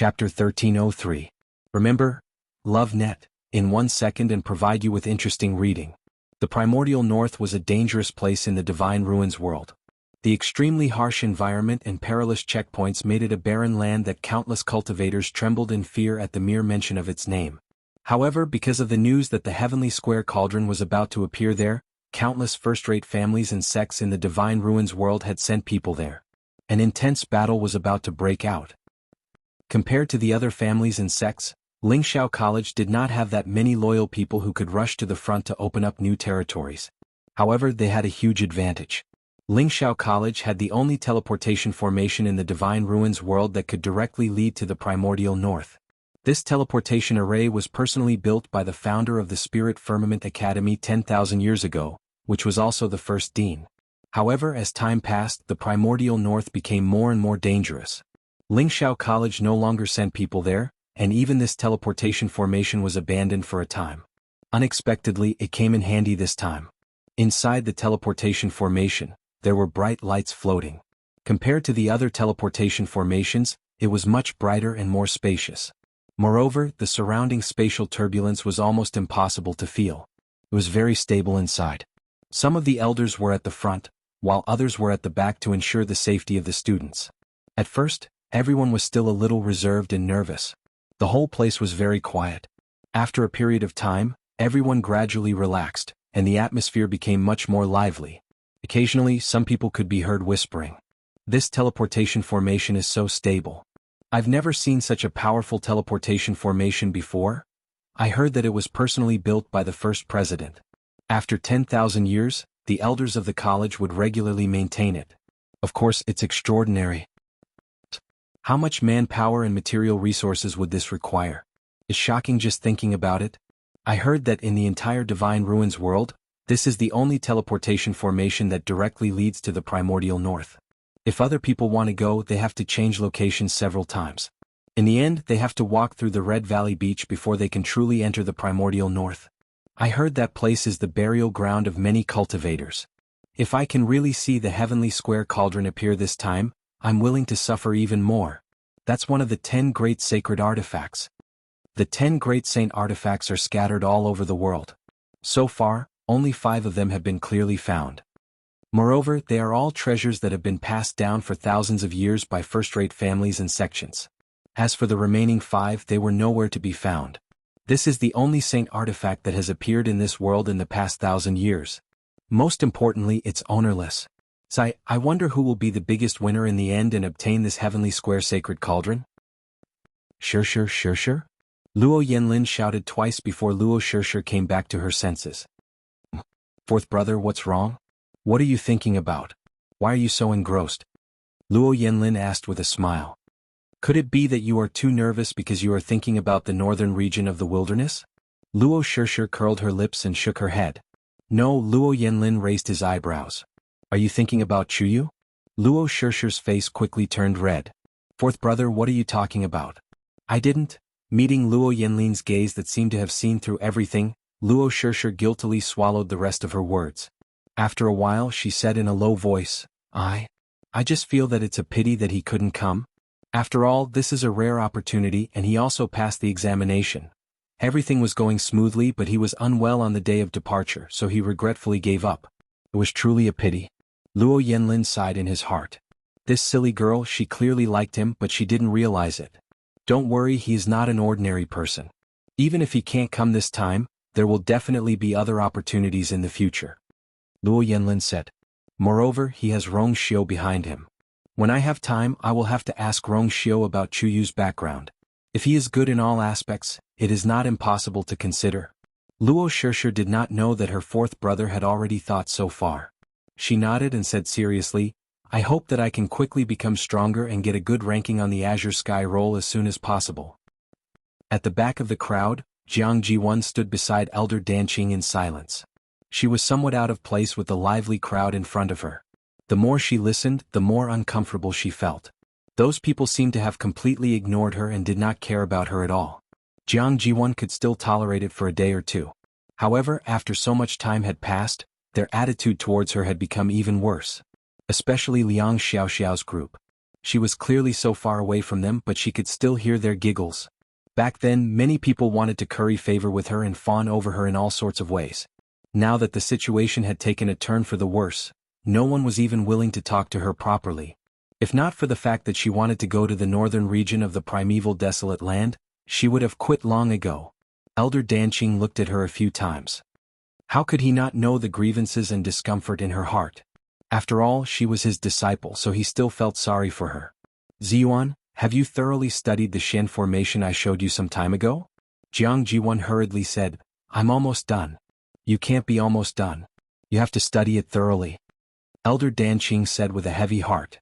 Chapter 1303. Remember, love net, in 1 second and provide you with interesting reading. The primordial north was a dangerous place in the divine ruins world. The extremely harsh environment and perilous checkpoints made it a barren land that countless cultivators trembled in fear at the mere mention of its name. However, because of the news that the heavenly square cauldron was about to appear there, countless first-rate families and sects in the divine ruins world had sent people there. An intense battle was about to break out. Compared to the other families and sects, Wuxia College did not have that many loyal people who could rush to the front to open up new territories. However, they had a huge advantage. Wuxia College had the only teleportation formation in the divine ruins world that could directly lead to the primordial north. This teleportation array was personally built by the founder of the Spirit Firmament Academy 10,000 years ago, which was also the first dean. However, as time passed, the primordial north became more and more dangerous. Wuxia College no longer sent people there, and even this teleportation formation was abandoned for a time. Unexpectedly, it came in handy this time. Inside the teleportation formation, there were bright lights floating. Compared to the other teleportation formations, it was much brighter and more spacious. Moreover, the surrounding spatial turbulence was almost impossible to feel. It was very stable inside. Some of the elders were at the front, while others were at the back to ensure the safety of the students. At first, everyone was still a little reserved and nervous. The whole place was very quiet. After a period of time, everyone gradually relaxed, and the atmosphere became much more lively. Occasionally, some people could be heard whispering. This teleportation formation is so stable. I've never seen such a powerful teleportation formation before. I heard that it was personally built by the first president. After 10,000 years, the elders of the college would regularly maintain it. Of course, it's extraordinary. How much manpower and material resources would this require? It's shocking just thinking about it. I heard that in the entire divine ruins world, this is the only teleportation formation that directly leads to the primordial north. If other people want to go, they have to change locations several times. In the end, they have to walk through the Red Valley Beach before they can truly enter the primordial north. I heard that place is the burial ground of many cultivators. If I can really see the heavenly square cauldron appear this time, I'm willing to suffer even more. That's one of the 10 great sacred artifacts. The 10 great saint artifacts are scattered all over the world. So far, only 5 of them have been clearly found. Moreover, they are all treasures that have been passed down for thousands of years by first-rate families and sections. As for the remaining 5, they were nowhere to be found. This is the only saint artifact that has appeared in this world in the past 1,000 years. Most importantly, it's ownerless. So I wonder who will be the biggest winner in the end and obtain this heavenly square sacred cauldron? Sure. Luo Yanlin shouted twice before Luo Shirshir came back to her senses. Fourth brother, what's wrong? What are you thinking about? Why are you so engrossed? Luo Yanlin asked with a smile. Could it be that you are too nervous because you are thinking about the northern region of the wilderness? Luo Shirshir curled her lips and shook her head. No, Luo Yanlin raised his eyebrows. Are you thinking about Chuyu? Luo Shirshir's face quickly turned red. Fourth brother, what are you talking about? I didn't. Meeting Luo Yanlin's gaze that seemed to have seen through everything, Luo Shirshir guiltily swallowed the rest of her words. After a while, she said in a low voice, I just feel that it's a pity that he couldn't come. After all, this is a rare opportunity and he also passed the examination. Everything was going smoothly, but he was unwell on the day of departure, so he regretfully gave up. It was truly a pity. Luo Yanlin sighed in his heart. This silly girl, she clearly liked him, but she didn't realize it. Don't worry, he is not an ordinary person. Even if he can't come this time, there will definitely be other opportunities in the future. Luo Yanlin said. Moreover, he has Rong Xiu behind him. When I have time, I will have to ask Rong Xiu about Chuyu's background. If he is good in all aspects, it is not impossible to consider. Luo Shirshir did not know that her fourth brother had already thought so far. She nodded and said seriously, I hope that I can quickly become stronger and get a good ranking on the Azure Sky roll as soon as possible. At the back of the crowd, Jiang Jiwan stood beside Elder Danqing in silence. She was somewhat out of place with the lively crowd in front of her. The more she listened, the more uncomfortable she felt. Those people seemed to have completely ignored her and did not care about her at all. Jiang Jiwan could still tolerate it for a day or two. However, after so much time had passed, their attitude towards her had become even worse. Especially Liang Xiaoxiao's group. She was clearly so far away from them, but she could still hear their giggles. Back then, many people wanted to curry favor with her and fawn over her in all sorts of ways. Now that the situation had taken a turn for the worse, no one was even willing to talk to her properly. If not for the fact that she wanted to go to the northern region of the primeval desolate land, she would have quit long ago. Elder Danqing looked at her a few times. How could he not know the grievances and discomfort in her heart? After all, she was his disciple, so he still felt sorry for her. Ziyuan, have you thoroughly studied the Shen formation I showed you some time ago? Jiang Jiwan hurriedly said, I'm almost done. You can't be almost done. You have to study it thoroughly. Elder Danqing said with a heavy heart.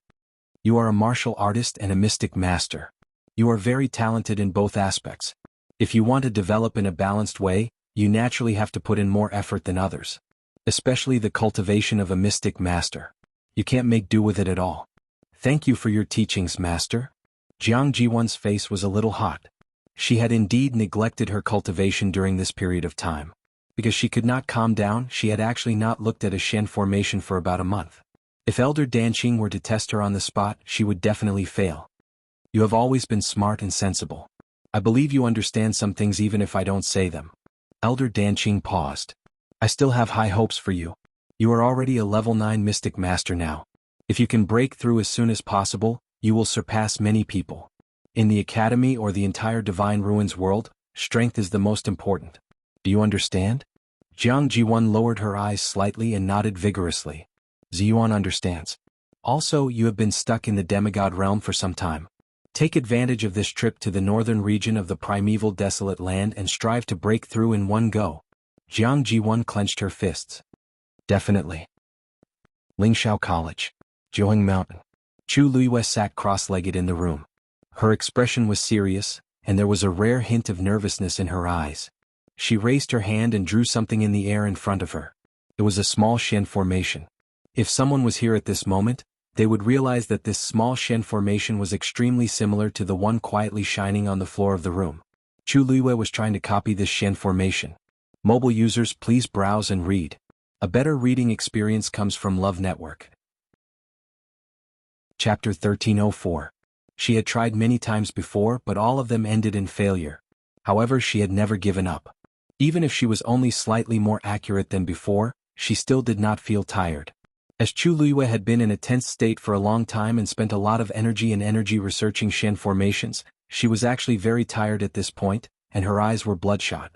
You are a martial artist and a mystic master. You are very talented in both aspects. If you want to develop in a balanced way, you naturally have to put in more effort than others. Especially the cultivation of a mystic master. You can't make do with it at all. Thank you for your teachings, master. Jiang Jiwan's face was a little hot. She had indeed neglected her cultivation during this period of time. Because she could not calm down, she had actually not looked at a Shen formation for about a month. If Elder Danqing were to test her on the spot, she would definitely fail. You have always been smart and sensible. I believe you understand some things even if I don't say them. Elder Danqing paused. I still have high hopes for you. You are already a level 9 mystic master now. If you can break through as soon as possible, you will surpass many people. In the academy or the entire Divine Ruins world, strength is the most important. Do you understand? Jiang Jiwan lowered her eyes slightly and nodded vigorously. Ziyuan understands. Also, you have been stuck in the demigod realm for some time. Take advantage of this trip to the northern region of the primeval desolate land and strive to break through in one go. Jiang Jiwan clenched her fists. Definitely. Lingshao College. Jiuheng Mountain. Chu Luiyue sat cross-legged in the room. Her expression was serious, and there was a rare hint of nervousness in her eyes. She raised her hand and drew something in the air in front of her. It was a small Shen formation. If someone was here at this moment, they would realize that this small Shen formation was extremely similar to the one quietly shining on the floor of the room. Chu Luiyue was trying to copy this Shen formation. Mobile users, please browse and read. A better reading experience comes from Love Network. Chapter 1304. She had tried many times before, but all of them ended in failure. However, she had never given up. Even if she was only slightly more accurate than before, she still did not feel tired. As Chu Luiyue had been in a tense state for a long time and spent a lot of energy researching Shen formations, she was actually very tired at this point, and her eyes were bloodshot.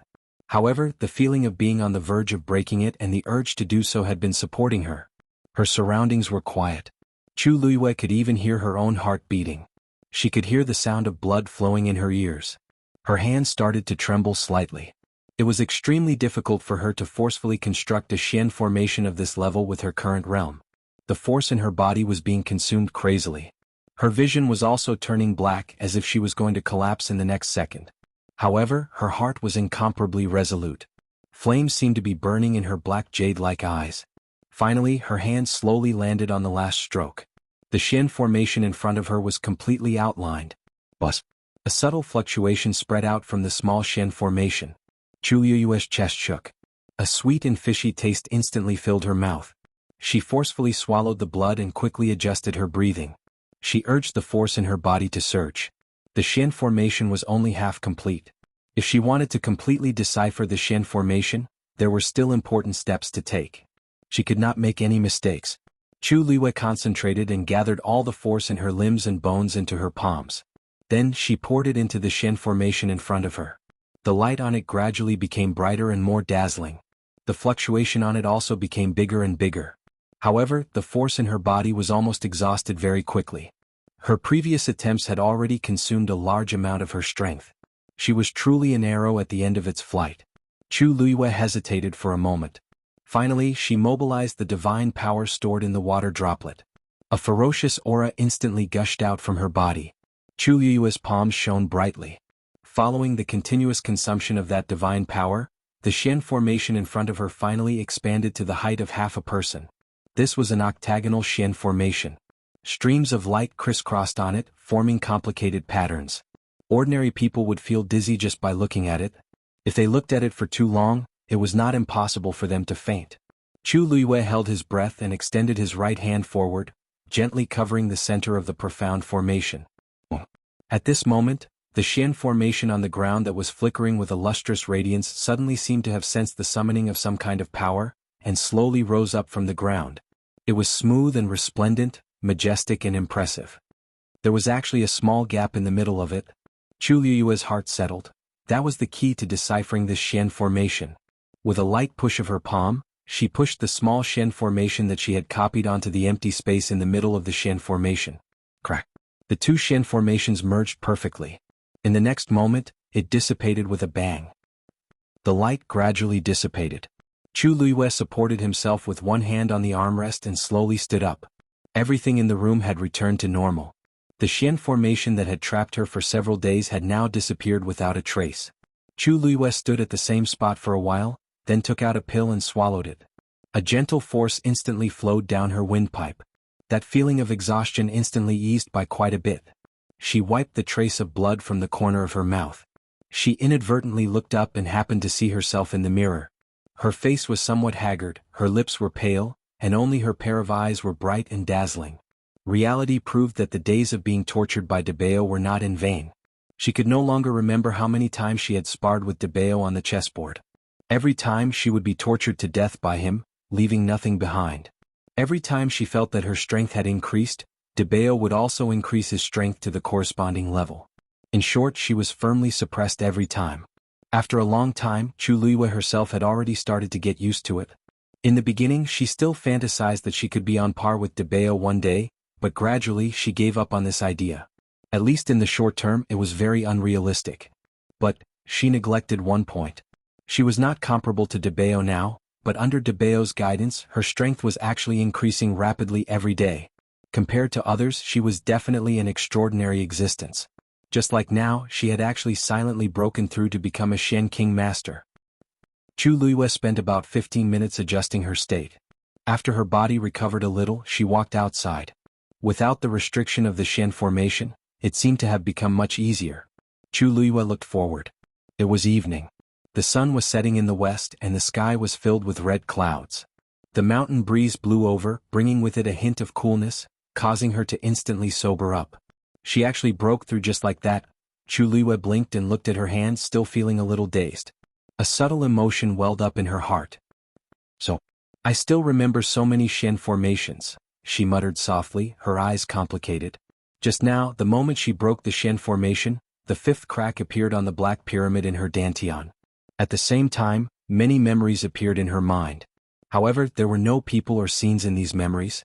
However, the feeling of being on the verge of breaking it and the urge to do so had been supporting her. Her surroundings were quiet. Chu Luiyue could even hear her own heart beating. She could hear the sound of blood flowing in her ears. Her hands started to tremble slightly. It was extremely difficult for her to forcefully construct a Shen formation of this level with her current realm. The force in her body was being consumed crazily. Her vision was also turning black as if she was going to collapse in the next second. However, her heart was incomparably resolute. Flames seemed to be burning in her black jade-like eyes. Finally, her hand slowly landed on the last stroke. The Shen formation in front of her was completely outlined. Buzz. A subtle fluctuation spread out from the small Shen formation. Chu Luiyue's chest shook. A sweet and fishy taste instantly filled her mouth. She forcefully swallowed the blood and quickly adjusted her breathing. She urged the force in her body to surge. The Shen formation was only half complete. If she wanted to completely decipher the Shen formation, there were still important steps to take. She could not make any mistakes. Chu Luiyue concentrated and gathered all the force in her limbs and bones into her palms. Then she poured it into the Shen formation in front of her. The light on it gradually became brighter and more dazzling. The fluctuation on it also became bigger and bigger. However, the force in her body was almost exhausted very quickly. Her previous attempts had already consumed a large amount of her strength. She was truly an arrow at the end of its flight. Chu Luiyue hesitated for a moment. Finally, she mobilized the divine power stored in the water droplet. A ferocious aura instantly gushed out from her body. Chu Luiyue's palms shone brightly. Following the continuous consumption of that divine power, the Shen formation in front of her finally expanded to the height of half a person. This was an octagonal Shen formation. Streams of light crisscrossed on it, forming complicated patterns. Ordinary people would feel dizzy just by looking at it. If they looked at it for too long, it was not impossible for them to faint. Chu Luiyue held his breath and extended his right hand forward, gently covering the center of the profound formation. At this moment, the Xian formation on the ground that was flickering with a lustrous radiance suddenly seemed to have sensed the summoning of some kind of power, and slowly rose up from the ground. It was smooth and resplendent, majestic and impressive. There was actually a small gap in the middle of it. Chu Liyue's heart settled. That was the key to deciphering this Xian formation. With a light push of her palm, she pushed the small Xian formation that she had copied onto the empty space in the middle of the Xian formation. Crack. The two Xian formations merged perfectly. In the next moment, it dissipated with a bang. The light gradually dissipated. Chu Liyue supported himself with one hand on the armrest and slowly stood up. Everything in the room had returned to normal. The Xian formation that had trapped her for several days had now disappeared without a trace. Chu Liyue stood at the same spot for a while, then took out a pill and swallowed it. A gentle force instantly flowed down her windpipe. That feeling of exhaustion instantly eased by quite a bit. She wiped the trace of blood from the corner of her mouth. She inadvertently looked up and happened to see herself in the mirror. Her face was somewhat haggard, her lips were pale, and only her pair of eyes were bright and dazzling. Reality proved that the days of being tortured by Debeo were not in vain. She could no longer remember how many times she had sparred with Debeo on the chessboard. Every time she would be tortured to death by him, leaving nothing behind. Every time she felt that her strength had increased, Debeo would also increase his strength to the corresponding level. In short, she was firmly suppressed every time. After a long time, Chu Liyue herself had already started to get used to it. In the beginning, she still fantasized that she could be on par with Debeo one day, but gradually she gave up on this idea. At least in the short term, it was very unrealistic. But she neglected one point. She was not comparable to Debeo now, but under Debeo's guidance, her strength was actually increasing rapidly every day. Compared to others, she was definitely an extraordinary existence. Just like now, she had actually silently broken through to become a Shen King Master. Chu Liyue spent about 15 minutes adjusting her state. After her body recovered a little, she walked outside. Without the restriction of the Shen formation, it seemed to have become much easier. Chu Liyue looked forward. It was evening. The sun was setting in the west and the sky was filled with red clouds. The mountain breeze blew over, bringing with it a hint of coolness, causing her to instantly sober up. She actually broke through just like that. Chu Liyue blinked and looked at her hand, still feeling a little dazed. A subtle emotion welled up in her heart. I still remember so many Shen formations, she muttered softly, her eyes complicated. Just now, the moment she broke the Shen formation, the fifth crack appeared on the black pyramid in her dantian. At the same time, many memories appeared in her mind. However, there were no people or scenes in these memories.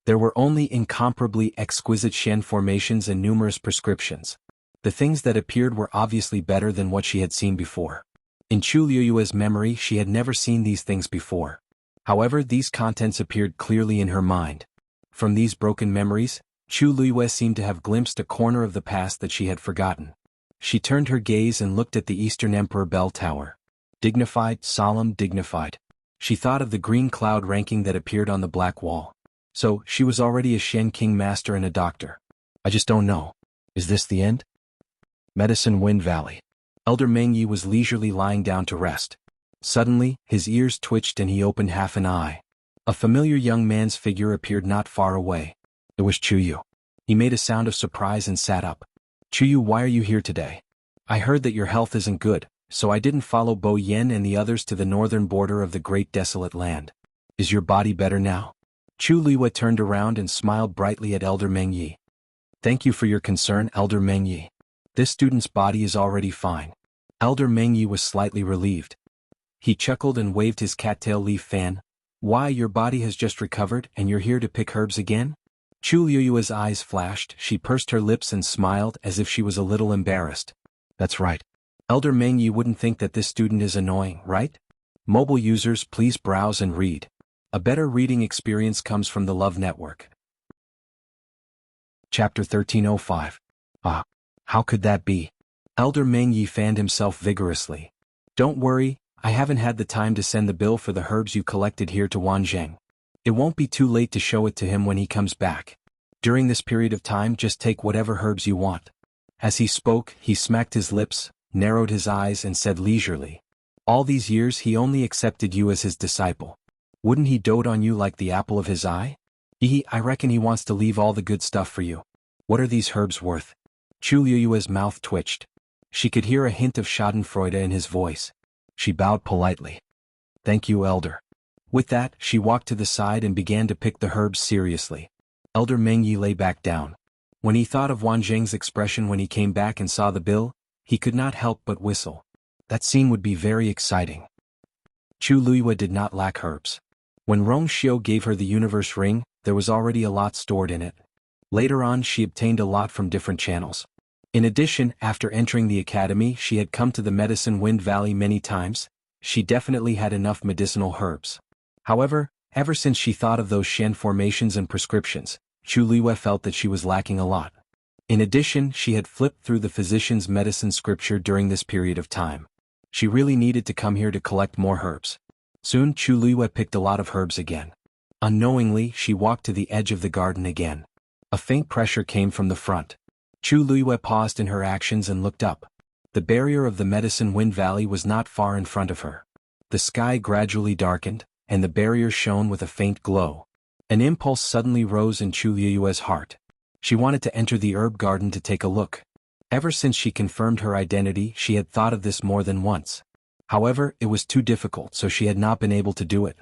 There were only incomparably exquisite Shen formations and numerous prescriptions. The things that appeared were obviously better than what she had seen before. In Chu Liyue's memory, she had never seen these things before. However, these contents appeared clearly in her mind. From these broken memories, Chu Liyue seemed to have glimpsed a corner of the past that she had forgotten. She turned her gaze and looked at the Eastern Emperor Bell Tower. Dignified, solemn, dignified. She thought of the green cloud ranking that appeared on the black wall. So, she was already a Shen King Master and a doctor. I just don't know. Is this the end? Medicine Wind Valley. Elder Meng Yi was leisurely lying down to rest. Suddenly, his ears twitched and he opened half an eye. A familiar young man's figure appeared not far away. It was Chu Yu. He made a sound of surprise and sat up. Chu Yu, why are you here today? I heard that your health isn't good, so I didn't follow Bo Yen and the others to the northern border of the great desolate land. Is your body better now? Chu Liyue turned around and smiled brightly at Elder Meng Yi. Thank you for your concern, Elder Meng Yi. This student's body is already fine. Elder Meng Yi was slightly relieved. He chuckled and waved his cattail leaf fan. Why, your body has just recovered and you're here to pick herbs again? Chu Liyue's eyes flashed, she pursed her lips and smiled as if she was a little embarrassed. That's right. Elder Meng Yi wouldn't think that this student is annoying, right? Mobile users, please browse and read. A better reading experience comes from the Love Network. Chapter 1305. Ah, how could that be? Elder Meng Yi fanned himself vigorously. Don't worry, I haven't had the time to send the bill for the herbs you collected here to Wanzheng. It won't be too late to show it to him when he comes back. During this period of time, just take whatever herbs you want. As he spoke, he smacked his lips, narrowed his eyes and said leisurely. All these years he only accepted you as his disciple. Wouldn't he dote on you like the apple of his eye? I reckon he wants to leave all the good stuff for you. What are these herbs worth? Chu Liyue's mouth twitched. She could hear a hint of schadenfreude in his voice. She bowed politely. Thank you, Elder. With that, she walked to the side and began to pick the herbs seriously. Elder Mengyi lay back down. When he thought of Wang Zheng's expression when he came back and saw the bill, he could not help but whistle. That scene would be very exciting. Chu Liyue did not lack herbs. When Rong Xiu gave her the universe ring, there was already a lot stored in it. Later on she obtained a lot from different channels. In addition, after entering the academy she had come to the Medicine Wind Valley many times. She definitely had enough medicinal herbs. However, ever since she thought of those Shen formations and prescriptions, Chu Liyue felt that she was lacking a lot. In addition, she had flipped through the physician's medicine scripture during this period of time. She really needed to come here to collect more herbs. Soon Chu Liyue picked a lot of herbs again. Unknowingly, she walked to the edge of the garden again. A faint pressure came from the front. Chu Liyue paused in her actions and looked up. The barrier of the Medicine Wind Valley was not far in front of her. The sky gradually darkened, and the barrier shone with a faint glow. An impulse suddenly rose in Chu Liyue's heart. She wanted to enter the herb garden to take a look. Ever since she confirmed her identity, she had thought of this more than once. However, it was too difficult, so she had not been able to do it.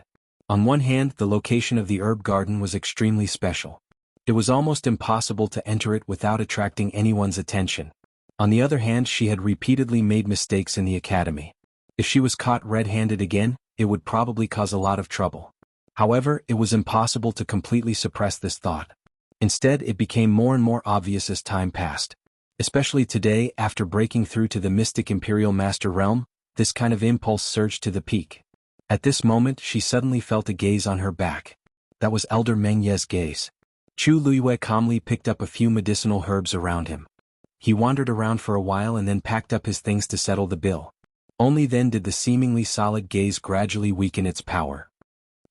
On one hand, the location of the herb garden was extremely special. It was almost impossible to enter it without attracting anyone's attention. On the other hand, she had repeatedly made mistakes in the academy. If she was caught red-handed again, it would probably cause a lot of trouble. However, it was impossible to completely suppress this thought. Instead, it became more and more obvious as time passed. Especially today, after breaking through to the mystic Imperial Master Realm, this kind of impulse surged to the peak. At this moment, she suddenly felt a gaze on her back. That was Elder Mengye's gaze. Chu Liyue calmly picked up a few medicinal herbs around him. He wandered around for a while and then packed up his things to settle the bill. Only then did the seemingly solid gaze gradually weaken its power.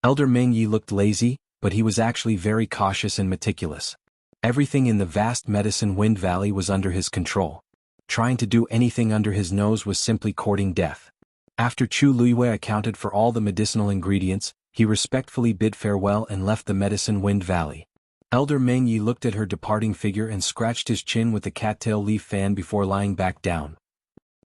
Elder Mengyi looked lazy, but he was actually very cautious and meticulous. Everything in the vast Medicine Wind Valley was under his control. Trying to do anything under his nose was simply courting death. After Chu Liyue accounted for all the medicinal ingredients, he respectfully bid farewell and left the Medicine Wind Valley. Elder Mengyi looked at her departing figure and scratched his chin with a cattail leaf fan before lying back down.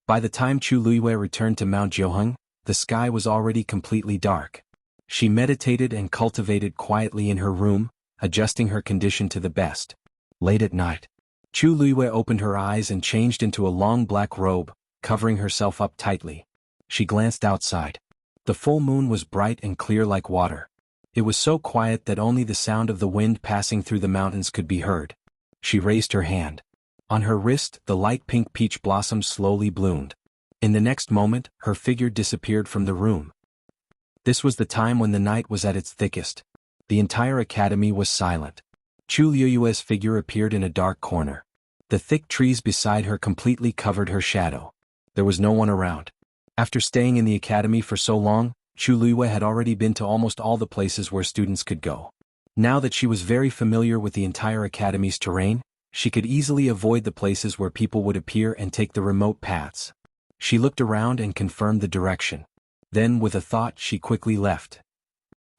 By the time Chu Liyue returned to Mount Jiuheng, the sky was already completely dark. She meditated and cultivated quietly in her room, adjusting her condition to the best. Late at night, Chu Liyue opened her eyes and changed into a long black robe, covering herself up tightly. She glanced outside. The full moon was bright and clear like water. It was so quiet that only the sound of the wind passing through the mountains could be heard. She raised her hand. On her wrist, the light pink peach blossoms slowly bloomed. In the next moment, her figure disappeared from the room. This was the time when the night was at its thickest. The entire academy was silent. Chu Liyue's figure appeared in a dark corner. The thick trees beside her completely covered her shadow. There was no one around. After staying in the academy for so long, Chu Liyue had already been to almost all the places where students could go. Now that she was very familiar with the entire academy's terrain, she could easily avoid the places where people would appear and take the remote paths. She looked around and confirmed the direction. Then, with a thought, she quickly left.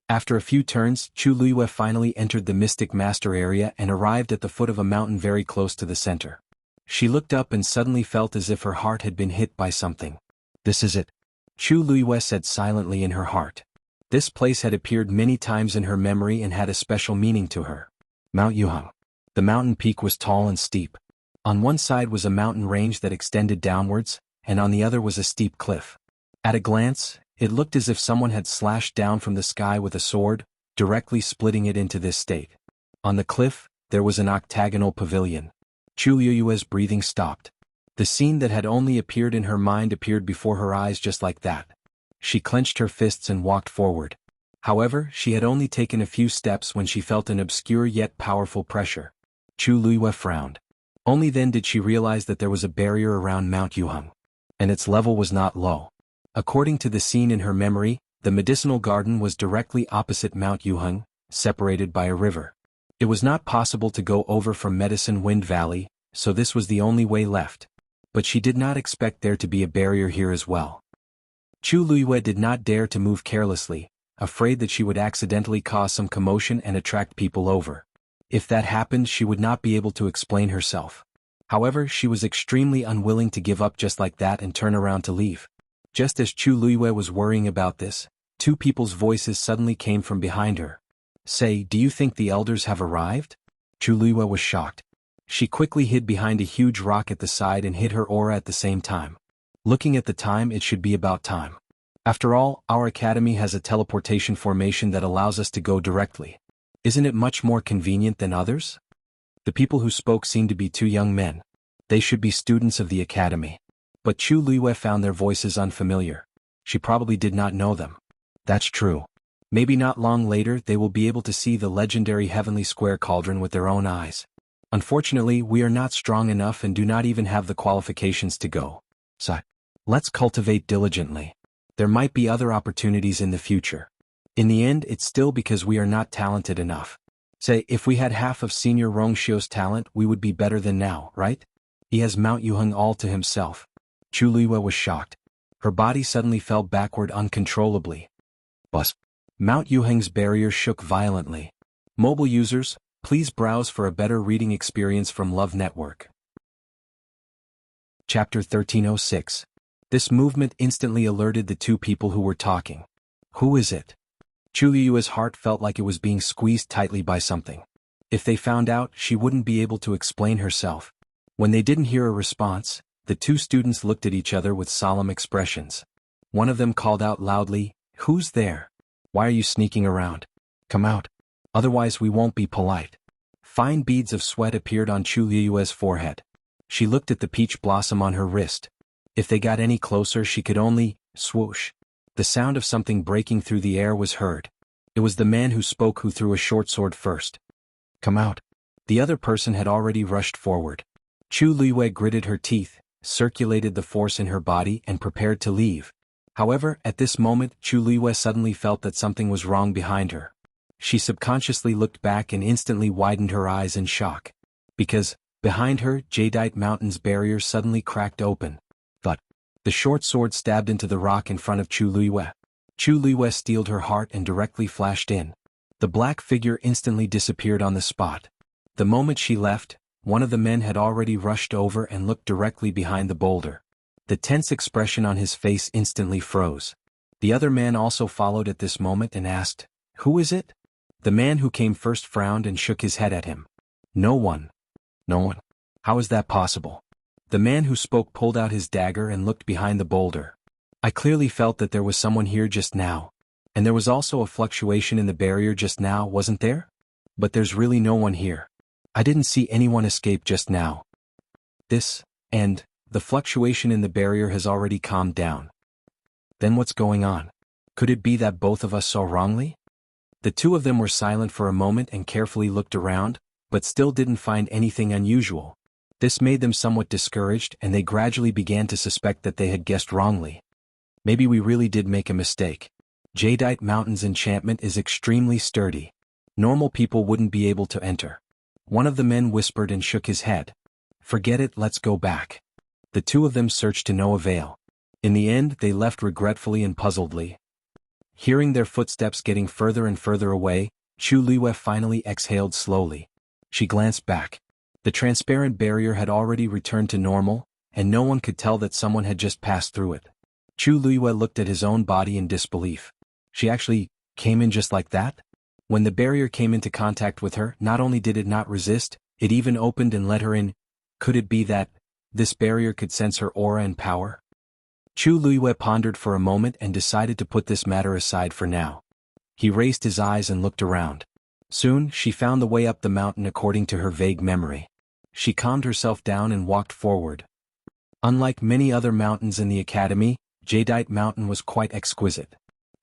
After a few turns, Chu Liyue finally entered the Mystic Master area and arrived at the foot of a mountain very close to the center. She looked up and suddenly felt as if her heart had been hit by something. This is it, Chu Liyue said silently in her heart. This place had appeared many times in her memory and had a special meaning to her. Mount Yuheng. The mountain peak was tall and steep. On one side was a mountain range that extended downwards, and on the other was a steep cliff. At a glance, it looked as if someone had slashed down from the sky with a sword, directly splitting it into this state. On the cliff, there was an octagonal pavilion. Chu Liyue's breathing stopped. The scene that had only appeared in her mind appeared before her eyes just like that. She clenched her fists and walked forward. However, she had only taken a few steps when she felt an obscure yet powerful pressure. Chu Liyue frowned. Only then did she realize that there was a barrier around Mount Yuheng. And its level was not low. According to the scene in her memory, the medicinal garden was directly opposite Mount Yuheng, separated by a river. It was not possible to go over from Medicine Wind Valley, so this was the only way left. But she did not expect there to be a barrier here as well. Chu Liyue did not dare to move carelessly, afraid that she would accidentally cause some commotion and attract people over. If that happened, she would not be able to explain herself. However, she was extremely unwilling to give up just like that and turn around to leave. Just as Chu Luiyue was worrying about this, two people's voices suddenly came from behind her. Say, do you think the elders have arrived? Chu Luiyue was shocked. She quickly hid behind a huge rock at the side and hid her aura at the same time. Looking at the time, it should be about time. After all, our academy has a teleportation formation that allows us to go directly. Isn't it much more convenient than others? The people who spoke seemed to be two young men. They should be students of the academy. But Chu Luiyue found their voices unfamiliar. She probably did not know them. That's true. Maybe not long later they will be able to see the legendary Heavenly Square Cauldron with their own eyes. Unfortunately, we are not strong enough and do not even have the qualifications to go. So, let's cultivate diligently. There might be other opportunities in the future. In the end, it's still because we are not talented enough. Say, if we had half of Senior Rongxiu's talent, we would be better than now, right? He has Mount Yuheng all to himself. Chu Luiyue was shocked. Her body suddenly fell backward uncontrollably. Buzz. Mount Yuheng's barrier shook violently. Mobile users, please browse for a better reading experience from Love Network. Chapter 1306. This movement instantly alerted the two people who were talking. Who is it? Chu Luiyue's heart felt like it was being squeezed tightly by something. If they found out, she wouldn't be able to explain herself. When they didn't hear a response, the two students looked at each other with solemn expressions. One of them called out loudly, "Who's there? Why are you sneaking around? Come out. Otherwise we won't be polite." Fine beads of sweat appeared on Chu Luiyue's forehead. She looked at the peach blossom on her wrist. If they got any closer, she could only swoosh. The sound of something breaking through the air was heard. It was the man who spoke who threw a short sword first. Come out. The other person had already rushed forward. Chu Luiyue gritted her teeth, circulated the force in her body and prepared to leave. However, at this moment, Chu Luiyue suddenly felt that something was wrong behind her. She subconsciously looked back and instantly widened her eyes in shock. Because, behind her, Jadeite Mountain's barrier suddenly cracked open. But, the short sword stabbed into the rock in front of Chu Luiyue. Chu Luiyue steeled her heart and directly flashed in. The black figure instantly disappeared on the spot. The moment she left, one of the men had already rushed over and looked directly behind the boulder. The tense expression on his face instantly froze. The other man also followed at this moment and asked, "Who is it?" The man who came first frowned and shook his head at him. "No one. No one. How is that possible?" The man who spoke pulled out his dagger and looked behind the boulder. "I clearly felt that there was someone here just now. And there was also a fluctuation in the barrier just now, wasn't there? But there's really no one here. I didn't see anyone escape just now. The fluctuation in the barrier has already calmed down. Then what's going on? Could it be that both of us saw wrongly?" The two of them were silent for a moment and carefully looked around, but still didn't find anything unusual. This made them somewhat discouraged and they gradually began to suspect that they had guessed wrongly. Maybe we really did make a mistake. Jadeite Mountain's enchantment is extremely sturdy. Normal people wouldn't be able to enter. One of the men whispered and shook his head. "Forget it, let's go back." The two of them searched to no avail. In the end, they left regretfully and puzzledly. Hearing their footsteps getting further and further away, Chu Luiyue finally exhaled slowly. She glanced back. The transparent barrier had already returned to normal, and no one could tell that someone had just passed through it. Chu Luiyue looked at his own body in disbelief. She actually came in just like that? When the barrier came into contact with her, not only did it not resist, it even opened and let her in. Could it be that this barrier could sense her aura and power? Chu Luiyue pondered for a moment and decided to put this matter aside for now. He raised his eyes and looked around. Soon, she found the way up the mountain according to her vague memory. She calmed herself down and walked forward. Unlike many other mountains in the academy, Jadeite Mountain was quite exquisite.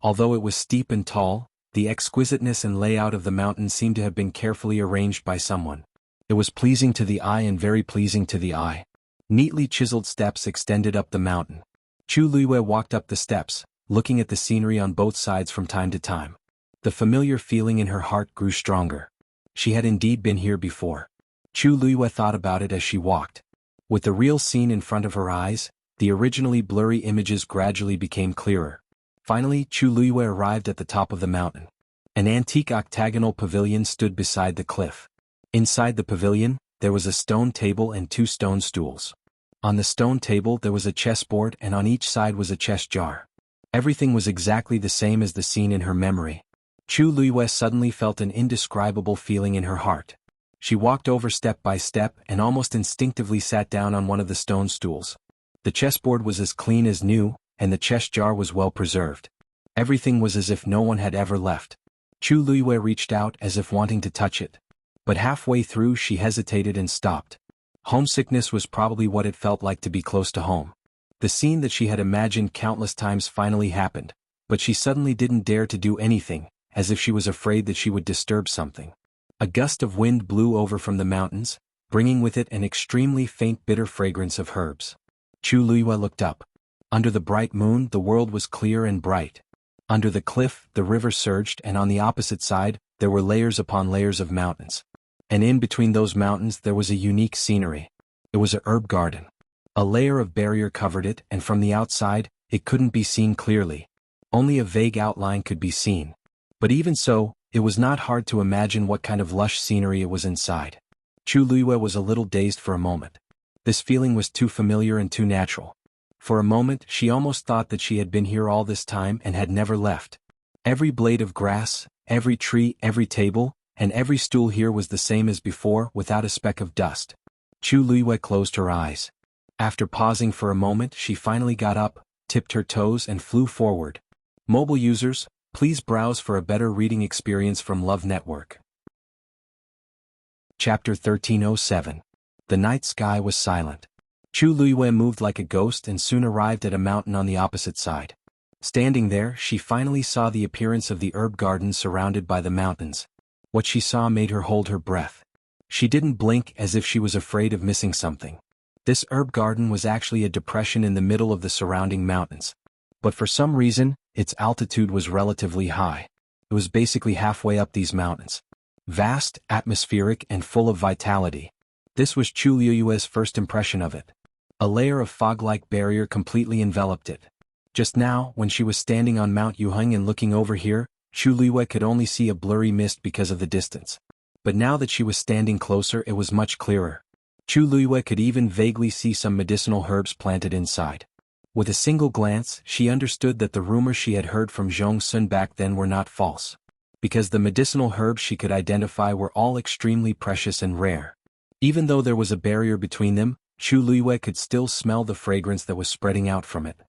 Although it was steep and tall, the exquisiteness and layout of the mountain seemed to have been carefully arranged by someone. It was pleasing to the eye and very pleasing to the eye. Neatly chiseled steps extended up the mountain. Chu Luiyue walked up the steps, looking at the scenery on both sides from time to time. The familiar feeling in her heart grew stronger. She had indeed been here before. Chu Luiyue thought about it as she walked. With the real scene in front of her eyes, the originally blurry images gradually became clearer. Finally, Chu Luiyue arrived at the top of the mountain. An antique octagonal pavilion stood beside the cliff. Inside the pavilion, there was a stone table and 2 stone stools. On the stone table there was a chessboard and on each side was a chess jar. Everything was exactly the same as the scene in her memory. Chu Luiyue suddenly felt an indescribable feeling in her heart. She walked over step by step and almost instinctively sat down on one of the stone stools. The chessboard was as clean as new, and the chess jar was well preserved. Everything was as if no one had ever left. Chu Luiyue reached out as if wanting to touch it. But halfway through she hesitated and stopped. Homesickness was probably what it felt like to be close to home. The scene that she had imagined countless times finally happened, but she suddenly didn't dare to do anything, as if she was afraid that she would disturb something. A gust of wind blew over from the mountains, bringing with it an extremely faint bitter fragrance of herbs. Chu Luiyue looked up. Under the bright moon the world was clear and bright. Under the cliff the river surged and on the opposite side there were layers upon layers of mountains. And in between those mountains there was a unique scenery. It was a herb garden. A layer of barrier covered it and from the outside, it couldn't be seen clearly. Only a vague outline could be seen. But even so, it was not hard to imagine what kind of lush scenery it was inside. Chu Luiyue was a little dazed for a moment. This feeling was too familiar and too natural. For a moment she almost thought that she had been here all this time and had never left. Every blade of grass, every tree, every table, and every stool here was the same as before without a speck of dust. Chu Luiyue closed her eyes. After pausing for a moment she finally got up, tipped her toes and flew forward. Mobile users, please browse for a better reading experience from Love Network. Chapter 1307. The night sky was silent. Chu Luiyue moved like a ghost and soon arrived at a mountain on the opposite side. Standing there, she finally saw the appearance of the herb garden surrounded by the mountains. What she saw made her hold her breath. She didn't blink as if she was afraid of missing something. This herb garden was actually a depression in the middle of the surrounding mountains. But for some reason, its altitude was relatively high. It was basically halfway up these mountains. Vast, atmospheric, and full of vitality. This was Chu Luiyue's first impression of it. A layer of fog-like barrier completely enveloped it. Just now, when she was standing on Mount Yuheng and looking over here, Chu Luiyue could only see a blurry mist because of the distance. But now that she was standing closer it was much clearer. Chu Luiyue could even vaguely see some medicinal herbs planted inside. With a single glance, she understood that the rumors she had heard from Zhong Sun back then were not false. Because the medicinal herbs she could identify were all extremely precious and rare. Even though there was a barrier between them, Chu Luiyue could still smell the fragrance that was spreading out from it.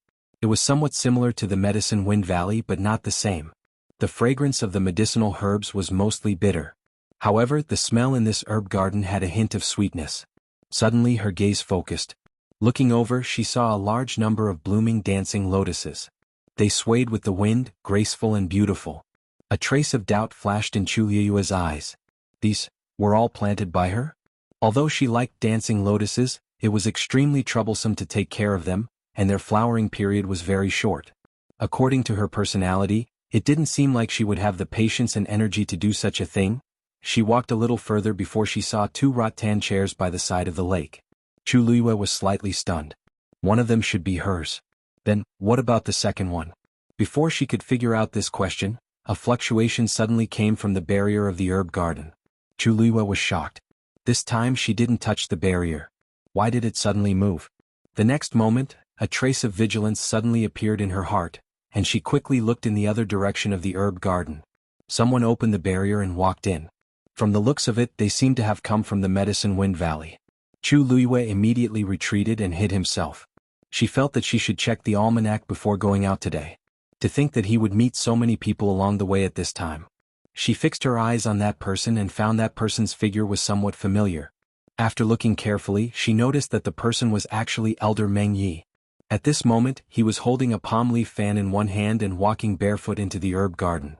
It was somewhat similar to the Medicine Wind Valley but not the same. The fragrance of the medicinal herbs was mostly bitter. However, the smell in this herb garden had a hint of sweetness. Suddenly her gaze focused. Looking over, she saw a large number of blooming dancing lotuses. They swayed with the wind, graceful and beautiful. A trace of doubt flashed in Chu Luiyue's eyes. These were all planted by her? Although she liked dancing lotuses, it was extremely troublesome to take care of them, and their flowering period was very short. According to her personality, it didn't seem like she would have the patience and energy to do such a thing. She walked a little further before she saw 2 rattan chairs by the side of the lake. Chu Luiyue was slightly stunned. One of them should be hers. Then, what about the second one? Before she could figure out this question, a fluctuation suddenly came from the barrier of the herb garden. Chu Luiyue was shocked. This time she didn't touch the barrier. Why did it suddenly move? The next moment, a trace of vigilance suddenly appeared in her heart, and she quickly looked in the other direction of the herb garden. Someone opened the barrier and walked in. From the looks of it, they seemed to have come from the Medicine Wind Valley. Chu Luiyue immediately retreated and hid himself. She felt that she should check the almanac before going out today. To think that he would meet so many people along the way at this time. She fixed her eyes on that person and found that person's figure was somewhat familiar. After looking carefully, she noticed that the person was actually Elder Meng Yi. At this moment, he was holding a palm leaf fan in one hand and walking barefoot into the herb garden.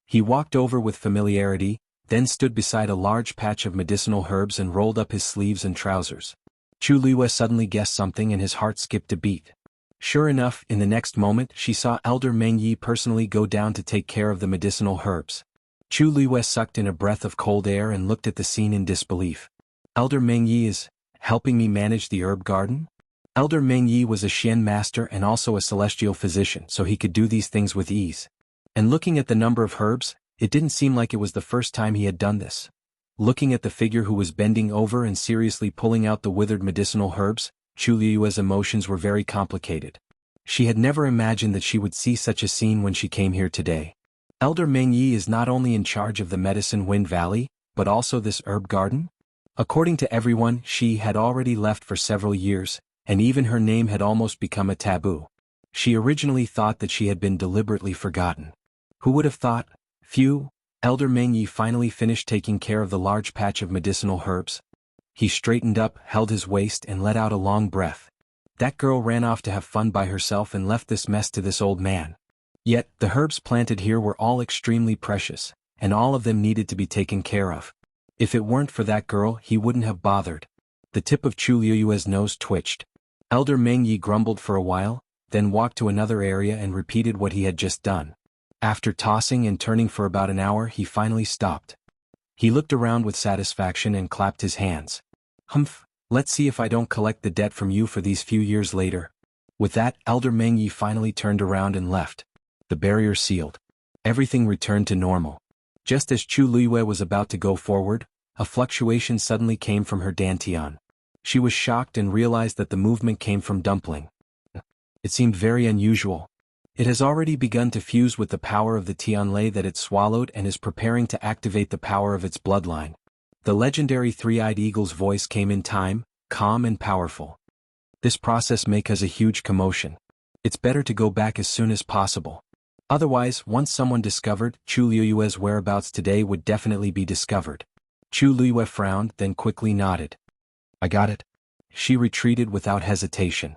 He walked over with familiarity, then stood beside a large patch of medicinal herbs and rolled up his sleeves and trousers. Chu Luiyue suddenly guessed something and his heart skipped a beat. Sure enough, in the next moment she saw Elder Meng Yi personally go down to take care of the medicinal herbs. Chu Luiyue sucked in a breath of cold air and looked at the scene in disbelief. Elder Meng Yi is helping me manage the herb garden? Elder Meng Yi was a Xian master and also a celestial physician, so he could do these things with ease. And looking at the number of herbs, it didn't seem like it was the first time he had done this. Looking at the figure who was bending over and seriously pulling out the withered medicinal herbs, Chu Liyue's emotions were very complicated. She had never imagined that she would see such a scene when she came here today. Elder Meng Yi is not only in charge of the Medicine Wind Valley, but also this herb garden? According to everyone, she had already left for several years, and even her name had almost become a taboo. She originally thought that she had been deliberately forgotten. Who would have thought? Phew. Elder Meng Yi finally finished taking care of the large patch of medicinal herbs. He straightened up, held his waist, and let out a long breath. That girl ran off to have fun by herself and left this mess to this old man. Yet, the herbs planted here were all extremely precious, and all of them needed to be taken care of. If it weren't for that girl, he wouldn't have bothered. The tip of Chu Liyue's nose twitched. Elder Meng Yi grumbled for a while, then walked to another area and repeated what he had just done. After tossing and turning for about an hour, he finally stopped. He looked around with satisfaction and clapped his hands. Humph, let's see if I don't collect the debt from you for these few years later. With that, Elder Meng Yi finally turned around and left. The barrier sealed. Everything returned to normal. Just as Chu Liyue was about to go forward, a fluctuation suddenly came from her dantian. She was shocked and realized that the movement came from Dumpling. It seemed very unusual. It has already begun to fuse with the power of the Tianlei that it swallowed and is preparing to activate the power of its bloodline. The legendary three-eyed eagle's voice came in time, calm and powerful. This process may cause a huge commotion. It's better to go back as soon as possible. Otherwise, once someone discovered Chu Liyue's whereabouts today would definitely be discovered. Chu Liyue frowned, then quickly nodded. I got it. She retreated without hesitation.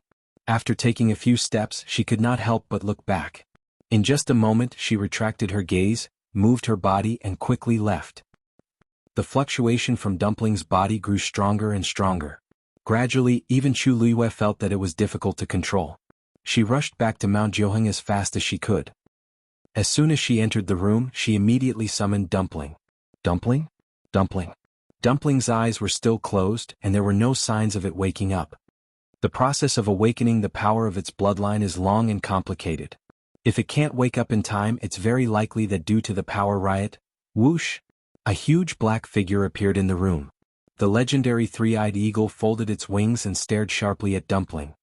After taking a few steps, she could not help but look back. In just a moment, she retracted her gaze, moved her body and quickly left. The fluctuation from Dumpling's body grew stronger and stronger. Gradually, even Chu Liyue felt that it was difficult to control. She rushed back to Mount Jiuheng as fast as she could. As soon as she entered the room, she immediately summoned Dumpling. Dumpling? Dumpling. Dumpling's eyes were still closed, and there were no signs of it waking up. The process of awakening the power of its bloodline is long and complicated. If it can't wake up in time, it's very likely that due to the power riot, whoosh, a huge black figure appeared in the room. The legendary three-eyed eagle folded its wings and stared sharply at Dumpling.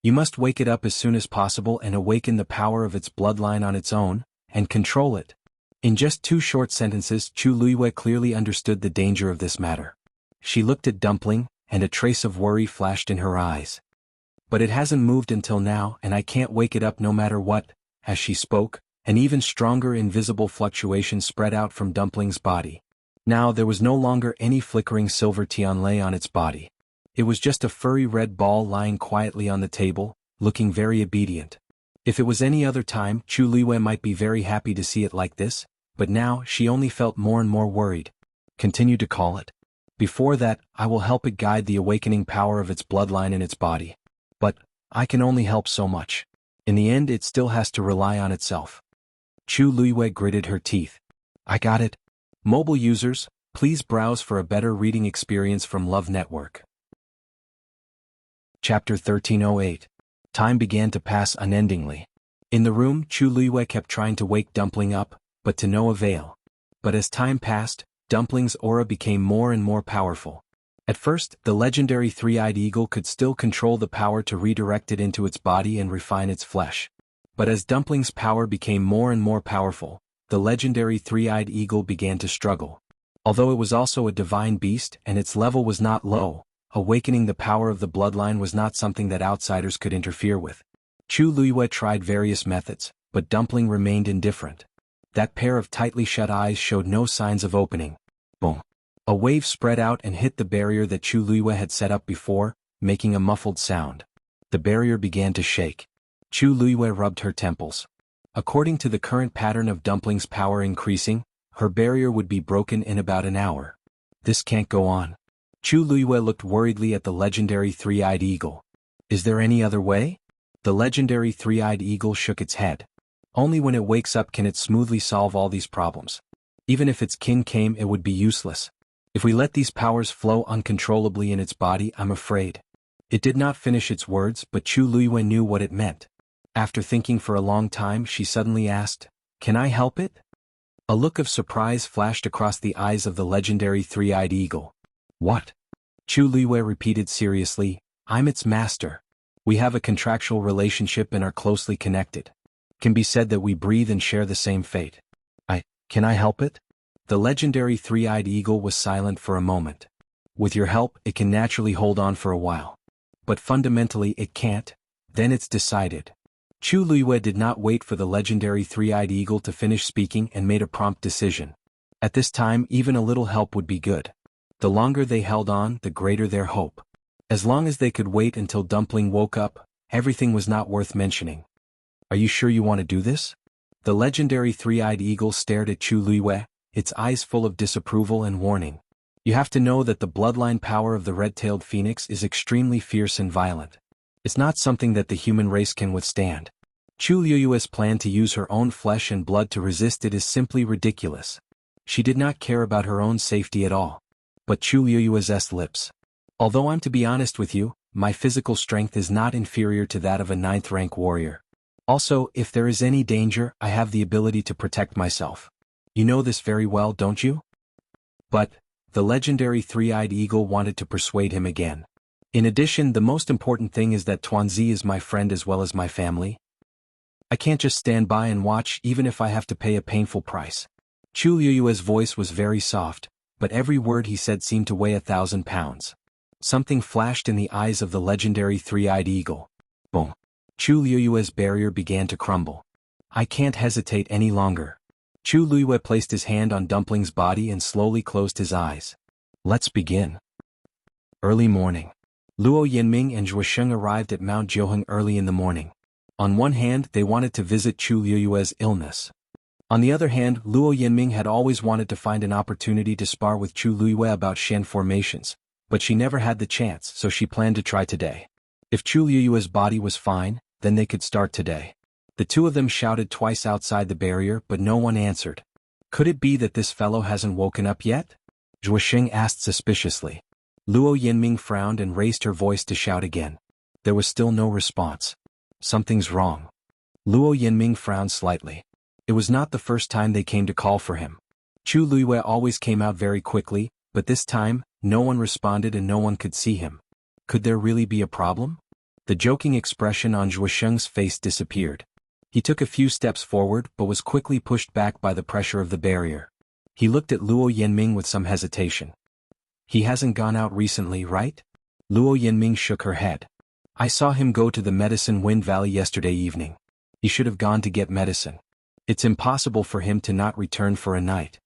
You must wake it up as soon as possible and awaken the power of its bloodline on its own, and control it. In just 2 short sentences, Chu Liyue clearly understood the danger of this matter. She looked at Dumpling, and a trace of worry flashed in her eyes. But it hasn't moved until now, and I can't wake it up no matter what. As she spoke, an even stronger invisible fluctuation spread out from Dumpling's body. Now there was no longer any flickering silver Tianlei on its body. It was just a furry red ball lying quietly on the table, looking very obedient. If it was any other time, Chu Liyue might be very happy to see it like this, but now she only felt more and more worried. Continue to call it. Before that, I will help it guide the awakening power of its bloodline in its body. But I can only help so much. In the end, it still has to rely on itself. Chu Liyue gritted her teeth. I got it. Mobile users, please browse for a better reading experience from Love Network. Chapter 1308. Time began to pass unendingly. In the room, Chu Liyue kept trying to wake Dumpling up, but to no avail. But as time passed, Dumpling's aura became more and more powerful. At first, the legendary three-eyed eagle could still control the power to redirect it into its body and refine its flesh. But as Dumpling's power became more and more powerful, the legendary three-eyed eagle began to struggle. Although it was also a divine beast and its level was not low, awakening the power of the bloodline was not something that outsiders could interfere with. Chu Liyue tried various methods, but Dumpling remained indifferent. That pair of tightly shut eyes showed no signs of opening. Boom. A wave spread out and hit the barrier that Chu Liyue had set up before, making a muffled sound. The barrier began to shake. Chu Liyue rubbed her temples. According to the current pattern of Dumpling's power increasing, her barrier would be broken in about an hour. This can't go on. Chu Liyue looked worriedly at the legendary three-eyed eagle. Is there any other way? The legendary three-eyed eagle shook its head. Only when it wakes up can it smoothly solve all these problems. Even if its kin came, it would be useless. If we let these powers flow uncontrollably in its body, I'm afraid It did not finish its words, but Chu Luiyue knew what it meant. After thinking for a long time, she suddenly asked, "Can I help it?" A look of surprise flashed across the eyes of the legendary three-eyed eagle. "What?" Chu Luiyue repeated seriously, "I'm its master. We have a contractual relationship and are closely connected. Can be said that we breathe and share the same fate. Can I help it?" The legendary three-eyed eagle was silent for a moment. "With your help, it can naturally hold on for a while. But fundamentally it can't, then it's decided." Chu Luiyue did not wait for the legendary three-eyed eagle to finish speaking and made a prompt decision. At this time, even a little help would be good. The longer they held on, the greater their hope. As long as they could wait until Dumpling woke up, everything was not worth mentioning. "Are you sure you want to do this?" The legendary three-eyed eagle stared at Chu Luiyue, its eyes full of disapproval and warning. "You have to know that the bloodline power of the red-tailed phoenix is extremely fierce and violent. It's not something that the human race can withstand. Chu Luiyue's plan to use her own flesh and blood to resist it is simply ridiculous." She did not care about her own safety at all. But Chu Luiyue's lips. "Although I'm to be honest with you, my physical strength is not inferior to that of a 9th-rank warrior. Also, if there is any danger, I have the ability to protect myself. You know this very well, don't you?" But the legendary three-eyed eagle wanted to persuade him again. "In addition, the most important thing is that Tuanzi is my friend as well as my family. I can't just stand by and watch even if I have to pay a painful price." Chu Luiyue's voice was very soft, but every word he said seemed to weigh 1,000 pounds. Something flashed in the eyes of the legendary three-eyed eagle. Boom. Chu Luiyue's barrier began to crumble. "I can't hesitate any longer." Chu Luiyue placed his hand on Dumpling's body and slowly closed his eyes. "Let's begin." Early morning. Luo Yinming and Zhuosheng arrived at Mount Jiuheng early in the morning. On one hand, they wanted to visit Chu Luiyue's illness. On the other hand, Luo Yinming had always wanted to find an opportunity to spar with Chu Luiyue about Shen formations, but she never had the chance, so she planned to try today. If Chu Luiyue's body was fine, then they could start today. The two of them shouted twice outside the barrier, but no one answered. "Could it be that this fellow hasn't woken up yet?" Zhuosheng asked suspiciously. Luo Yinming frowned and raised her voice to shout again. There was still no response. "Something's wrong." Luo Yinming frowned slightly. It was not the first time they came to call for him. Chu Luiyue always came out very quickly, but this time, no one responded and no one could see him. Could there really be a problem? The joking expression on Zhuosheng's face disappeared. He took a few steps forward but was quickly pushed back by the pressure of the barrier. He looked at Luo Yinming with some hesitation. "He hasn't gone out recently, right?" Luo Yinming shook her head. "I saw him go to the Medicine Wind Valley yesterday evening. He should have gone to get medicine. It's impossible for him to not return for a night."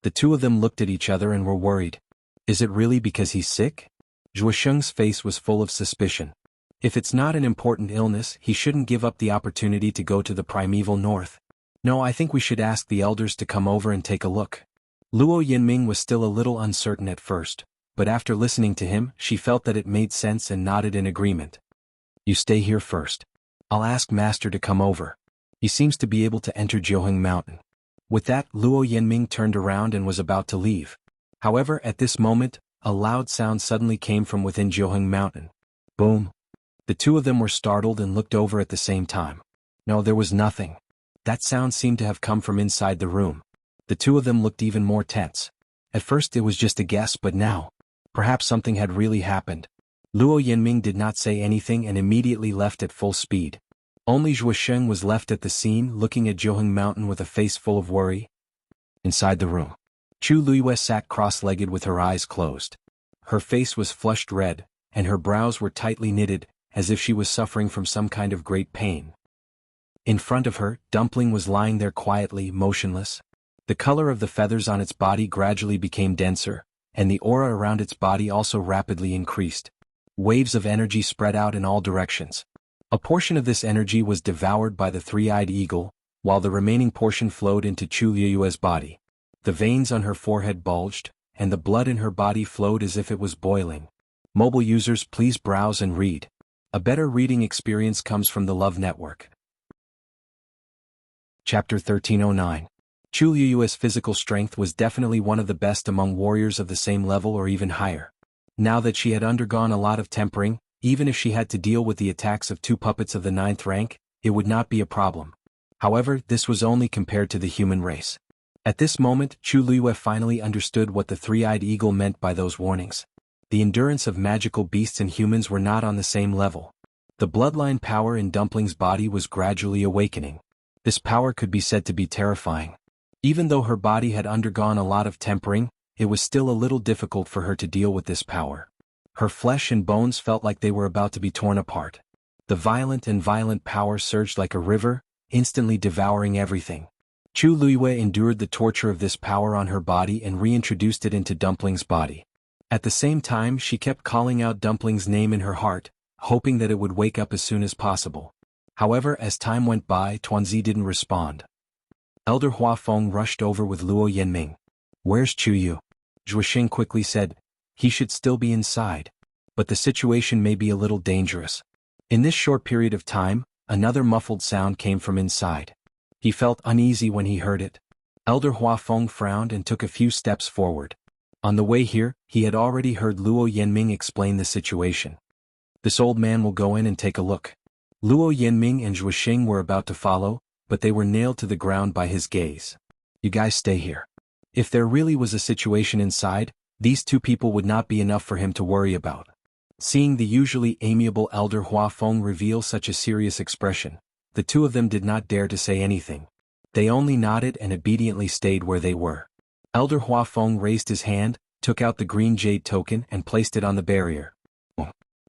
The two of them looked at each other and were worried. "Is it really because he's sick?" Zhuosheng's face was full of suspicion. "If it's not an important illness, he shouldn't give up the opportunity to go to the primeval north. No, I think we should ask the elders to come over and take a look." Luo Yinming was still a little uncertain at first, but after listening to him, she felt that it made sense and nodded in agreement. "You stay here first. I'll ask Master to come over. He seems to be able to enter Jiuheng Mountain." With that, Luo Yinming turned around and was about to leave. However, at this moment, a loud sound suddenly came from within Jiuheng Mountain. Boom. The two of them were startled and looked over at the same time. No, there was nothing. That sound seemed to have come from inside the room. The two of them looked even more tense. At first it was just a guess, but now, perhaps something had really happened. Luo Yinming did not say anything and immediately left at full speed. Only Zhuosheng was left at the scene, looking at Jiuheng Mountain with a face full of worry. Inside the room, Chu Luiyue sat cross-legged with her eyes closed. Her face was flushed red, and her brows were tightly knitted, as if she was suffering from some kind of great pain. In front of her, Dumpling was lying there quietly, motionless. The color of the feathers on its body gradually became denser, and the aura around its body also rapidly increased. Waves of energy spread out in all directions. A portion of this energy was devoured by the three-eyed eagle, while the remaining portion flowed into Chu Luiyue's body. The veins on her forehead bulged, and the blood in her body flowed as if it was boiling. Mobile users, please browse and read. A better reading experience comes from the Love Network. Chapter 1309. Chu Luiyue's physical strength was definitely one of the best among warriors of the same level or even higher. Now that she had undergone a lot of tempering, even if she had to deal with the attacks of 2 puppets of the 9th rank, it would not be a problem. However, this was only compared to the human race. At this moment, Chu Luiyue finally understood what the three-eyed eagle meant by those warnings. The endurance of magical beasts and humans were not on the same level. The bloodline power in Dumpling's body was gradually awakening. This power could be said to be terrifying. Even though her body had undergone a lot of tempering, it was still a little difficult for her to deal with this power. Her flesh and bones felt like they were about to be torn apart. The violent power surged like a river, instantly devouring everything. Chu Luiyue endured the torture of this power on her body and reintroduced it into Dumpling's body. At the same time, she kept calling out Dumpling's name in her heart, hoping that it would wake up as soon as possible. However, as time went by, Tuanzi didn't respond. Elder Hua Feng rushed over with Luo Yanming. "Where's Chu Yu?" Zhuoxing quickly said. "He should still be inside. But the situation may be a little dangerous." In this short period of time, another muffled sound came from inside. He felt uneasy when he heard it. Elder Hua Feng frowned and took a few steps forward. On the way here, he had already heard Luo Yanming explain the situation. "This old man will go in and take a look." Luo Yanming and Zhuoxing were about to follow, but they were nailed to the ground by his gaze. "You guys stay here." If there really was a situation inside, these 2 people would not be enough for him to worry about. Seeing the usually amiable Elder Hua Feng reveal such a serious expression, the 2 of them did not dare to say anything. They only nodded and obediently stayed where they were. Elder Hua Feng raised his hand, took out the green jade token and placed it on the barrier.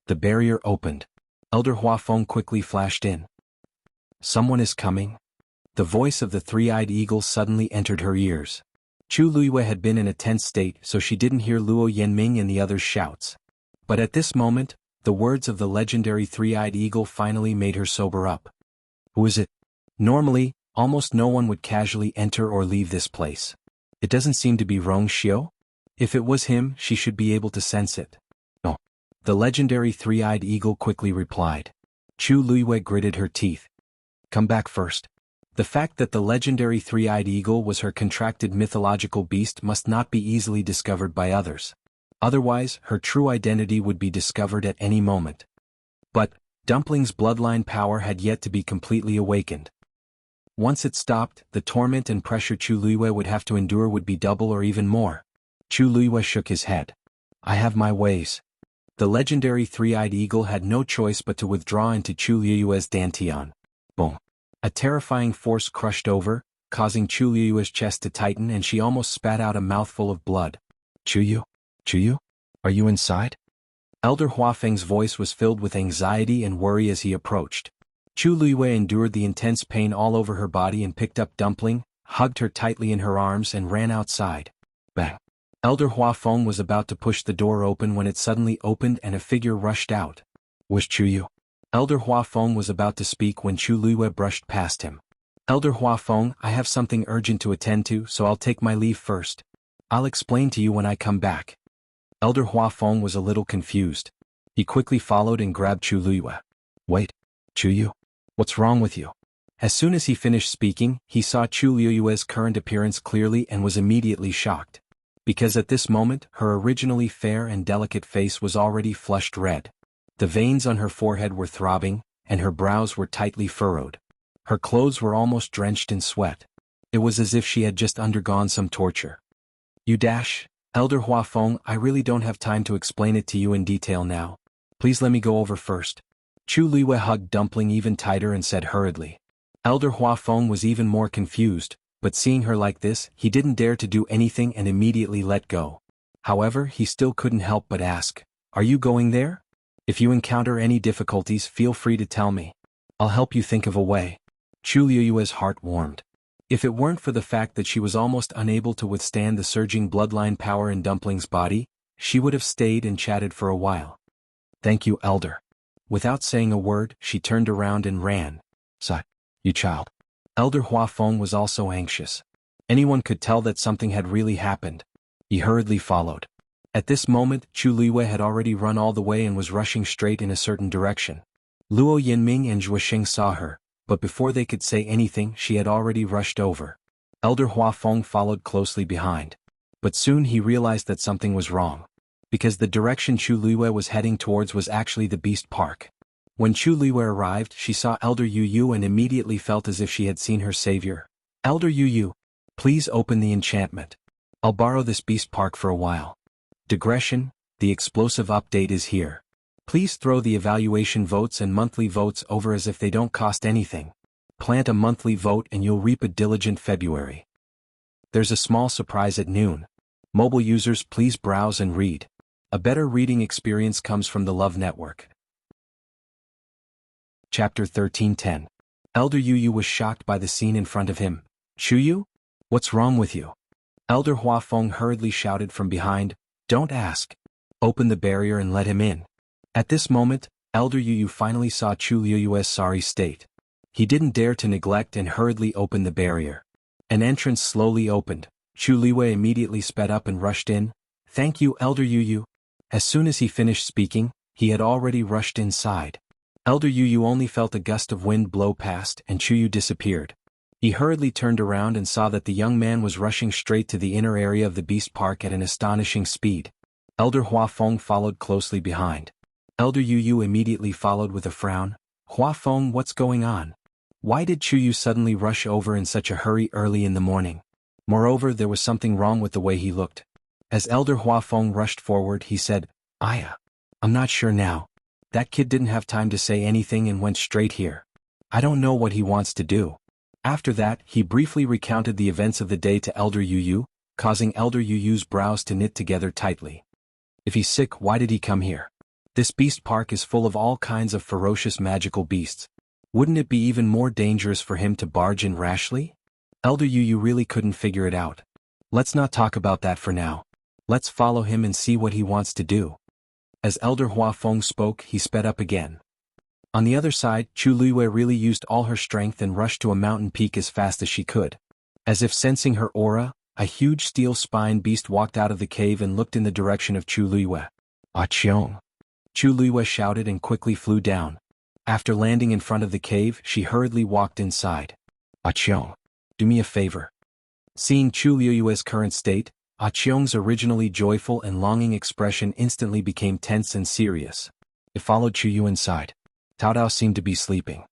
The barrier opened. Elder Hua Feng quickly flashed in. "Someone is coming." The voice of the three-eyed eagle suddenly entered her ears. Chu Luiyue had been in a tense state, so she didn't hear Luo Yanming and the others' shouts. But at this moment, the words of the legendary three-eyed eagle finally made her sober up. "Who is it?" Normally, almost no one would casually enter or leave this place. It doesn't seem to be Rong Xiu. If it was him, she should be able to sense it. "No." The legendary three-eyed eagle quickly replied. Chu Luiyue gritted her teeth. "Come back first." The fact that the legendary three-eyed eagle was her contracted mythological beast must not be easily discovered by others. Otherwise, her true identity would be discovered at any moment. But Dumpling's bloodline power had yet to be completely awakened. Once it stopped, the torment and pressure Chu Luiyue would have to endure would be double or even more. Chu Luiyue shook his head. "I have my ways." The legendary three-eyed eagle had no choice but to withdraw into Chu Luiyue's dantian. Boom. A terrifying force crushed over, causing Chu Luiyue's chest to tighten and she almost spat out a mouthful of blood. "Chu Yu? Chu Yu? Are you inside?" Elder Huafeng's voice was filled with anxiety and worry as he approached. Chu Luiyue endured the intense pain all over her body and picked up Dumpling, hugged her tightly in her arms and ran outside. Bang! Elder Huafeng was about to push the door open when it suddenly opened and a figure rushed out. "Was Chu Yu?" Elder Huafeng was about to speak when Chu Luiyue brushed past him. "Elder Huafeng, I have something urgent to attend to, so I'll take my leave first. I'll explain to you when I come back." Elder Huafeng was a little confused. He quickly followed and grabbed Chu Luiyue. "Wait, Chu Yu, what's wrong with you?" As soon as he finished speaking, he saw Chu Luiyue's current appearance clearly and was immediately shocked. Because at this moment, her originally fair and delicate face was already flushed red. The veins on her forehead were throbbing, and her brows were tightly furrowed. Her clothes were almost drenched in sweat. It was as if she had just undergone some torture. Elder Huafeng, I really don't have time to explain it to you in detail now. Please let me go over first." Chu Luiyue hugged Dumpling even tighter and said hurriedly. Elder Huafeng was even more confused, but seeing her like this, he didn't dare to do anything and immediately let go. However, he still couldn't help but ask, "Are you going there? If you encounter any difficulties, feel free to tell me. I'll help you think of a way." Chu Luiyue's heart warmed. If it weren't for the fact that she was almost unable to withstand the surging bloodline power in Dumpling's body, she would have stayed and chatted for a while. "Thank you, Elder." Without saying a word, she turned around and ran. You child." Elder Huafeng was also anxious. Anyone could tell that something had really happened. He hurriedly followed. At this moment, Chu Luiyue had already run all the way and was rushing straight in a certain direction. Luo Yanming and Zhuoxing saw her, but before they could say anything, she had already rushed over. Elder Huafeng followed closely behind. But soon he realized that something was wrong. because the direction Chu Luiyue was heading towards was actually the Beast Park. When Chu Luiyue arrived, she saw Elder Yu Yu and immediately felt as if she had seen her savior. Elder Yu Yu, please open the enchantment. I'll borrow this Beast Park for a while. Digression, the explosive update is here. Please throw the evaluation votes and monthly votes over as if they don't cost anything. Plant a monthly vote and you'll reap a diligent February. There's a small surprise at noon. Mobile users, please browse and read. A better reading experience comes from the Love Network. Chapter 13:10. Elder Yu Yu was shocked by the scene in front of him. Chu Yu? What's wrong with you? Elder Huafeng hurriedly shouted from behind, don't ask. Open the barrier and let him in. At this moment, Elder Yu Yu finally saw Chu Luiyue's sorry state. He didn't dare to neglect and hurriedly opened the barrier. An entrance slowly opened. Chu Luiyue immediately sped up and rushed in. Thank you, Elder Yu Yu. As soon as he finished speaking, he had already rushed inside. Elder Yu Yu only felt a gust of wind blow past and Chu Yu disappeared. He hurriedly turned around and saw that the young man was rushing straight to the inner area of the Beast Park at an astonishing speed. Elder Huafeng followed closely behind. Elder Yu Yu immediately followed with a frown. Huafeng, what's going on? Why did Chu Yu suddenly rush over in such a hurry early in the morning? Moreover, there was something wrong with the way he looked. As Elder Huafeng rushed forward, he said, I'm not sure now. That kid didn't have time to say anything and went straight here. I don't know what he wants to do. After that, he briefly recounted the events of the day to Elder Yu Yu, causing Elder Yu Yu's brows to knit together tightly. If he's sick, why did he come here? This Beast Park is full of all kinds of ferocious magical beasts. Wouldn't it be even more dangerous for him to barge in rashly? Elder Yu Yu really couldn't figure it out. Let's not talk about that for now. Let's follow him and see what he wants to do. As Elder Huafeng spoke, he sped up again. On the other side, Chu Luiyue really used all her strength and rushed to a mountain peak as fast as she could. As if sensing her aura, a huge steel-spined beast walked out of the cave and looked in the direction of Chu Luiyue. Achiong! Chu Luiyue shouted and quickly flew down. After landing in front of the cave, she hurriedly walked inside. Achiong, do me a favor. Seeing Chu Luiyue's current state, Achiong's originally joyful and longing expression instantly became tense and serious. It followed Chu Yu inside. Cao Dao seemed to be sleeping.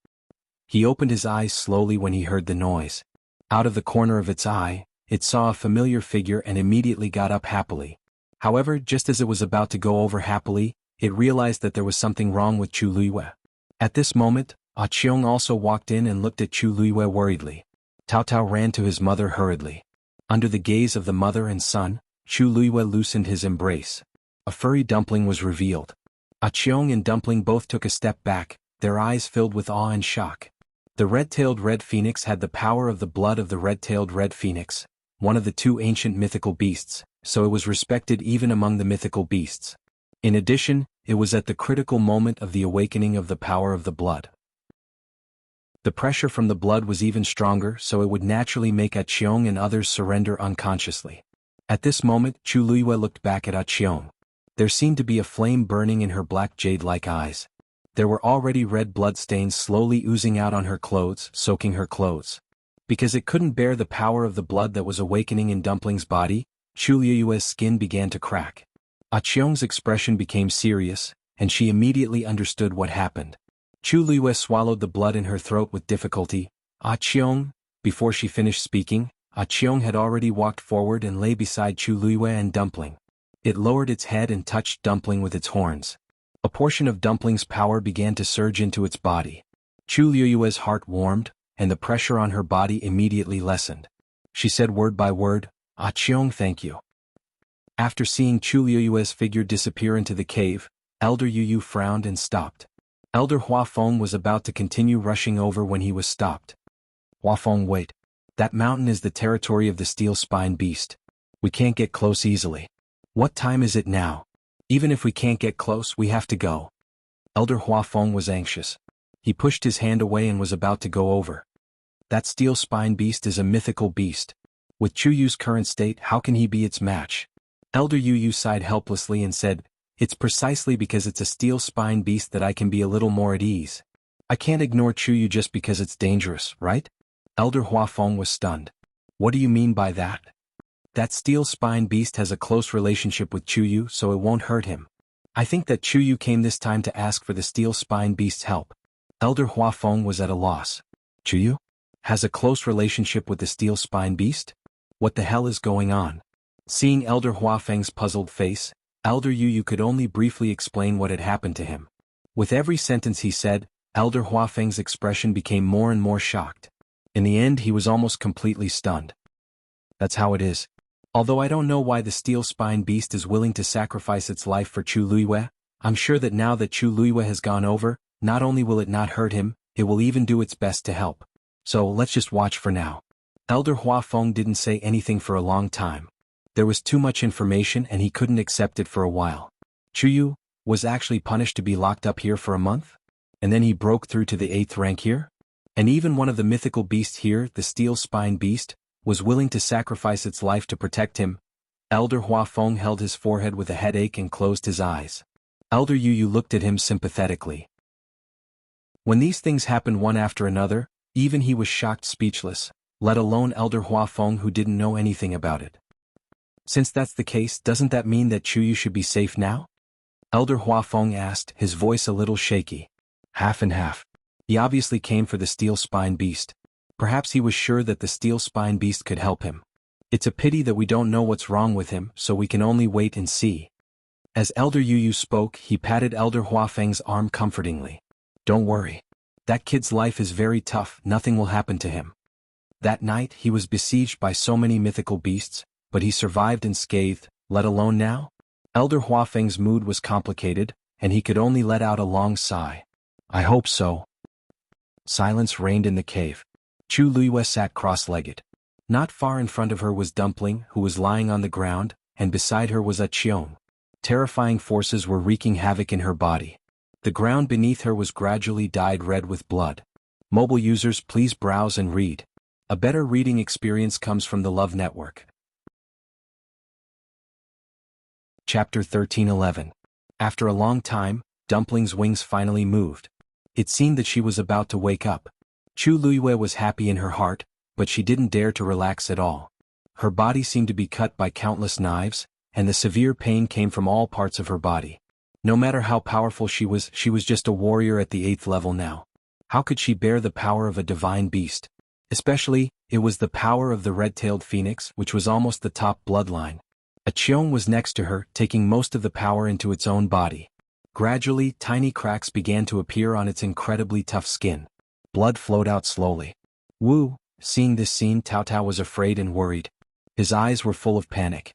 He opened his eyes slowly when he heard the noise. Out of the corner of its eye, it saw a familiar figure and immediately got up happily. However, just as it was about to go over happily, it realized that there was something wrong with Chu Luiyue. At this moment, Achiong also walked in and looked at Chu Luiyue worriedly. Cao Cao ran to his mother hurriedly. Under the gaze of the mother and son, Chu Luiyue loosened his embrace. A furry dumpling was revealed. Achiong and Dumpling both took a step back, their eyes filled with awe and shock. The red-tailed red phoenix had the power of the blood of the red-tailed red phoenix, one of the two ancient mythical beasts, so it was respected even among the mythical beasts. In addition, it was at the critical moment of the awakening of the power of the blood. The pressure from the blood was even stronger, so it would naturally make Achiong and others surrender unconsciously. At this moment, Chu Luiyue looked back at Achiong. There seemed to be a flame burning in her black jade-like eyes. There were already red blood stains slowly oozing out on her clothes, soaking her clothes. Because it couldn't bear the power of the blood that was awakening in Dumpling's body, Chu Luiyue's skin began to crack. Achiong's expression became serious, and she immediately understood what happened. Chu Luiyue swallowed the blood in her throat with difficulty. Achiong! Before she finished speaking, Achiong had already walked forward and lay beside Chu Luiyue and Dumpling. It lowered its head and touched Dumpling with its horns. A portion of Dumpling's power began to surge into its body. Chu Luiyue's heart warmed, and the pressure on her body immediately lessened. She said word by word, Achiong, thank you. After seeing Chu Luiyue's figure disappear into the cave, Elder Yu Yu frowned and stopped. Elder Huafeng was about to continue rushing over when he was stopped. Huafeng, wait. That mountain is the territory of the steel-spine beast. We can't get close easily. What time is it now? Even if we can't get close, we have to go. Elder Huafeng was anxious. He pushed his hand away and was about to go over. That steel-spine beast is a mythical beast. With Chu Yu's current state, how can he be its match? Elder Yu Yu sighed helplessly and said, it's precisely because it's a steel-spine beast that I can be a little more at ease. I can't ignore Chu Yu just because it's dangerous, right? Elder Huafeng was stunned. What do you mean by that? That steel spine beast has a close relationship with Chuyu, so it won't hurt him. I think that Chuyu came this time to ask for the steel spine beast's help. Elder Huafeng was at a loss. Chuyu? Has a close relationship with the steel spine beast? What the hell is going on? Seeing Elder Huafeng's puzzled face, Elder Yu could only briefly explain what had happened to him. With every sentence he said, Elder Huafeng's expression became more and more shocked. In the end, he was almost completely stunned. That's how it is. Although I don't know why the steel spine beast is willing to sacrifice its life for Chu Luiyue, I'm sure that now that Chu Luiyue has gone over, not only will it not hurt him, it will even do its best to help. So let's just watch for now. Elder Huafeng didn't say anything for a long time. There was too much information and he couldn't accept it for a while. Chuyu was actually punished to be locked up here for a month? And then he broke through to the 8th rank here? And even one of the mythical beasts here, the steel spine beast, was willing to sacrifice its life to protect him. Elder Huafeng held his forehead with a headache and closed his eyes. Elder Yu looked at him sympathetically. When these things happened one after another, even he was shocked speechless, let alone Elder Huafeng who didn't know anything about it. Since that's the case, doesn't that mean that Chuyu should be safe now? Elder Huafeng asked, his voice a little shaky. Half and half. He obviously came for the steel spine beast. Perhaps he was sure that the steel spine beast could help him. It's a pity that we don't know what's wrong with him, so we can only wait and see. As Elder Yu spoke, he patted Elder Huafeng's arm comfortingly. Don't worry. That kid's life is very tough, nothing will happen to him. That night he was besieged by so many mythical beasts, but he survived unscathed, let alone now? Elder Huafeng's mood was complicated, and he could only let out a long sigh. I hope so. Silence reigned in the cave. Chu Luiyue sat cross-legged. Not far in front of her was Dumpling, who was lying on the ground, and beside her was Qiong. Terrifying forces were wreaking havoc in her body. The ground beneath her was gradually dyed red with blood. Mobile users, please browse and read. A better reading experience comes from the Love Network. Chapter 13:11. After a long time, Dumpling's wings finally moved. It seemed that she was about to wake up. Chu Luiyue was happy in her heart, but she didn't dare to relax at all. Her body seemed to be cut by countless knives, and the severe pain came from all parts of her body. No matter how powerful she was just a warrior at the 8th level now. How could she bear the power of a divine beast? Especially, it was the power of the red-tailed phoenix, which was almost the top bloodline. Qiong was next to her, taking most of the power into its own body. Gradually, tiny cracks began to appear on its incredibly tough skin. Blood flowed out slowly. Wu, seeing this scene, Tao was afraid and worried. His eyes were full of panic.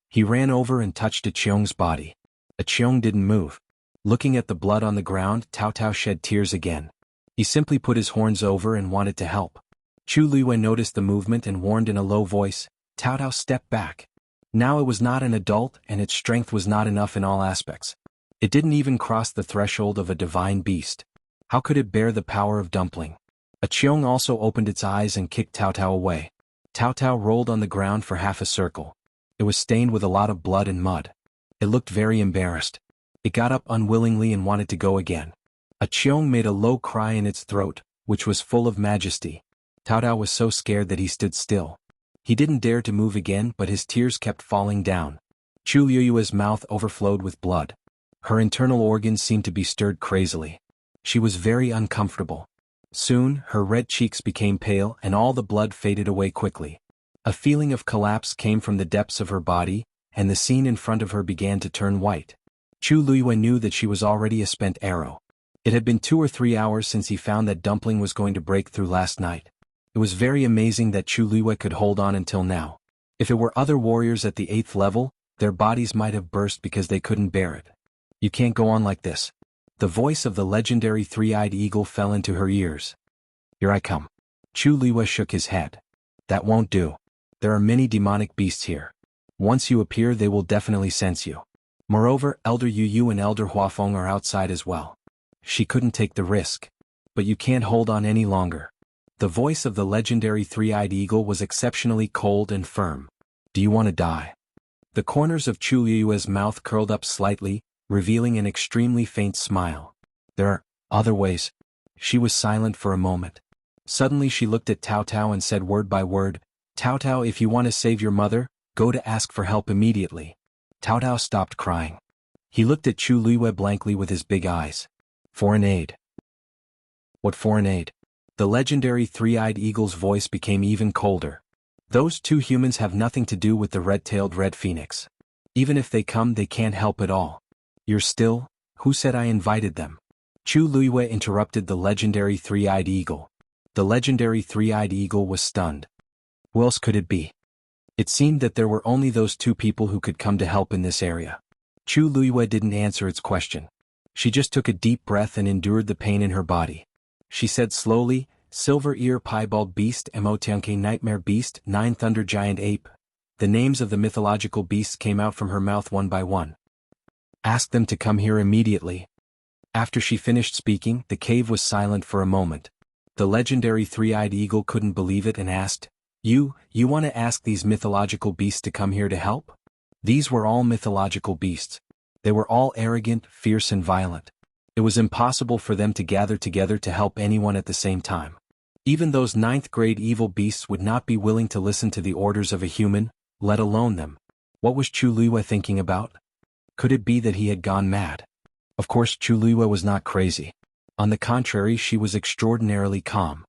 He ran over and touched Qiong's body. Qiong didn't move. Looking at the blood on the ground, Tao shed tears again. He simply put his horns over and wanted to help. Chu Luiyue noticed the movement and warned in a low voice, Tao, step back. Now it was not an adult and its strength was not enough in all aspects. It didn't even cross the threshold of a divine beast. How could it bear the power of Dumpling? Qiong also opened its eyes and kicked Tao away. Tao rolled on the ground for half a circle. It was stained with a lot of blood and mud. It looked very embarrassed. It got up unwillingly and wanted to go again. Qiong made a low cry in its throat, which was full of majesty. Tao was so scared that he stood still. He didn't dare to move again, but his tears kept falling down. Chu Luiyue's mouth overflowed with blood. Her internal organs seemed to be stirred crazily. She was very uncomfortable. Soon, her red cheeks became pale and all the blood faded away quickly. A feeling of collapse came from the depths of her body, and the scene in front of her began to turn white. Chu Luiyue knew that she was already a spent arrow. It had been 2 or 3 hours since he found that Dumpling was going to break through last night. It was very amazing that Chu Luiyue could hold on until now. If it were other warriors at the 8th level, their bodies might have burst because they couldn't bear it. You can't go on like this. The voice of the legendary three-eyed eagle fell into her ears. Here I come. Chu Luiyue shook his head. That won't do. There are many demonic beasts here. Once you appear, they will definitely sense you. Moreover, Elder Yu and Elder Huafeng are outside as well. She couldn't take the risk. But you can't hold on any longer. The voice of the legendary three-eyed eagle was exceptionally cold and firm. Do you want to die? The corners of Chu Luiyue's mouth curled up slightly, revealing an extremely faint smile. There are other ways. She was silent for a moment. Suddenly she looked at Tao and said word by word, Tao, if you want to save your mother, Go to ask for help immediately. Tao Tao stopped crying. He looked at Chu Luiyue blankly with his big eyes. Foreign aid. What foreign aid? The legendary three-eyed eagle's voice became even colder. Those two humans have nothing to do with the red-tailed red phoenix. Even if they come, they can't help at all. You're still? Who said I invited them? Chu Luiyue interrupted the legendary three-eyed eagle. The legendary three-eyed eagle was stunned. Who else could it be? It seemed that there were only those two people who could come to help in this area. Chu Luiyue didn't answer its question. She just took a deep breath and endured the pain in her body. She said slowly, Silver Ear Piebald Beast, Emotianke Nightmare Beast, Nine Thunder Giant Ape. The names of the mythological beasts came out from her mouth one by one. Ask them to come here immediately. After she finished speaking, the cave was silent for a moment. The legendary three-eyed eagle couldn't believe it and asked, You want to ask these mythological beasts to come here to help? These were all mythological beasts. They were all arrogant, fierce and violent. It was impossible for them to gather together to help anyone at the same time. Even those ninth-grade evil beasts would not be willing to listen to the orders of a human, let alone them. What was Chu Luiyue thinking about? Could it be that he had gone mad? Of course Chu Luiyue was not crazy. On the contrary, she was extraordinarily calm.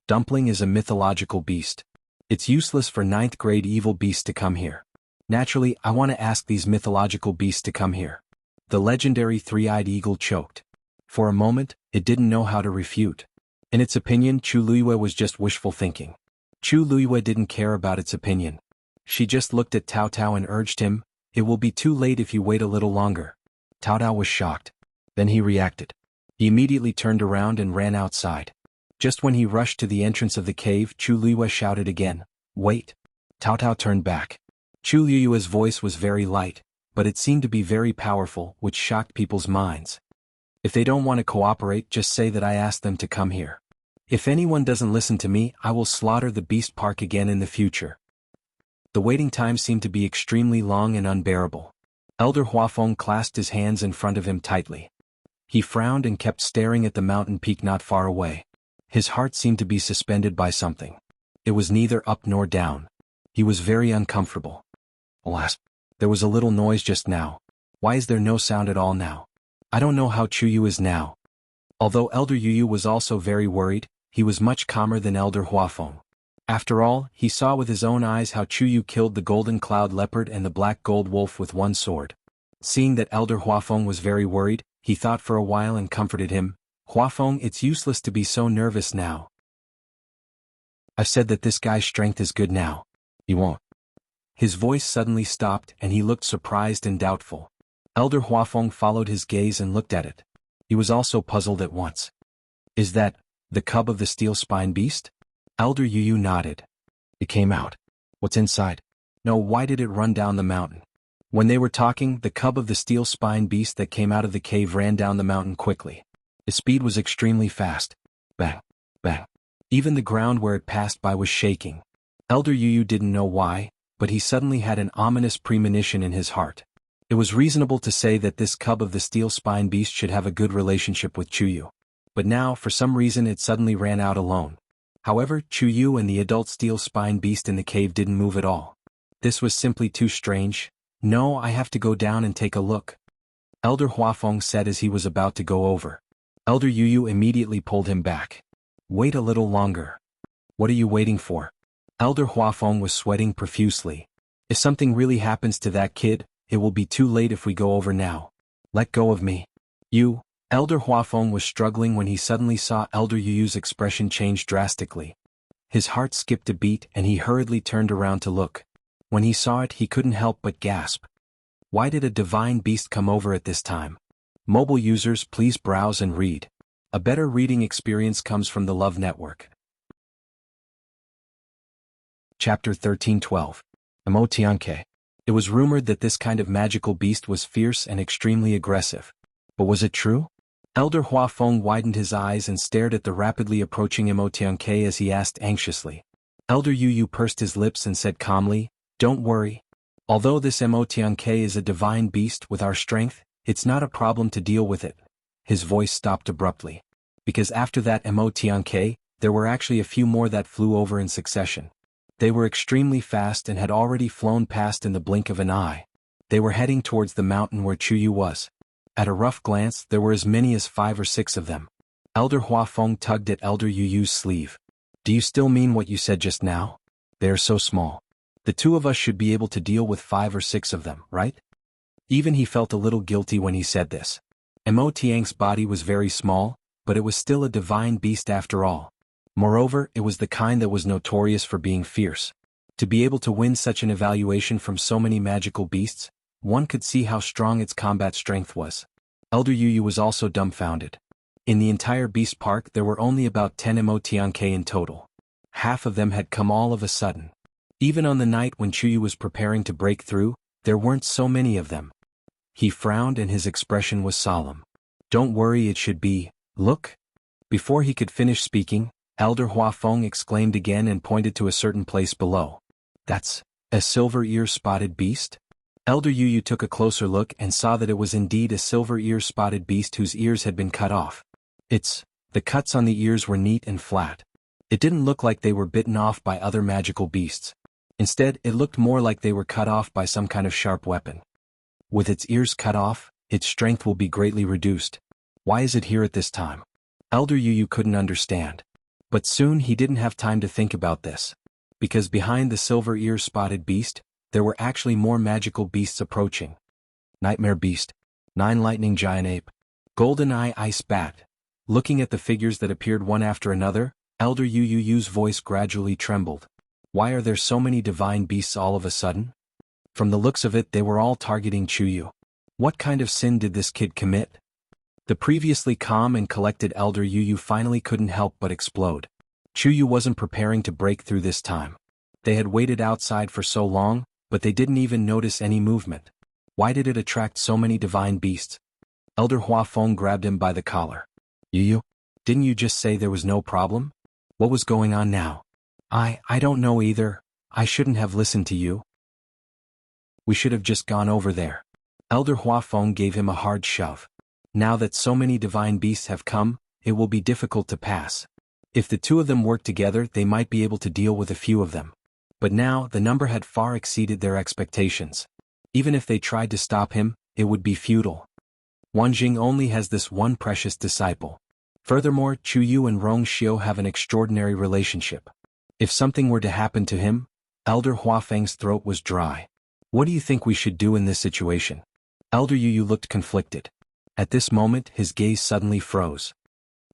Dumpling is a mythological beast. It's useless for ninth-grade evil beasts to come here. Naturally, I want to ask these mythological beasts to come here. The legendary three-eyed eagle choked. For a moment, it didn't know how to refute. In its opinion, Chu Luiyue was just wishful thinking. Chu Luiyue didn't care about its opinion. She just looked at Tao Tao and urged him, It will be too late if you wait a little longer. Tao Tao was shocked. Then he reacted. He immediately turned around and ran outside. Just when he rushed to the entrance of the cave, Chu Luiyue shouted again, Wait. Tao Tao turned back. Chu Luiyue's voice was very light, but it seemed to be very powerful, which shocked people's minds. If they don't want to cooperate, just say that I asked them to come here. If anyone doesn't listen to me, I will slaughter the beast park again in the future. The waiting time seemed to be extremely long and unbearable. Elder Huafeng clasped his hands in front of him tightly. He frowned and kept staring at the mountain peak not far away. His heart seemed to be suspended by something. It was neither up nor down. He was very uncomfortable. Alas, there was a little noise just now. Why is there no sound at all now? I don't know how Chu Yu is now. Although Elder Yu was also very worried, he was much calmer than Elder Huafeng. After all, he saw with his own eyes how Chu Yu killed the golden cloud leopard and the black gold wolf with one sword. Seeing that Elder Huafeng was very worried, he thought for a while and comforted him. Huafeng, it's useless to be so nervous now. I've said that this guy's strength is good now. He won't. His voice suddenly stopped and he looked surprised and doubtful. Elder Huafeng followed his gaze and looked at it. He was also puzzled at once. Is that the cub of the steel spine beast? Elder Yu nodded. It came out. What's inside? No, why did it run down the mountain? When they were talking, the cub of the steel spine beast that came out of the cave ran down the mountain quickly. Its speed was extremely fast. Bang, bang. Even the ground where it passed by was shaking. Elder Yu didn't know why, but he suddenly had an ominous premonition in his heart. It was reasonable to say that this cub of the steel spine beast should have a good relationship with Chu Yu. But now, for some reason, it suddenly ran out alone. However, Chu Yu and the adult steel spine beast in the cave didn't move at all. This was simply too strange. No, I have to go down and take a look. Elder Huafeng said as he was about to go over. Elder Yu immediately pulled him back. Wait a little longer. What are you waiting for? Elder Huafeng was sweating profusely. If something really happens to that kid, it will be too late if we go over now. Let go of me. You. Elder Huafeng was struggling when he suddenly saw Elder Yu's expression change drastically. His heart skipped a beat and he hurriedly turned around to look. When he saw it, he couldn't help but gasp. Why did a divine beast come over at this time? Mobile users, please browse and read. A better reading experience comes from the Love Network. Chapter 13:12. Emotianke. It was rumored that this kind of magical beast was fierce and extremely aggressive. But was it true? Elder Huafeng widened his eyes and stared at the rapidly approaching Emotianke as he asked anxiously. Elder Yu pursed his lips and said calmly, Don't worry. Although this Emotianke is a divine beast with our strength, it's not a problem to deal with it. His voice stopped abruptly. Because after that Emotianke, there were actually a few more that flew over in succession. They were extremely fast and had already flown past in the blink of an eye. They were heading towards the mountain where Chuyu was. At a rough glance, there were as many as 5 or 6 of them. Elder Huafeng tugged at Elder Yuyu's sleeve. Do you still mean what you said just now? They are so small. The 2 of us should be able to deal with 5 or 6 of them, right? Even he felt a little guilty when he said this. Mo Tiang's body was very small, but it was still a divine beast after all. Moreover, it was the kind that was notorious for being fierce. To be able to win such an evaluation from so many magical beasts, one could see how strong its combat strength was. Elder Yuyu was also dumbfounded. In the entire beast park there were only about 10 Mo Tiangke in total. Half of them had come all of a sudden. Even on the night when Chuyu was preparing to break through, there weren't so many of them. He frowned and his expression was solemn. Don't worry, it should be, look. Before he could finish speaking, Elder Huafeng exclaimed again and pointed to a certain place below. That's a silver ear spotted beast? Elder Yuyu took a closer look and saw that it was indeed a silver ear spotted beast whose ears had been cut off. The cuts on the ears were neat and flat. It didn't look like they were bitten off by other magical beasts. Instead, it looked more like they were cut off by some kind of sharp weapon. With its ears cut off, its strength will be greatly reduced. Why is it here at this time? Elder Yuyu couldn't understand. But soon he didn't have time to think about this. Because behind the silver ear spotted beast, there were actually more magical beasts approaching. Nightmare beast, 9 lightning giant ape, golden eye ice bat. Looking at the figures that appeared one after another, Elder Yuyu's voice gradually trembled. Why are there so many divine beasts all of a sudden? From the looks of it, they were all targeting Chuyu. What kind of sin did this kid commit? The previously calm and collected Elder Yuyu finally couldn't help but explode. Chuyu wasn't preparing to break through this time. They had waited outside for so long, but they didn't even notice any movement. Why did it attract so many divine beasts? Elder Huafeng grabbed him by the collar. Yuyu, didn't you just say there was no problem? What was going on now? I don't know either. I shouldn't have listened to you. We should have just gone over there. Elder Huafeng gave him a hard shove. Now that so many divine beasts have come, it will be difficult to pass. If the 2 of them work together, they might be able to deal with a few of them. But now, the number had far exceeded their expectations. Even if they tried to stop him, it would be futile. Wanjing only has this one precious disciple. Furthermore, Chuyu and Rong Xiu have an extraordinary relationship. If something were to happen to him, Elder Huafeng's throat was dry. What do you think we should do in this situation? Elder Yuyu looked conflicted. At this moment, his gaze suddenly froze.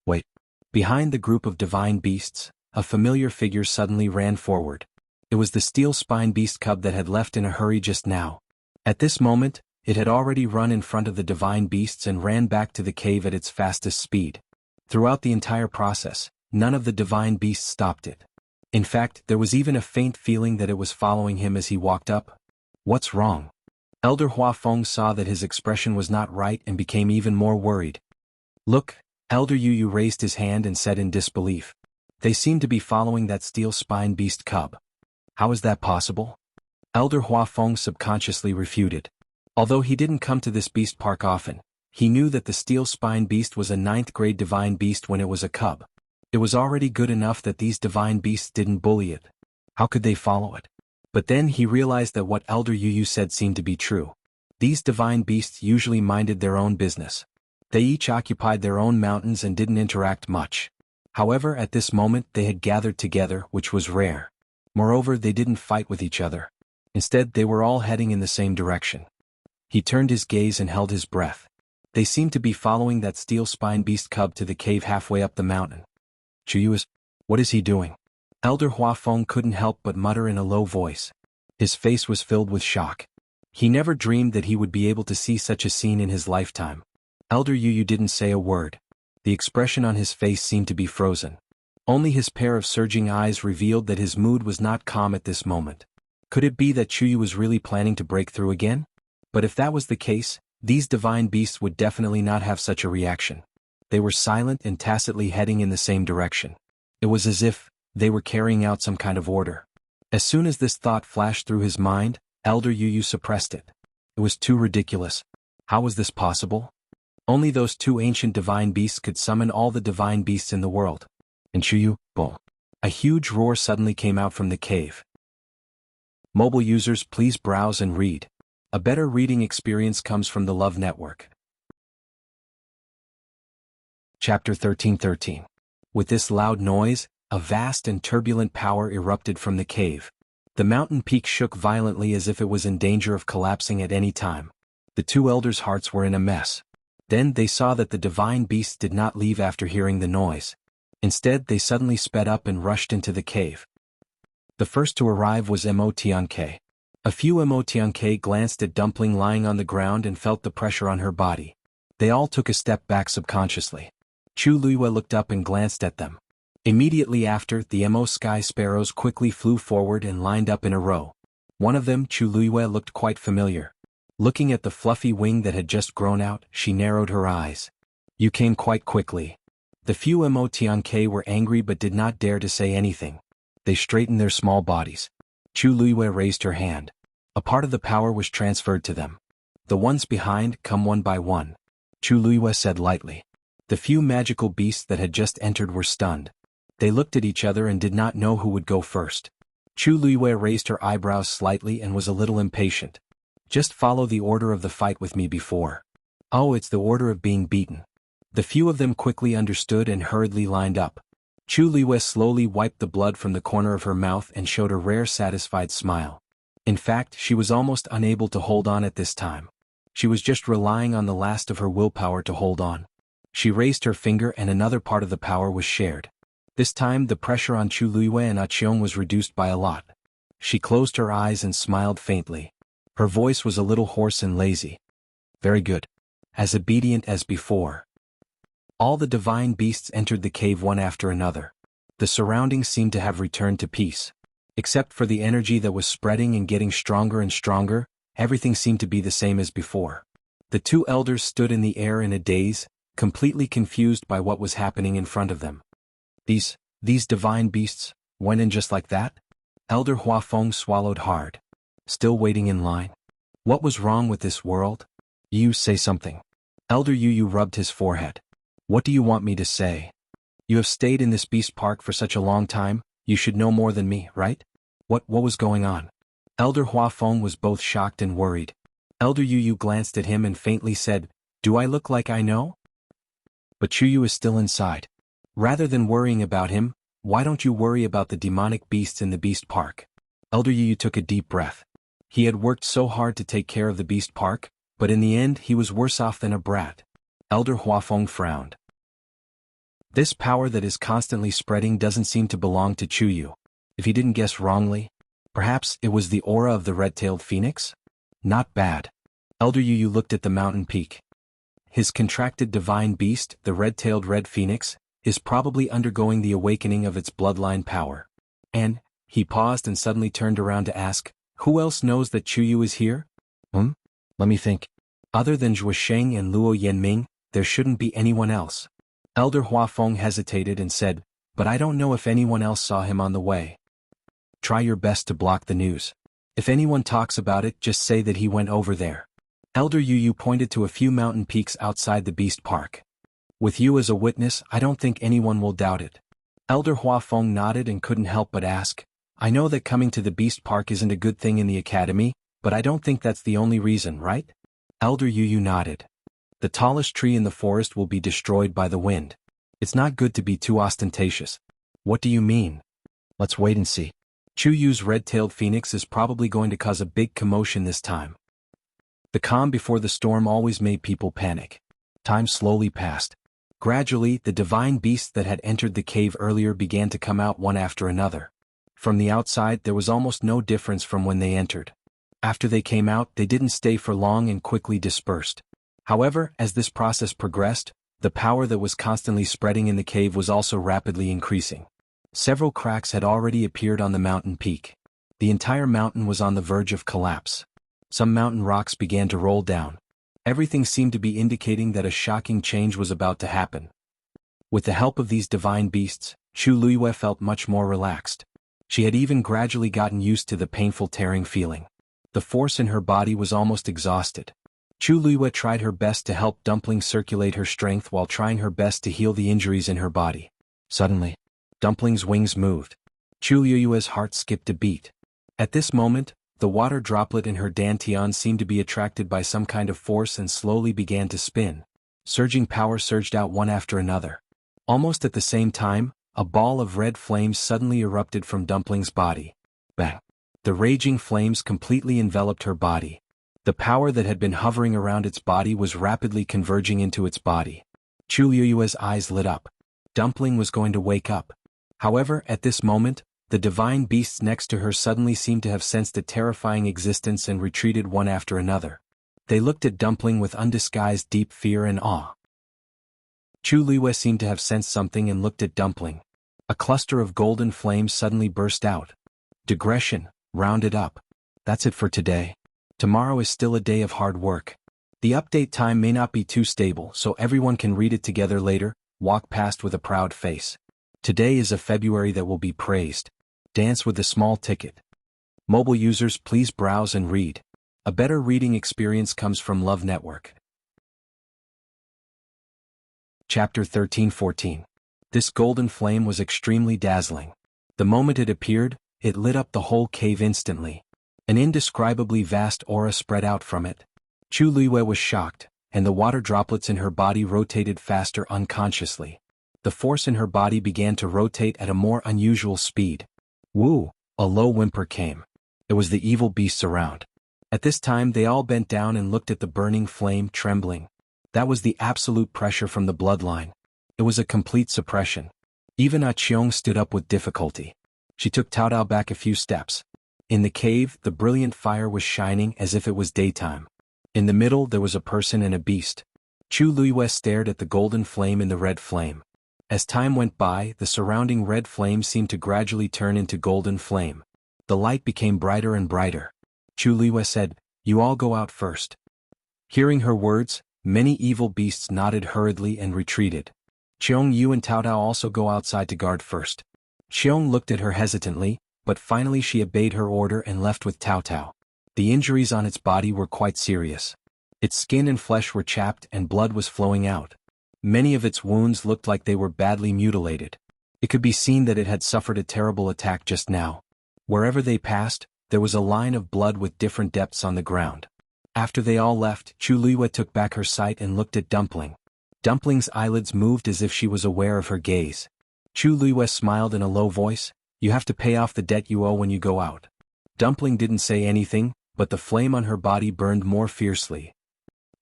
Wait. Behind the group of divine beasts, a familiar figure suddenly ran forward. It was the steel spine beast cub that had left in a hurry just now. At this moment, it had already run in front of the divine beasts and ran back to the cave at its fastest speed. Throughout the entire process, none of the divine beasts stopped it. In fact, there was even a faint feeling that it was following him as he walked up. What's wrong? Elder Huafeng saw that his expression was not right and became even more worried. Look, Elder Yuyu raised his hand and said in disbelief. They seem to be following that steel spine beast cub. How is that possible? Elder Huafeng subconsciously refuted. Although he didn't come to this beast park often, he knew that the steel spine beast was a 9th grade divine beast when it was a cub. It was already good enough that these divine beasts didn't bully it. How could they follow it? But then he realized that what Elder Yuyu said seemed to be true. These divine beasts usually minded their own business. They each occupied their own mountains and didn't interact much. However, at this moment they had gathered together, which was rare. Moreover, they didn't fight with each other. Instead, they were all heading in the same direction. He turned his gaze and held his breath. They seemed to be following that steel spine beast cub to the cave halfway up the mountain. What is he doing? Elder Huafeng couldn't help but mutter in a low voice. His face was filled with shock. He never dreamed that he would be able to see such a scene in his lifetime. Elder Yuyu didn't say a word. The expression on his face seemed to be frozen. Only his pair of surging eyes revealed that his mood was not calm at this moment. Could it be that Chuyu was really planning to break through again? But if that was the case, these divine beasts would definitely not have such a reaction. They were silent and tacitly heading in the same direction. It was as if they were carrying out some kind of order. As soon as this thought flashed through his mind, Elder Yuyu suppressed it. It was too ridiculous. How was this possible? Only those 2 ancient divine beasts could summon all the divine beasts in the world. And Chuyu, boom. A huge roar suddenly came out from the cave. Mobile users, please browse and read. A better reading experience comes from the Love Network. Chapter 13:13. With this loud noise, a vast and turbulent power erupted from the cave. The mountain peak shook violently as if it was in danger of collapsing at any time. The two elders' hearts were in a mess. Then they saw that the divine beasts did not leave after hearing the noise. Instead, they suddenly sped up and rushed into the cave. The first to arrive was Emotianke. A few Emotianke glanced at Dumpling lying on the ground and felt the pressure on her body. They all took a step back subconsciously. Chu Luiyue looked up and glanced at them. Immediately after, the Emo sky sparrows quickly flew forward and lined up in a row. One of them, Chu Luiyue, looked quite familiar. Looking at the fluffy wing that had just grown out, she narrowed her eyes. You came quite quickly. The few Emotianke were angry but did not dare to say anything. They straightened their small bodies. Chu Luiyue raised her hand. A part of the power was transferred to them. The ones behind, come one by one. Chu Luiyue said lightly. The few magical beasts that had just entered were stunned. They looked at each other and did not know who would go first. Chu Luiyue raised her eyebrows slightly and was a little impatient. Just follow the order of the fight with me before. Oh, it's the order of being beaten. The few of them quickly understood and hurriedly lined up. Chu Luiyue slowly wiped the blood from the corner of her mouth and showed a rare satisfied smile. In fact, she was almost unable to hold on at this time. She was just relying on the last of her willpower to hold on. She raised her finger and another part of the power was shared. This time the pressure on Chu Luiyue and Aqiong was reduced by a lot. She closed her eyes and smiled faintly. Her voice was a little hoarse and lazy. Very good. As obedient as before. All the divine beasts entered the cave one after another. The surroundings seemed to have returned to peace. Except for the energy that was spreading and getting stronger and stronger, everything seemed to be the same as before. The two elders stood in the air in a daze, completely confused by what was happening in front of them. These divine beasts went in just like that? Elder Huafeng swallowed hard. Still waiting in line? What was wrong with this world? You say something. Elder Yu rubbed his forehead. What do you want me to say? You have stayed in this beast park for such a long time, you should know more than me, right? What was going on? Elder Huafeng was both shocked and worried. Elder Yu glanced at him and faintly said, Do I look like I know? But Chuyu is still inside. Rather than worrying about him, why don't you worry about the demonic beasts in the beast park? Elder Yu took a deep breath. He had worked so hard to take care of the beast park, but in the end he was worse off than a brat. Elder Huafeng frowned. This power that is constantly spreading doesn't seem to belong to Chuyu. If he didn't guess wrongly, perhaps it was the aura of the red-tailed phoenix? Not bad. Elder Yu looked at the mountain peak. His contracted divine beast, the red-tailed red phoenix, is probably undergoing the awakening of its bloodline power. And, he paused and suddenly turned around to ask, who else knows that Chuyu is here? Let me think. Other than Zhuosheng and Luo Yanming, there shouldn't be anyone else. Elder Huafeng hesitated and said, but I don't know if anyone else saw him on the way. Try your best to block the news. If anyone talks about it, just say that he went over there. Elder Yu pointed to a few mountain peaks outside the beast park. With you as a witness, I don't think anyone will doubt it. Elder Huafeng nodded and couldn't help but ask, I know that coming to the beast park isn't a good thing in the academy, but I don't think that's the only reason, right? Elder Yu nodded. The tallest tree in the forest will be destroyed by the wind. It's not good to be too ostentatious. What do you mean? Let's wait and see. Chuyu's red-tailed phoenix is probably going to cause a big commotion this time. The calm before the storm always made people panic. Time slowly passed. Gradually, the divine beasts that had entered the cave earlier began to come out one after another. From the outside, there was almost no difference from when they entered. After they came out, they didn't stay for long and quickly dispersed. However, as this process progressed, the power that was constantly spreading in the cave was also rapidly increasing. Several cracks had already appeared on the mountain peak. The entire mountain was on the verge of collapse. Some mountain rocks began to roll down. Everything seemed to be indicating that a shocking change was about to happen. With the help of these divine beasts, Chu Luiyue felt much more relaxed. She had even gradually gotten used to the painful tearing feeling. The force in her body was almost exhausted. Chu Luiyue tried her best to help Dumpling circulate her strength while trying her best to heal the injuries in her body. Suddenly, Dumpling's wings moved. Chu Luiyue's heart skipped a beat. At this moment, The water droplet in her dantian seemed to be attracted by some kind of force and slowly began to spin. Surging power surged out one after another. Almost at the same time, a ball of red flames suddenly erupted from Dumpling's body. Bang! The raging flames completely enveloped her body. The power that had been hovering around its body was rapidly converging into its body. Chu Liyue's eyes lit up. Dumpling was going to wake up. However, at this moment, the divine beasts next to her suddenly seemed to have sensed a terrifying existence and retreated one after another. They looked at Dumpling with undisguised deep fear and awe. Chu Liyue seemed to have sensed something and looked at Dumpling. A cluster of golden flames suddenly burst out. Digression, rounded up. That's it for today. Tomorrow is still a day of hard work. The update time may not be too stable, so everyone can read it together later. Walk past with a proud face. Today is a February that will be praised. Dance with the small ticket. Mobile users, please browse and read. A better reading experience comes from Love Network. Chapter 13-14. This golden flame was extremely dazzling. The moment it appeared, it lit up the whole cave instantly. An indescribably vast aura spread out from it. Chu Liyue was shocked, and the water droplets in her body rotated faster unconsciously. The force in her body began to rotate at a more unusual speed. Woo! A low whimper came. It was the evil beasts around. At this time they all bent down and looked at the burning flame, trembling. That was the absolute pressure from the bloodline. It was a complete suppression. Even Ah Cheong stood up with difficulty. She took Tao Tao back a few steps. In the cave, the brilliant fire was shining as if it was daytime. In the middle there was a person and a beast. Chu Liyue stared at the golden flame in the red flame. As time went by, the surrounding red flame seemed to gradually turn into golden flame. The light became brighter and brighter. Chu Liyue said, "You all go out first." Hearing her words, many evil beasts nodded hurriedly and retreated. Cheong Yu and Tao Tao also go outside to guard first. Cheong looked at her hesitantly, but finally she obeyed her order and left with Tao Tao. The injuries on its body were quite serious. Its skin and flesh were chapped and blood was flowing out. Many of its wounds looked like they were badly mutilated. It could be seen that it had suffered a terrible attack just now. Wherever they passed, there was a line of blood with different depths on the ground. After they all left, Chu Liyue took back her sight and looked at Dumpling. Dumpling's eyelids moved as if she was aware of her gaze. Chu Liyue smiled in a low voice, "You have to pay off the debt you owe when you go out." Dumpling didn't say anything, but the flame on her body burned more fiercely.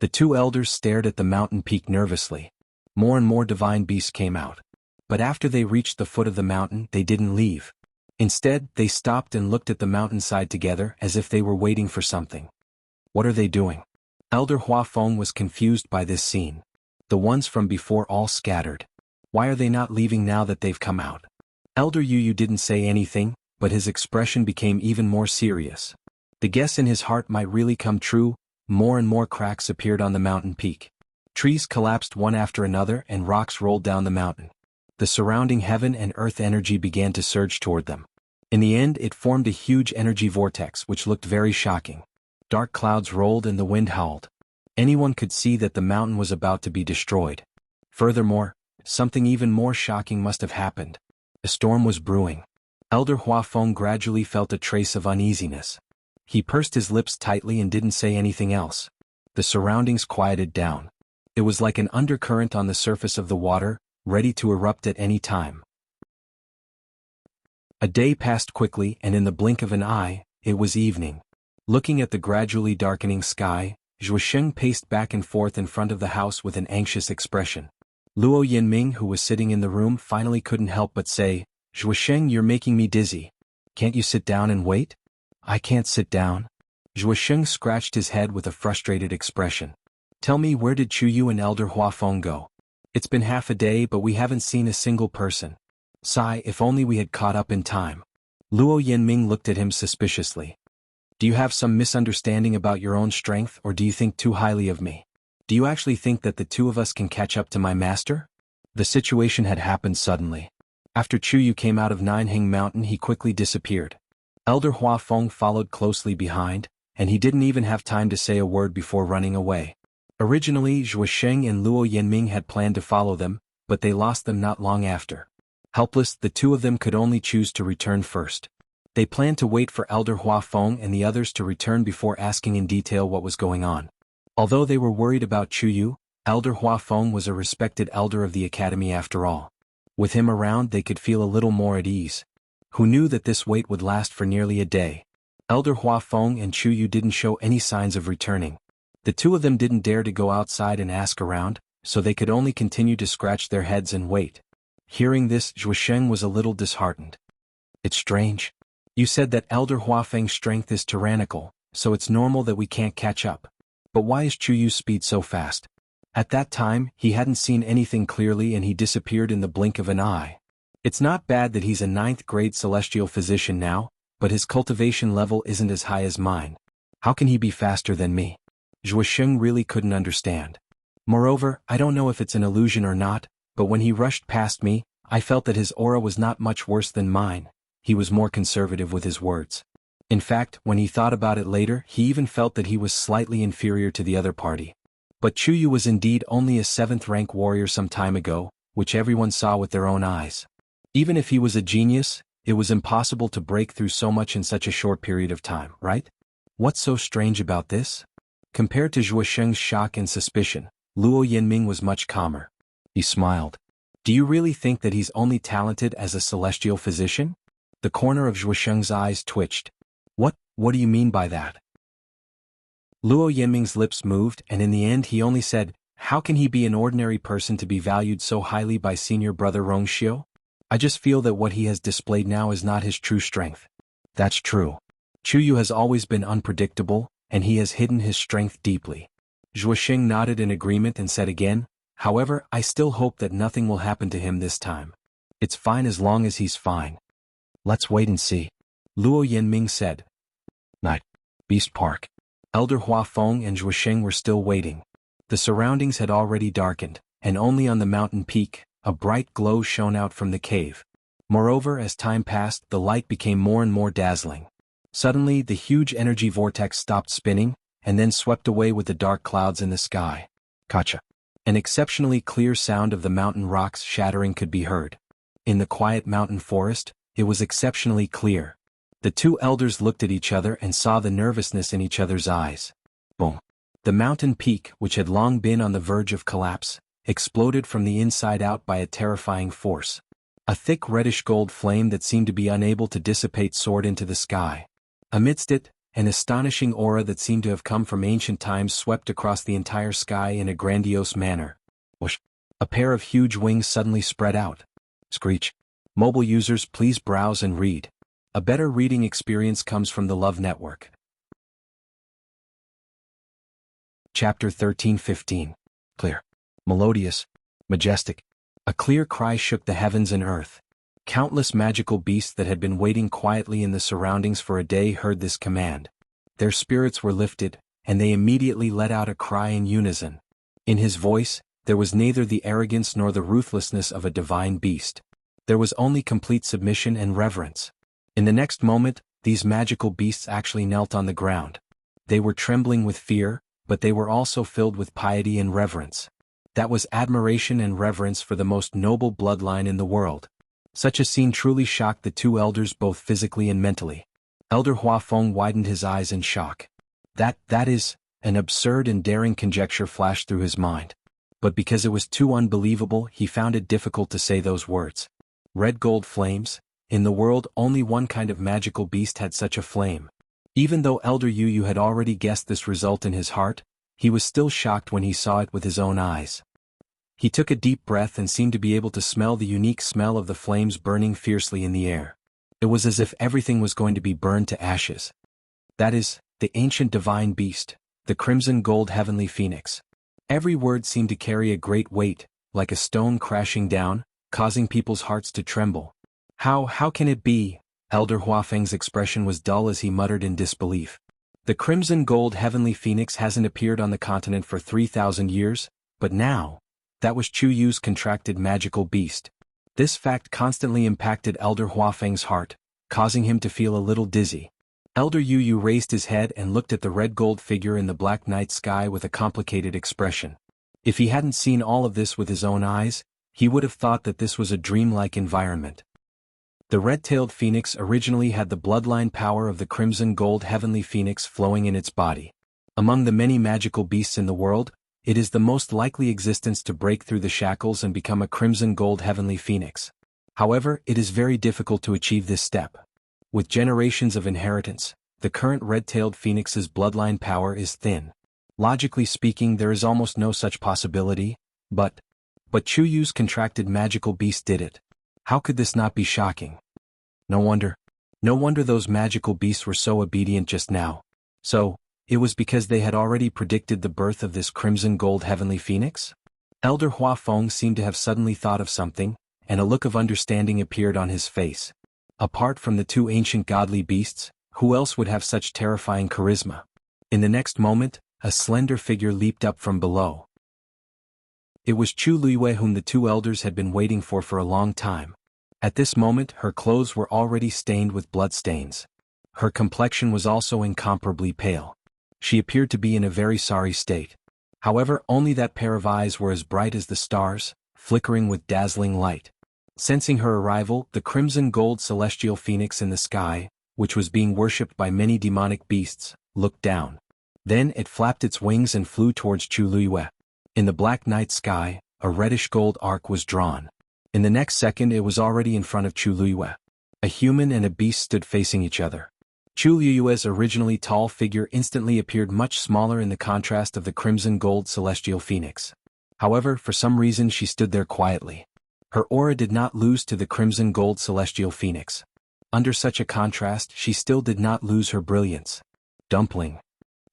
The two elders stared at the mountain peak nervously. More and more divine beasts came out. But after they reached the foot of the mountain, they didn't leave. Instead, they stopped and looked at the mountainside together as if they were waiting for something. What are they doing? Elder Hua Feng was confused by this scene. The ones from before all scattered. Why are they not leaving now that they've come out? Elder Yu didn't say anything, but his expression became even more serious. The guess in his heart might really come true. More and more cracks appeared on the mountain peak. Trees collapsed one after another and rocks rolled down the mountain. The surrounding heaven and earth energy began to surge toward them. In the end, it formed a huge energy vortex which looked very shocking. Dark clouds rolled and the wind howled. Anyone could see that the mountain was about to be destroyed. Furthermore, something even more shocking must have happened. A storm was brewing. Elder Hua Feng gradually felt a trace of uneasiness. He pursed his lips tightly and didn't say anything else. The surroundings quieted down. It was like an undercurrent on the surface of the water, ready to erupt at any time. A day passed quickly and in the blink of an eye, it was evening. Looking at the gradually darkening sky, Zhuosheng paced back and forth in front of the house with an anxious expression. Luo Yinming, who was sitting in the room, finally couldn't help but say, "Zhuosheng, you're making me dizzy. Can't you sit down and wait?" "I can't sit down." Zhuosheng scratched his head with a frustrated expression. "Tell me, where did Chuyu and Elder Hua Feng go? It's been half a day but we haven't seen a single person. Sigh, if only we had caught up in time." Luo Yinming looked at him suspiciously. "Do you have some misunderstanding about your own strength, or do you think too highly of me? Do you actually think that the two of us can catch up to my master?" The situation had happened suddenly. After Chuyu came out of Ninehing Mountain, he quickly disappeared. Elder Hua Feng followed closely behind, and he didn't even have time to say a word before running away. Originally, Zhuosheng and Luo Yinming had planned to follow them, but they lost them not long after. Helpless, the two of them could only choose to return first. They planned to wait for Elder Huafeng and the others to return before asking in detail what was going on. Although they were worried about Chu Yu, Elder Huafeng was a respected elder of the academy after all. With him around they could feel a little more at ease. Who knew that this wait would last for nearly a day? Elder Huafeng and Chu Yu didn't show any signs of returning. The two of them didn't dare to go outside and ask around, so they could only continue to scratch their heads and wait. Hearing this, Zhuosheng was a little disheartened. It's strange. You said that Elder Huafeng's strength is tyrannical, so it's normal that we can't catch up. But why is Chu Yu's speed so fast? At that time, he hadn't seen anything clearly and he disappeared in the blink of an eye. It's not bad that he's a 9th grade celestial physician now, but his cultivation level isn't as high as mine. How can he be faster than me? Zhuosheng really couldn't understand. Moreover, I don't know if it's an illusion or not, but when he rushed past me, I felt that his aura was not much worse than mine. He was more conservative with his words. In fact, when he thought about it later, he even felt that he was slightly inferior to the other party. But Chu Yu was indeed only a 7th rank warrior some time ago, which everyone saw with their own eyes. Even if he was a genius, it was impossible to break through so much in such a short period of time, right? What's so strange about this? Compared to Zhuosheng's shock and suspicion, Luo Yinming was much calmer. He smiled. Do you really think that he's only talented as a celestial physician? The corner of Zhuosheng's eyes twitched. What do you mean by that? Luo Yinming's lips moved and in the end he only said, how can he be an ordinary person to be valued so highly by senior brother Rongxiu? I just feel that what he has displayed now is not his true strength. That's true. Chu Yu has always been unpredictable, and he has hidden his strength deeply. Zhuosheng nodded in agreement and said again, however, I still hope that nothing will happen to him this time. It's fine as long as he's fine. Let's wait and see. Luo Yinming said. Night. Beast Park. Elder Huafeng and Zhuosheng were still waiting. The surroundings had already darkened, and only on the mountain peak, a bright glow shone out from the cave. Moreover, as time passed, the light became more and more dazzling. Suddenly, the huge energy vortex stopped spinning, and then swept away with the dark clouds in the sky. Kacha. An exceptionally clear sound of the mountain rocks shattering could be heard. In the quiet mountain forest, it was exceptionally clear. The two elders looked at each other and saw the nervousness in each other's eyes. Boom. The mountain peak, which had long been on the verge of collapse, exploded from the inside out by a terrifying force. A thick reddish-gold flame that seemed to be unable to dissipate soared into the sky. Amidst it, an astonishing aura that seemed to have come from ancient times swept across the entire sky in a grandiose manner. Whoosh! A pair of huge wings suddenly spread out. Screech. Mobile users, please browse and read. A better reading experience comes from the Love Network. Chapter 13-15. Clear. Melodious. Majestic. A clear cry shook the heavens and earth. Countless magical beasts that had been waiting quietly in the surroundings for a day heard this command. Their spirits were lifted, and they immediately let out a cry in unison. In his voice, there was neither the arrogance nor the ruthlessness of a divine beast. There was only complete submission and reverence. In the next moment, these magical beasts actually knelt on the ground. They were trembling with fear, but they were also filled with piety and reverence. That was admiration and reverence for the most noble bloodline in the world. Such a scene truly shocked the two elders both physically and mentally. Elder Huafeng widened his eyes in shock. That is, an absurd and daring conjecture flashed through his mind. But because it was too unbelievable, he found it difficult to say those words. Red gold flames? In the world, only one kind of magical beast had such a flame. Even though Elder Yu had already guessed this result in his heart, he was still shocked when he saw it with his own eyes. He took a deep breath and seemed to be able to smell the unique smell of the flames burning fiercely in the air. It was as if everything was going to be burned to ashes. That is, the ancient divine beast, the crimson gold heavenly phoenix. Every word seemed to carry a great weight, like a stone crashing down, causing people's hearts to tremble. How can it be? Elder Huafeng's expression was dull as he muttered in disbelief. The crimson gold heavenly phoenix hasn't appeared on the continent for 3,000 years, but now, that was Chu Yu's contracted magical beast. This fact constantly impacted Elder Huafeng's heart, causing him to feel a little dizzy. Elder Yu raised his head and looked at the red gold figure in the black night sky with a complicated expression. If he hadn't seen all of this with his own eyes, he would have thought that this was a dreamlike environment. The red-tailed phoenix originally had the bloodline power of the crimson gold heavenly phoenix flowing in its body. Among the many magical beasts in the world, it is the most likely existence to break through the shackles and become a crimson gold heavenly phoenix. However, it is very difficult to achieve this step. With generations of inheritance, the current red-tailed phoenix's bloodline power is thin. Logically speaking, there is almost no such possibility, but Chu Yu's contracted magical beast did it. How could this not be shocking? No wonder those magical beasts were so obedient just now. So, it was because they had already predicted the birth of this crimson gold heavenly phoenix? Elder Hua Feng seemed to have suddenly thought of something, and a look of understanding appeared on his face. Apart from the two ancient godly beasts, who else would have such terrifying charisma? In the next moment, a slender figure leaped up from below. It was Chu Luiyue whom the two elders had been waiting for a long time. At this moment her clothes were already stained with blood stains. Her complexion was also incomparably pale. She appeared to be in a very sorry state. However, only that pair of eyes were as bright as the stars, flickering with dazzling light. Sensing her arrival, the crimson gold celestial phoenix in the sky, which was being worshipped by many demonic beasts, looked down. Then it flapped its wings and flew towards Chu Luiyue. In the black night sky, a reddish gold arc was drawn. In the next second it was already in front of Chu Luiyue. A human and a beast stood facing each other. Chu Luiyue's originally tall figure instantly appeared much smaller in the contrast of the crimson gold celestial phoenix. However, for some reason she stood there quietly. Her aura did not lose to the crimson gold celestial phoenix. Under such a contrast she still did not lose her brilliance. Dumpling.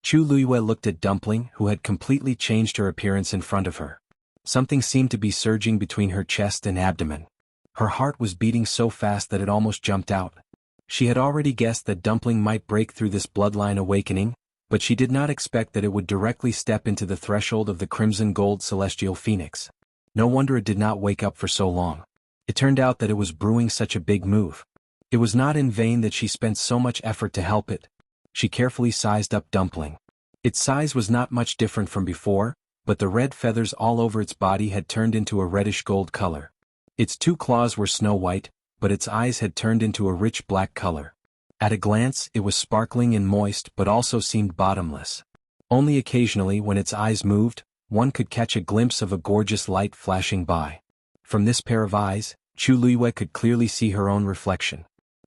Chu Luiyue looked at Dumpling, who had completely changed her appearance in front of her. Something seemed to be surging between her chest and abdomen. Her heart was beating so fast that it almost jumped out. She had already guessed that Dumpling might break through this bloodline awakening, but she did not expect that it would directly step into the threshold of the crimson gold celestial phoenix. No wonder it did not wake up for so long. It turned out that it was brewing such a big move. It was not in vain that she spent so much effort to help it. She carefully sized up Dumpling. Its size was not much different from before, but the red feathers all over its body had turned into a reddish gold color. Its two claws were snow white, but its eyes had turned into a rich black color. At a glance, it was sparkling and moist but also seemed bottomless. Only occasionally when its eyes moved, one could catch a glimpse of a gorgeous light flashing by. From this pair of eyes, Chu Luiyue could clearly see her own reflection.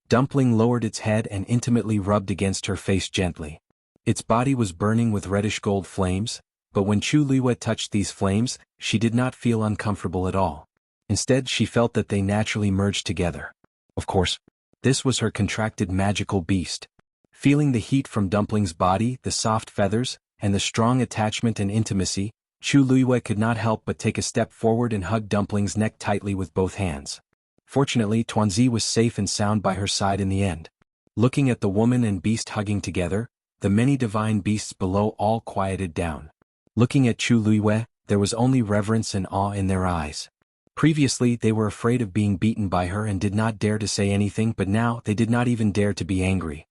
Dumpling lowered its head and intimately rubbed against her face gently. Its body was burning with reddish gold flames, but when Chu Luiyue touched these flames, she did not feel uncomfortable at all. Instead, she felt that they naturally merged together. Of course, this was her contracted magical beast. Feeling the heat from Dumpling's body, the soft feathers, and the strong attachment and intimacy, Chu Luiyue could not help but take a step forward and hug Dumpling's neck tightly with both hands. Fortunately, Tuanzi was safe and sound by her side in the end. Looking at the woman and beast hugging together, the many divine beasts below all quieted down. Looking at Chu Luiyue, there was only reverence and awe in their eyes. Previously they were afraid of being beaten by her and did not dare to say anything, but now they did not even dare to be angry.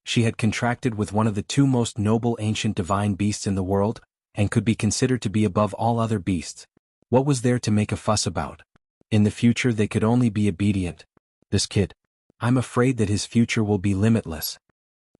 She had contracted with one of the two most noble ancient divine beasts in the world, and could be considered to be above all other beasts. What was there to make a fuss about? In the future they could only be obedient. This kid. I'm afraid that his future will be limitless.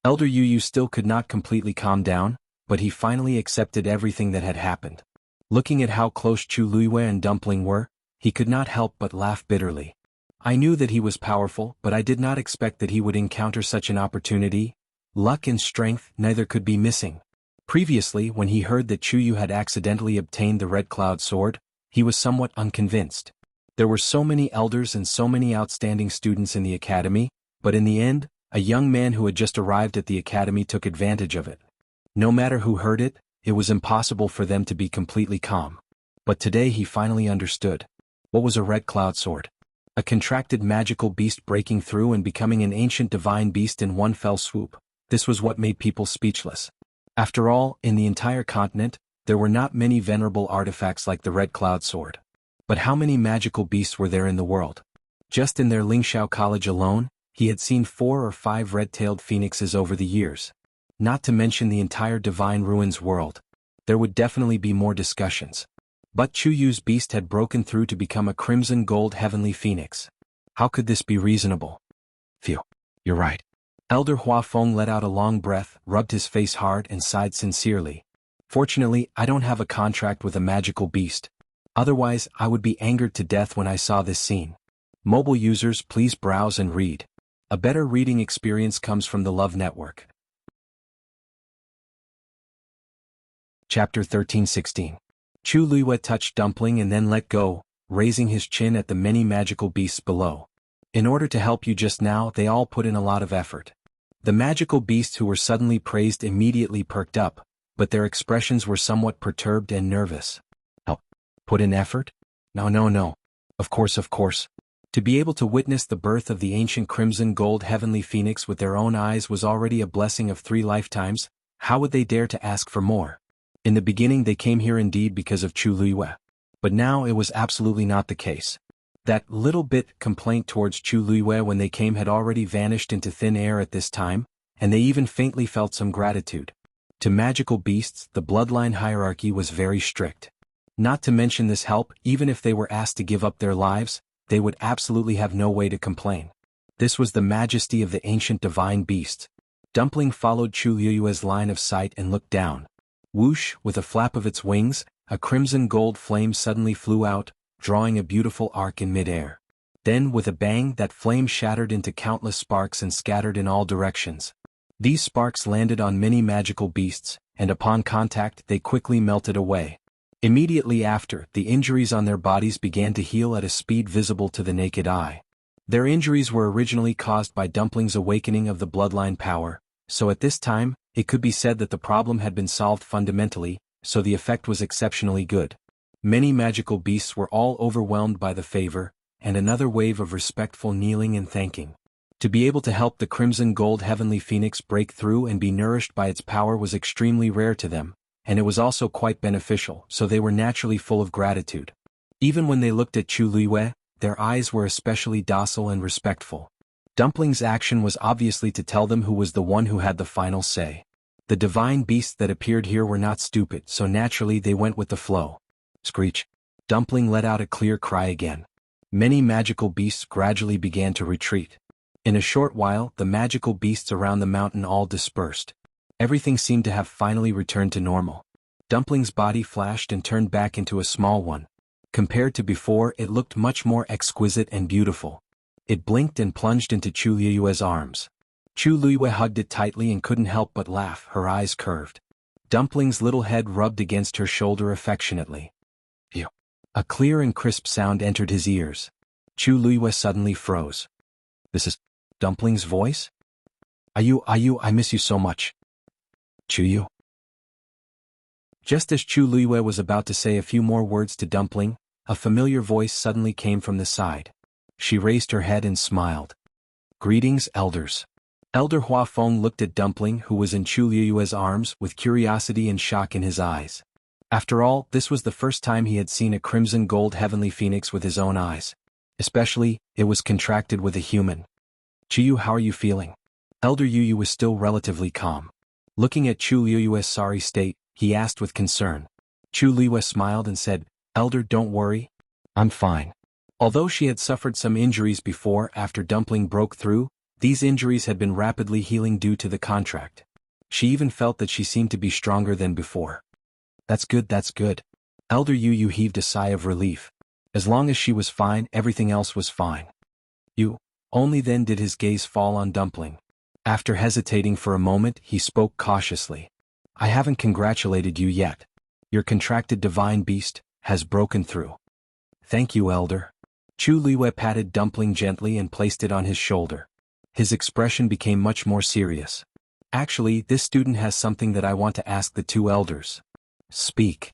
Elder Yu still could not completely calm down, but he finally accepted everything that had happened. Looking at how close Chu Luiyue and Dumpling were, he could not help but laugh bitterly. I knew that he was powerful, but I did not expect that he would encounter such an opportunity. Luck and strength neither could be missing. Previously, when he heard that Chu Yu had accidentally obtained the Red Cloud Sword, he was somewhat unconvinced. There were so many elders and so many outstanding students in the academy, but in the end, a young man who had just arrived at the academy took advantage of it. No matter who heard it, it was impossible for them to be completely calm. But today he finally understood. What was a Red Cloud Sword? A contracted magical beast breaking through and becoming an ancient divine beast in one fell swoop. This was what made people speechless. After all, in the entire continent, there were not many venerable artifacts like the Red Cloud Sword. But how many magical beasts were there in the world? Just in their Lingxiao College alone, he had seen 4 or 5 red-tailed phoenixes over the years. Not to mention the entire Divine Ruins world. There would definitely be more discussions. But Chu Yu's beast had broken through to become a crimson gold heavenly phoenix. How could this be reasonable? Phew. You're right. Elder Huafeng let out a long breath, rubbed his face hard and sighed sincerely. Fortunately, I don't have a contract with a magical beast. Otherwise, I would be angered to death when I saw this scene. Mobile users, please browse and read. A better reading experience comes from the Love Network. Chapter 13-16. Chu Luiyue touched Dumpling and then let go, raising his chin at the many magical beasts below. In order to help you just now, they all put in a lot of effort. The magical beasts who were suddenly praised immediately perked up, but their expressions were somewhat perturbed and nervous. Oh, put in effort? No. Of course. To be able to witness the birth of the ancient crimson gold heavenly phoenix with their own eyes was already a blessing of 3 lifetimes. How would they dare to ask for more? In the beginning they came here indeed because of Chu Luiyue. But now it was absolutely not the case. That little bit complaint towards Chu Luiyue when they came had already vanished into thin air at this time, and they even faintly felt some gratitude. To magical beasts, the bloodline hierarchy was very strict. Not to mention this help, even if they were asked to give up their lives, they would absolutely have no way to complain. This was the majesty of the ancient divine beasts. Dumpling followed Chu Luiyue's line of sight and looked down. Whoosh, with a flap of its wings, a crimson gold flame suddenly flew out, drawing a beautiful arc in midair. Then, with a bang, that flame shattered into countless sparks and scattered in all directions. These sparks landed on many magical beasts, and upon contact they quickly melted away. Immediately after, the injuries on their bodies began to heal at a speed visible to the naked eye. Their injuries were originally caused by Dumpling's awakening of the bloodline power, so at this time, it could be said that the problem had been solved fundamentally, so the effect was exceptionally good. Many magical beasts were all overwhelmed by the favor, and another wave of respectful kneeling and thanking. To be able to help the crimson gold heavenly phoenix break through and be nourished by its power was extremely rare to them, and it was also quite beneficial, so they were naturally full of gratitude. Even when they looked at Chu Luiyue, their eyes were especially docile and respectful. Dumpling's action was obviously to tell them who was the one who had the final say. The divine beasts that appeared here were not stupid, so naturally they went with the flow. Screech. Dumpling let out a clear cry again. Many magical beasts gradually began to retreat. In a short while, the magical beasts around the mountain all dispersed. Everything seemed to have finally returned to normal. Dumpling's body flashed and turned back into a small one. Compared to before, it looked much more exquisite and beautiful. It blinked and plunged into Chu Luiyue's arms. Chu Luiyue hugged it tightly and couldn't help but laugh, her eyes curved. Dumpling's little head rubbed against her shoulder affectionately. Phew. A clear and crisp sound entered his ears. Chu Luiyue suddenly froze. This is Dumpling's voice? I miss you so much. Chu Yu. Just as Chu Luiyue was about to say a few more words to Dumpling, a familiar voice suddenly came from the side. She raised her head and smiled. Greetings, elders. Elder Huafeng looked at Dumpling, who was in Chu Luiyue's arms, with curiosity and shock in his eyes. After all, this was the first time he had seen a crimson gold heavenly phoenix with his own eyes. Especially, it was contracted with a human. Chu, how are you feeling? Elder Yu was still relatively calm. Looking at Chu Luiyue's sorry state, he asked with concern. Chu Luiyue smiled and said, Elder, don't worry. I'm fine. Although she had suffered some injuries before after Dumpling broke through, these injuries had been rapidly healing due to the contract. She even felt that she seemed to be stronger than before. That's good. Elder Yu heaved a sigh of relief. As long as she was fine, everything else was fine. Only then did his gaze fall on Dumpling. After hesitating for a moment, he spoke cautiously. I haven't congratulated you yet. Your contracted divine beast has broken through. Thank you, Elder. Chu Luiyue patted Dumpling gently and placed it on his shoulder. His expression became much more serious. Actually, this student has something that I want to ask the 2 elders. Speak.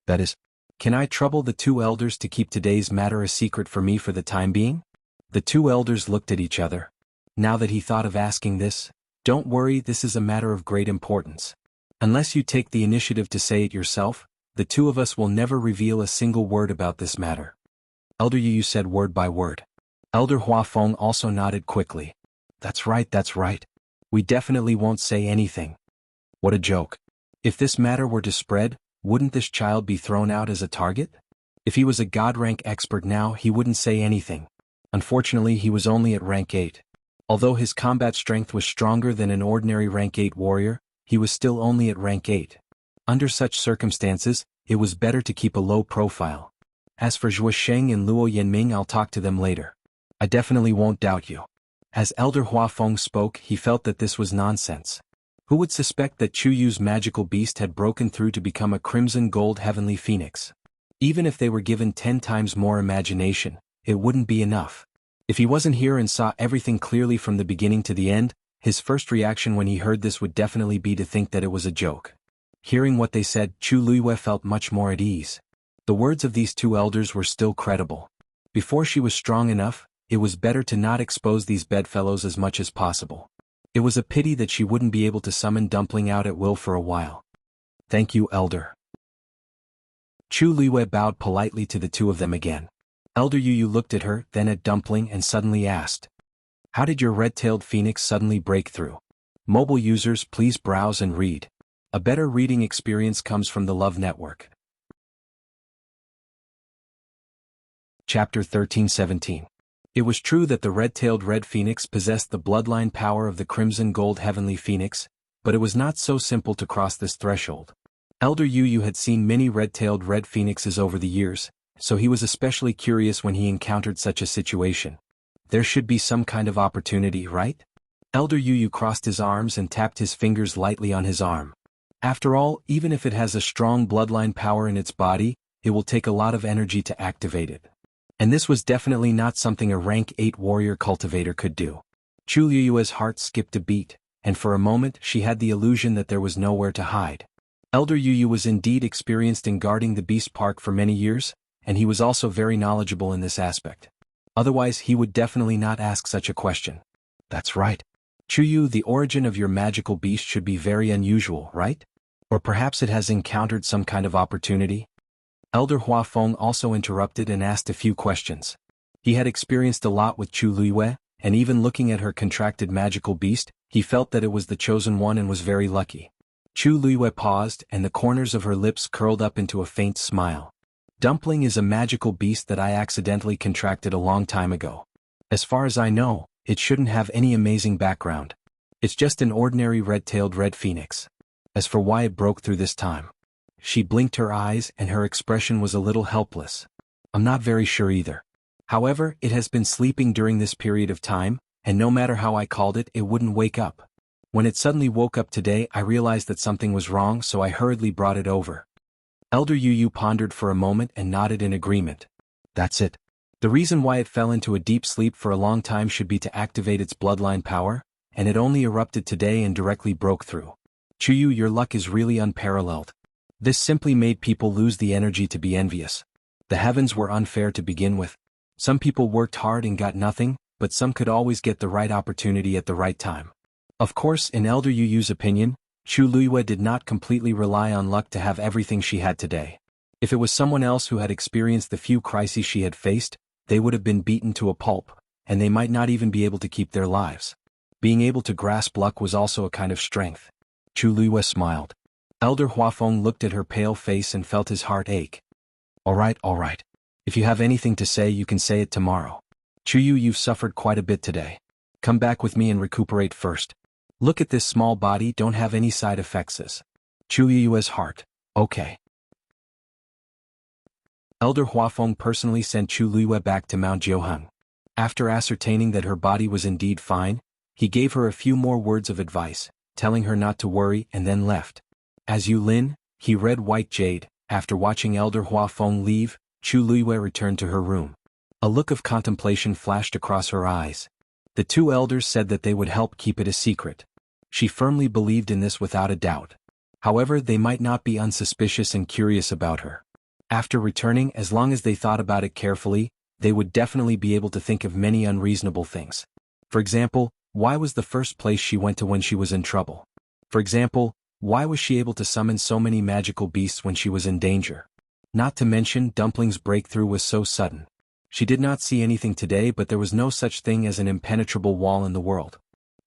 That is, can I trouble the 2 elders to keep today's matter a secret for me for the time being? The 2 elders looked at each other. Now that he thought of asking this, don't worry, this is a matter of great importance. Unless you take the initiative to say it yourself, the 2 of us will never reveal a single word about this matter. Elder Yu said word by word. Elder Huafeng also nodded quickly. That's right. We definitely won't say anything. What a joke. If this matter were to spread, wouldn't this child be thrown out as a target? If he was a God rank expert now, he wouldn't say anything. Unfortunately, he was only at rank 8. Although his combat strength was stronger than an ordinary rank 8 warrior, he was still only at rank 8. Under such circumstances, it was better to keep a low profile. As for Zhuo Sheng and Luo Yanming, I'll talk to them later. I definitely won't doubt you. As Elder Huafeng spoke, he felt that this was nonsense. Who would suspect that Chu Yu's magical beast had broken through to become a crimson gold heavenly phoenix? Even if they were given 10 times more imagination, it wouldn't be enough. If he wasn't here and saw everything clearly from the beginning to the end, his first reaction when he heard this would definitely be to think that it was a joke. Hearing what they said, Chu Luiyue felt much more at ease. The words of these two elders were still credible. Before she was strong enough, it was better to not expose these bedfellows as much as possible. It was a pity that she wouldn't be able to summon Dumpling out at will for a while. Thank you, Elder. Chu Luiyue bowed politely to the two of them again. Elder Yu looked at her, then at Dumpling and suddenly asked, "How did your red-tailed phoenix suddenly break through?" Mobile users, please browse and read. A better reading experience comes from the Love Network. Chapter 13-17. It was true that the red-tailed red phoenix possessed the bloodline power of the crimson gold heavenly phoenix, but it was not so simple to cross this threshold. Elder Yu had seen many red-tailed red phoenixes over the years, so he was especially curious when he encountered such a situation. There should be some kind of opportunity, right? Elder Yu crossed his arms and tapped his fingers lightly on his arm. After all, even if it has a strong bloodline power in its body, it will take a lot of energy to activate it. And this was definitely not something a rank 8 warrior cultivator could do. Chu Liyue's heart skipped a beat, and for a moment she had the illusion that there was nowhere to hide. Elder Yu was indeed experienced in guarding the Beast Park for many years, and he was also very knowledgeable in this aspect. Otherwise he would definitely not ask such a question. That's right. Chu Yu, the origin of your magical beast should be very unusual, right? Or perhaps it has encountered some kind of opportunity? Elder Huafeng also interrupted and asked a few questions. He had experienced a lot with Chu Luiyue, and even looking at her contracted magical beast, he felt that it was the chosen one and was very lucky. Chu Luiyue paused, and the corners of her lips curled up into a faint smile. Dumpling is a magical beast that I accidentally contracted a long time ago. As far as I know, it shouldn't have any amazing background. It's just an ordinary red-tailed red phoenix. As for why it broke through this time, she blinked her eyes and her expression was a little helpless. I'm not very sure either. However, it has been sleeping during this period of time, and no matter how I called it, it wouldn't wake up. When it suddenly woke up today, I realized that something was wrong, so I hurriedly brought it over. Elder Yu pondered for a moment and nodded in agreement. That's it. The reason why it fell into a deep sleep for a long time should be to activate its bloodline power, and it only erupted today and directly broke through. Chu Yu, your luck is really unparalleled. This simply made people lose the energy to be envious. The heavens were unfair to begin with. Some people worked hard and got nothing, but some could always get the right opportunity at the right time. Of course, in Elder Yu's opinion, Chu Luiyue did not completely rely on luck to have everything she had today. If it was someone else who had experienced the few crises she had faced, they would have been beaten to a pulp, and they might not even be able to keep their lives. Being able to grasp luck was also a kind of strength. Chu Luiyue smiled. Elder Huafeng looked at her pale face and felt his heart ache. All right. If you have anything to say, you can say it tomorrow. Chu Yu, you've suffered quite a bit today. Come back with me and recuperate first. Look at this small body, don't have any side effects. Chu Yu's heart. Okay. Elder Huafeng personally sent Chu Luiyue back to Mount Jiuheng. After ascertaining that her body was indeed fine, he gave her a few more words of advice, telling her not to worry, and then left. As Yulin, he read White Jade. After watching Elder Huafeng leave, Chu Luiyue returned to her room. A look of contemplation flashed across her eyes. The two elders said that they would help keep it a secret. She firmly believed in this without a doubt. However, they might not be unsuspicious and curious about her. After returning, as long as they thought about it carefully, they would definitely be able to think of many unreasonable things. For example, why was the first place she went to when she was in trouble? For example, why was she able to summon so many magical beasts when she was in danger? Not to mention, Dumpling's breakthrough was so sudden. She did not see anything today, but there was no such thing as an impenetrable wall in the world.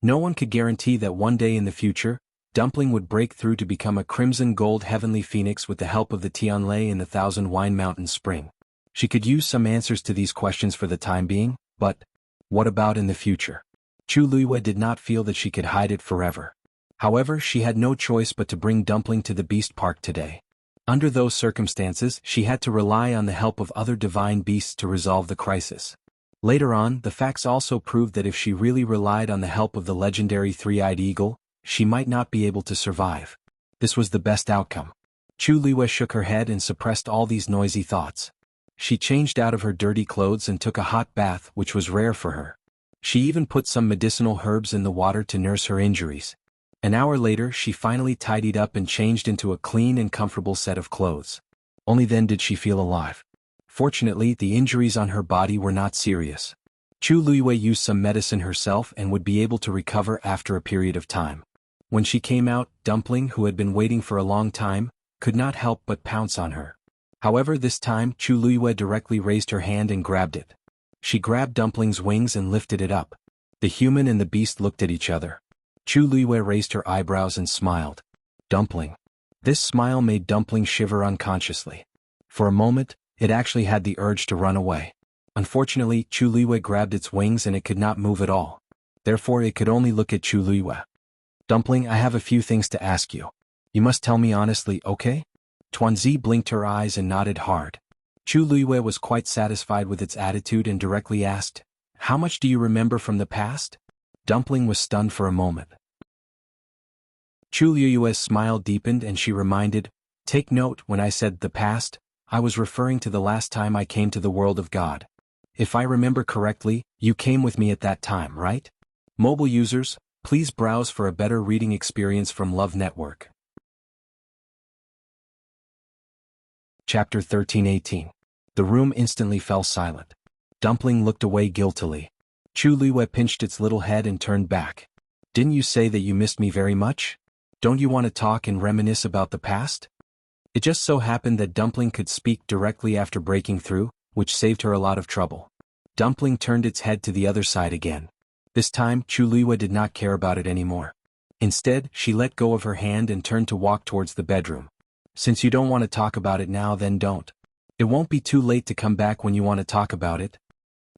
No one could guarantee that one day in the future, Dumpling would break through to become a crimson gold heavenly phoenix with the help of the Tianlei in the Thousand Wine Mountain Spring. She could use some answers to these questions for the time being, But what about in the future? Chu Luiyue did not feel that she could hide it forever. However, she had no choice but to bring Dumpling to the Beast Park today. Under those circumstances, she had to rely on the help of other divine beasts to resolve the crisis. Later on, the facts also proved that if she really relied on the help of the legendary three-eyed eagle, she might not be able to survive. This was the best outcome. Chu Luiyue shook her head and suppressed all these noisy thoughts. She changed out of her dirty clothes and took a hot bath, which was rare for her. She even put some medicinal herbs in the water to nurse her injuries. An hour later, she finally tidied up and changed into a clean and comfortable set of clothes. Only then did she feel alive. Fortunately, the injuries on her body were not serious. Chu Luiyue used some medicine herself and would be able to recover after a period of time. When she came out, Dumpling, who had been waiting for a long time, could not help but pounce on her. However, this time, Chu Luiyue directly raised her hand and grabbed it. She grabbed Dumpling's wings and lifted it up. The human and the beast looked at each other. Chu Luiyue raised her eyebrows and smiled. Dumpling. This smile made Dumpling shiver unconsciously. For a moment, it actually had the urge to run away. Unfortunately, Chu Luiyue grabbed its wings and it could not move at all. Therefore, it could only look at Chu Luiyue. Dumpling, I have a few things to ask you. You must tell me honestly, okay? Tuanzi blinked her eyes and nodded hard. Chu Luiyue was quite satisfied with its attitude and directly asked, "How much do you remember from the past?" Dumpling was stunned for a moment. Chu Luiyue's smile deepened and she reminded, "Take note, when I said the past, I was referring to the last time I came to the world of God. If I remember correctly, you came with me at that time, right?" Mobile users, please browse for a better reading experience from Love Network. Chapter 13-18. The room instantly fell silent. Dumpling looked away guiltily. Chu Luiyue pinched its little head and turned back. "Didn't you say that you missed me very much? Don't you want to talk and reminisce about the past?" It just so happened that Dumpling could speak directly after breaking through, which saved her a lot of trouble. Dumpling turned its head to the other side again. This time, Chu Luiyue did not care about it anymore. Instead, she let go of her hand and turned to walk towards the bedroom. "Since you don't want to talk about it now, then don't. It won't be too late to come back when you want to talk about it."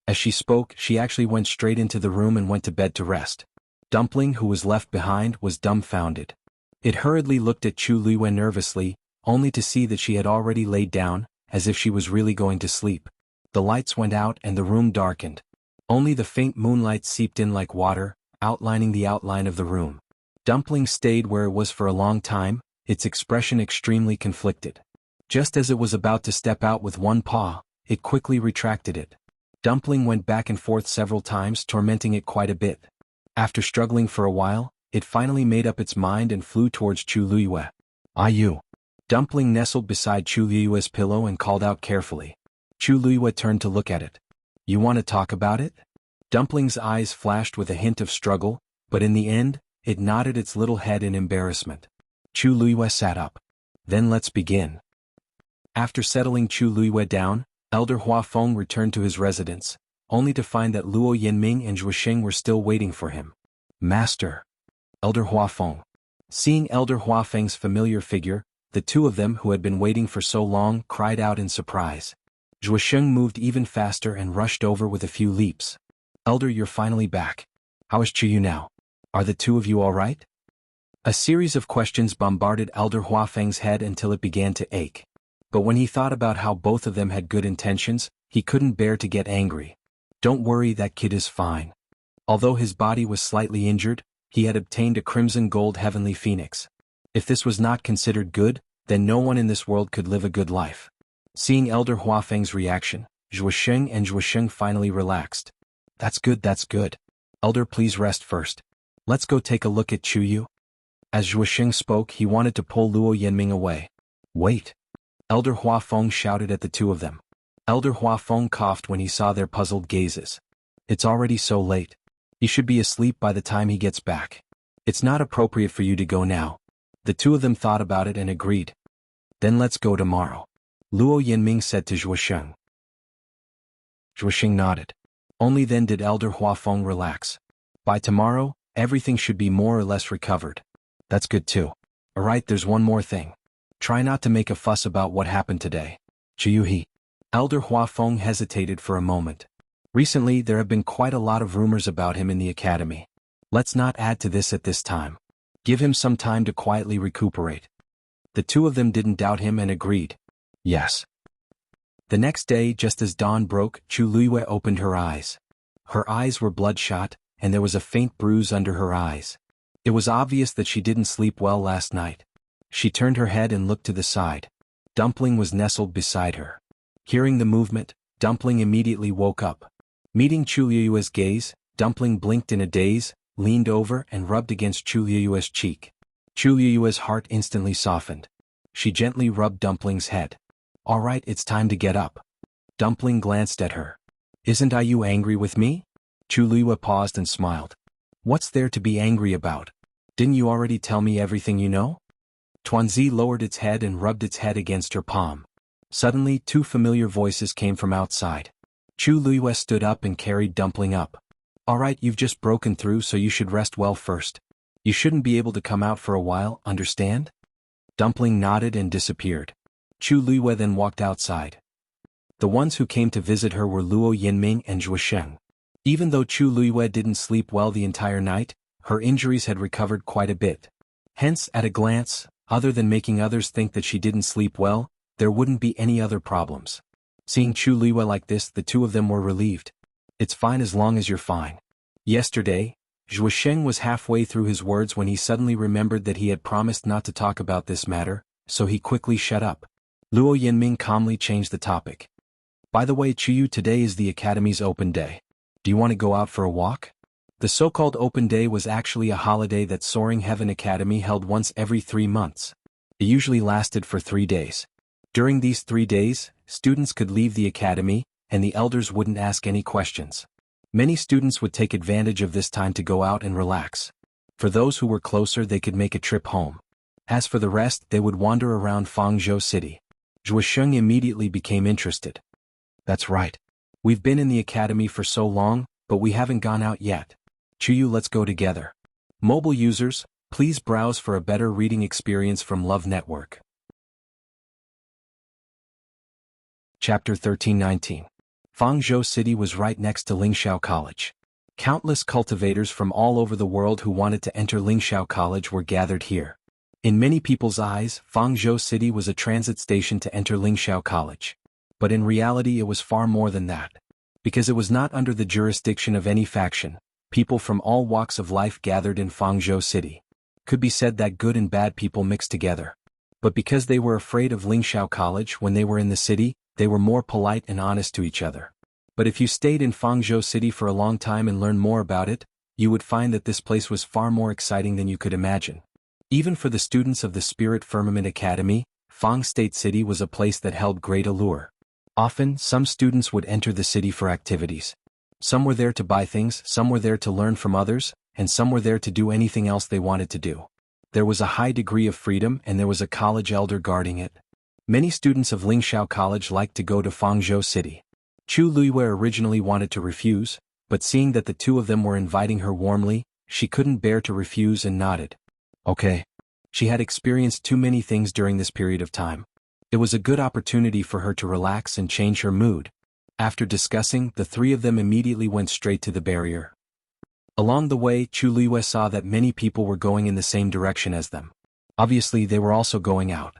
As she spoke, she actually went straight into the room and went to bed to rest. Dumpling, who was left behind, was dumbfounded. It hurriedly looked at Chu Luiyue nervously, only to see that she had already laid down, as if she was really going to sleep. The lights went out and the room darkened. Only the faint moonlight seeped in like water, outlining the outline of the room. Dumpling stayed where it was for a long time, its expression extremely conflicted. Just as it was about to step out with one paw, it quickly retracted it. Dumpling went back and forth several times, tormenting it quite a bit. After struggling for a while, it finally made up its mind and flew towards Chu Luiyue. "Ah, you." Dumpling nestled beside Chu Luiyue's pillow and called out carefully. Chu Luiyue turned to look at it. "You want to talk about it?" Dumpling's eyes flashed with a hint of struggle, but in the end, it nodded its little head in embarrassment. Chu Luiyue sat up. "Then let's begin." After settling Chu Luiyue down, Elder Huafeng returned to his residence, only to find that Luo Yinming and Zhuosheng were still waiting for him. "Master." Elder Huafeng. Seeing Elder Huafeng's familiar figure, the two of them who had been waiting for so long cried out in surprise. Zhuosheng moved even faster and rushed over with a few leaps. "Elder, you're finally back. How is Chuyu now? Are the two of you all right?" A series of questions bombarded Elder Huafeng's head until it began to ache. But when he thought about how both of them had good intentions, he couldn't bear to get angry. "Don't worry, that kid is fine." Although his body was slightly injured, he had obtained a crimson gold heavenly phoenix. If this was not considered good, then no one in this world could live a good life. Seeing Elder Huafeng's reaction, Zhuosheng and Zhuosheng finally relaxed. That's good. Elder, please rest first. Let's go take a look at Chuyu." As Zhuosheng spoke, he wanted to pull Luo Yinming away. "Wait." Elder Huafeng shouted at the two of them. Elder Huafeng coughed when he saw their puzzled gazes. "It's already so late. He should be asleep by the time he gets back. It's not appropriate for you to go now." The two of them thought about it and agreed. "Then let's go tomorrow," Luo Yinming said to Zhuosheng. Zhuosheng nodded. Only then did Elder Huafeng relax. By tomorrow, everything should be more or less recovered. "That's good too. Alright, there's one more thing. Try not to make a fuss about what happened today. Chiyuhi." Elder Huafeng hesitated for a moment. Recently there have been quite a lot of rumors about him in the academy. Let's not add to this at this time. Give him some time to quietly recuperate. The two of them didn't doubt him and agreed. Yes. The next day, just as dawn broke, Chu Luiyue opened her eyes. Her eyes were bloodshot, and there was a faint bruise under her eyes. It was obvious that she didn't sleep well last night. She turned her head and looked to the side. Dumpling was nestled beside her. Hearing the movement, Dumpling immediately woke up. Meeting Chu Luiyue's gaze, Dumpling blinked in a daze, leaned over and rubbed against Chu Luiyue's cheek. Chu Luiyue's heart instantly softened. She gently rubbed Dumpling's head. All right, it's time to get up. Dumpling glanced at her. Isn't you angry with me? Chu Luiyue paused and smiled. What's there to be angry about? Didn't you already tell me everything you know? Tuanzi lowered its head and rubbed its head against her palm. Suddenly, two familiar voices came from outside. Chu Luiyue stood up and carried Dumpling up. All right, you've just broken through, so you should rest well first. You shouldn't be able to come out for a while, understand? Dumpling nodded and disappeared. Chu Luiyue then walked outside. The ones who came to visit her were Luo Yinming and Zhuo Sheng. Even though Chu Luiyue didn't sleep well the entire night, her injuries had recovered quite a bit. Hence, at a glance, other than making others think that she didn't sleep well, there wouldn't be any other problems. Seeing Chu Luiyue like this, the two of them were relieved. It's fine as long as you're fine. Yesterday, Zhuo Sheng was halfway through his words when he suddenly remembered that he had promised not to talk about this matter, so he quickly shut up. Luo Yinming calmly changed the topic. By the way, Chuyu, today is the Academy's open day. Do you want to go out for a walk? The so-called open day was actually a holiday that Soaring Heaven Academy held once every 3 months. It usually lasted for 3 days. During these 3 days, students could leave the academy, and the elders wouldn't ask any questions. Many students would take advantage of this time to go out and relax. For those who were closer, they could make a trip home. As for the rest, they would wander around Fangzhou City. Zhuo Sheng immediately became interested. That's right. We've been in the academy for so long, but we haven't gone out yet. Chuyu, let's go together. Mobile users, please browse for a better reading experience from Love Network. Chapter 13-19. Fangzhou City was right next to Lingxiao College. Countless cultivators from all over the world who wanted to enter Lingxiao College were gathered here. In many people's eyes, Fangzhou City was a transit station to enter Lingxiao College. But in reality it was far more than that. Because it was not under the jurisdiction of any faction, people from all walks of life gathered in Fangzhou City. Could be said that good and bad people mixed together. But because they were afraid of Lingxiao College when they were in the city, they were more polite and honest to each other. But if you stayed in Fangzhou City for a long time and learned more about it, you would find that this place was far more exciting than you could imagine. Even for the students of the Spirit Firmament Academy, Fang State City was a place that held great allure. Often, some students would enter the city for activities. Some were there to buy things, some were there to learn from others, and some were there to do anything else they wanted to do. There was a high degree of freedom and there was a college elder guarding it. Many students of Lingxiao College liked to go to Fangzhou City. Chu Luiyue originally wanted to refuse, but seeing that the two of them were inviting her warmly, she couldn't bear to refuse and nodded. Okay. She had experienced too many things during this period of time. It was a good opportunity for her to relax and change her mood. After discussing, the three of them immediately went straight to the barrier. Along the way, Chu Luiyue saw that many people were going in the same direction as them. Obviously, they were also going out.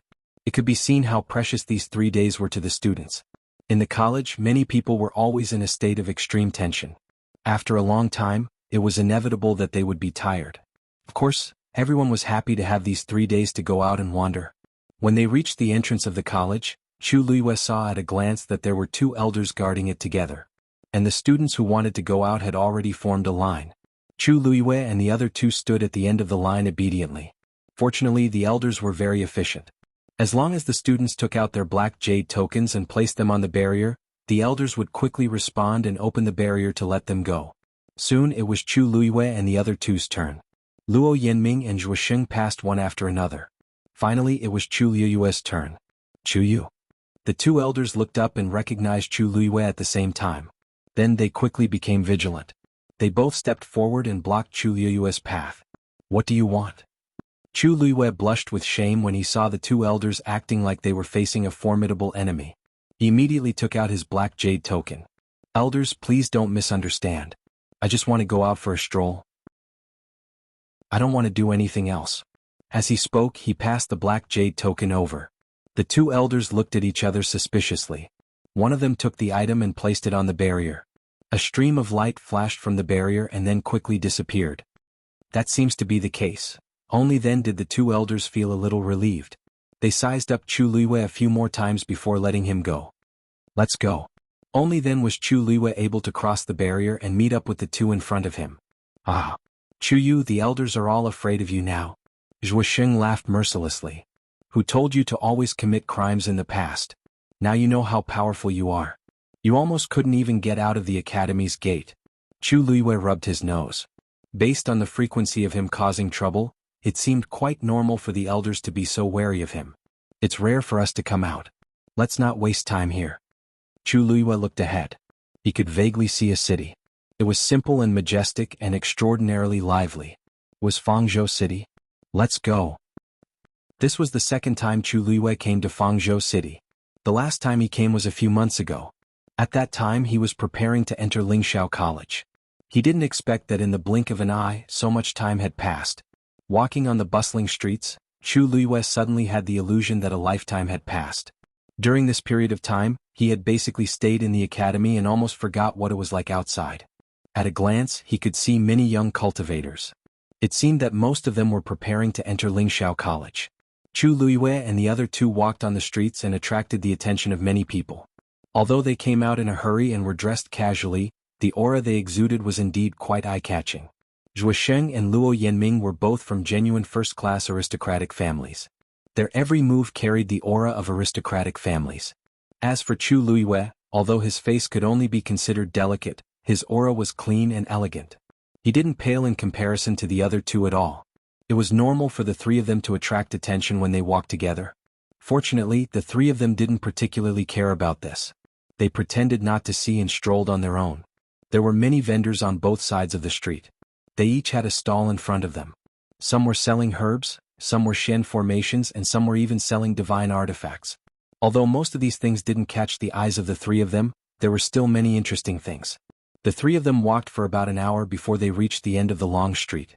It could be seen how precious these 3 days were to the students. In the college, many people were always in a state of extreme tension. After a long time, it was inevitable that they would be tired. Of course, everyone was happy to have these 3 days to go out and wander. When they reached the entrance of the college, Chu Luiyue saw at a glance that there were 2 elders guarding it together. And the students who wanted to go out had already formed a line. Chu Luiyue and the other 2 stood at the end of the line obediently. Fortunately, the elders were very efficient. As long as the students took out their black jade tokens and placed them on the barrier, the elders would quickly respond and open the barrier to let them go. Soon it was Chu Luiyue and the other 2's turn. Luo Yinming and Zhuo Sheng passed one after another. Finally it was Chu Luiyue's turn. Chu Yu. The 2 elders looked up and recognized Chu Luiyue at the same time. Then they quickly became vigilant. They both stepped forward and blocked Chu Luiyue's path. What do you want? Chu Luiyue blushed with shame when he saw the 2 elders acting like they were facing a formidable enemy. He immediately took out his black jade token. Elders, please don't misunderstand. I just want to go out for a stroll. I don't want to do anything else. As he spoke, he passed the black jade token over. The two elders looked at each other suspiciously. One of them took the item and placed it on the barrier. A stream of light flashed from the barrier and then quickly disappeared. That seems to be the case. Only then did the two elders feel a little relieved. They sized up Chu Luiwei a few more times before letting him go. Let's go. Only then was Chu Luiwei able to cross the barrier and meet up with the two in front of him. Ah. Chu Yu, the elders are all afraid of you now. Zhuo Sheng laughed mercilessly. Who told you to always commit crimes in the past? Now you know how powerful you are. You almost couldn't even get out of the academy's gate. Chu Luiwei rubbed his nose. Based on the frequency of him causing trouble, it seemed quite normal for the elders to be so wary of him. It's rare for us to come out. Let's not waste time here. Chu Luiwei looked ahead. He could vaguely see a city. It was simple and majestic and extraordinarily lively. Was Fangzhou City? Let's go. This was the second time Chu Luiwei came to Fangzhou City. The last time he came was a few months ago. At that time he was preparing to enter Lingxiao College. He didn't expect that in the blink of an eye so much time had passed. Walking on the bustling streets, Chu Luiwei suddenly had the illusion that a lifetime had passed. During this period of time, he had basically stayed in the academy and almost forgot what it was like outside. At a glance, he could see many young cultivators. It seemed that most of them were preparing to enter Lingxiao College. Chu Luiwei and the other two walked on the streets and attracted the attention of many people. Although they came out in a hurry and were dressed casually, the aura they exuded was indeed quite eye-catching. Zhuo Sheng and Luo Yanming were both from genuine first-class aristocratic families. Their every move carried the aura of aristocratic families. As for Chu Luiwei, although his face could only be considered delicate, his aura was clean and elegant. He didn't pale in comparison to the other two at all. It was normal for the three of them to attract attention when they walked together. Fortunately, the three of them didn't particularly care about this. They pretended not to see and strolled on their own. There were many vendors on both sides of the street. They each had a stall in front of them. Some were selling herbs, some were Shen formations, and some were even selling divine artifacts. Although most of these things didn't catch the eyes of the three of them, there were still many interesting things. The three of them walked for about an hour before they reached the end of the long street.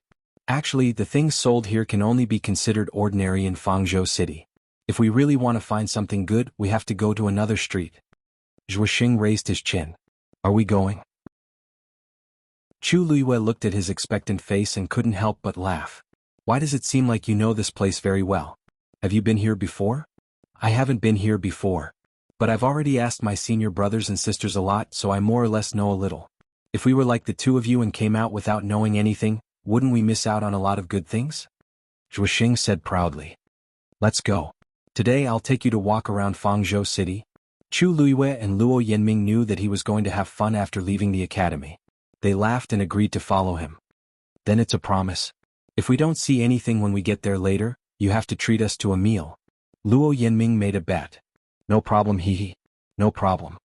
Actually, the things sold here can only be considered ordinary in Fangzhou City. If we really want to find something good, we have to go to another street. Zhuo Sheng raised his chin. Are we going? Chu Luiwei looked at his expectant face and couldn't help but laugh. Why does it seem like you know this place very well? Have you been here before? I haven't been here before. But I've already asked my senior brothers and sisters a lot, so I more or less know a little. If we were like the two of you and came out without knowing anything, wouldn't we miss out on a lot of good things? Zhuo Sheng said proudly. Let's go. Today I'll take you to walk around Fangzhou City. Chu Luiwei and Luo Yanming knew that he was going to have fun after leaving the academy. They laughed and agreed to follow him. Then it's a promise. If we don't see anything when we get there later, you have to treat us to a meal. Luo Yanming made a bet. No problem, hee. No problem.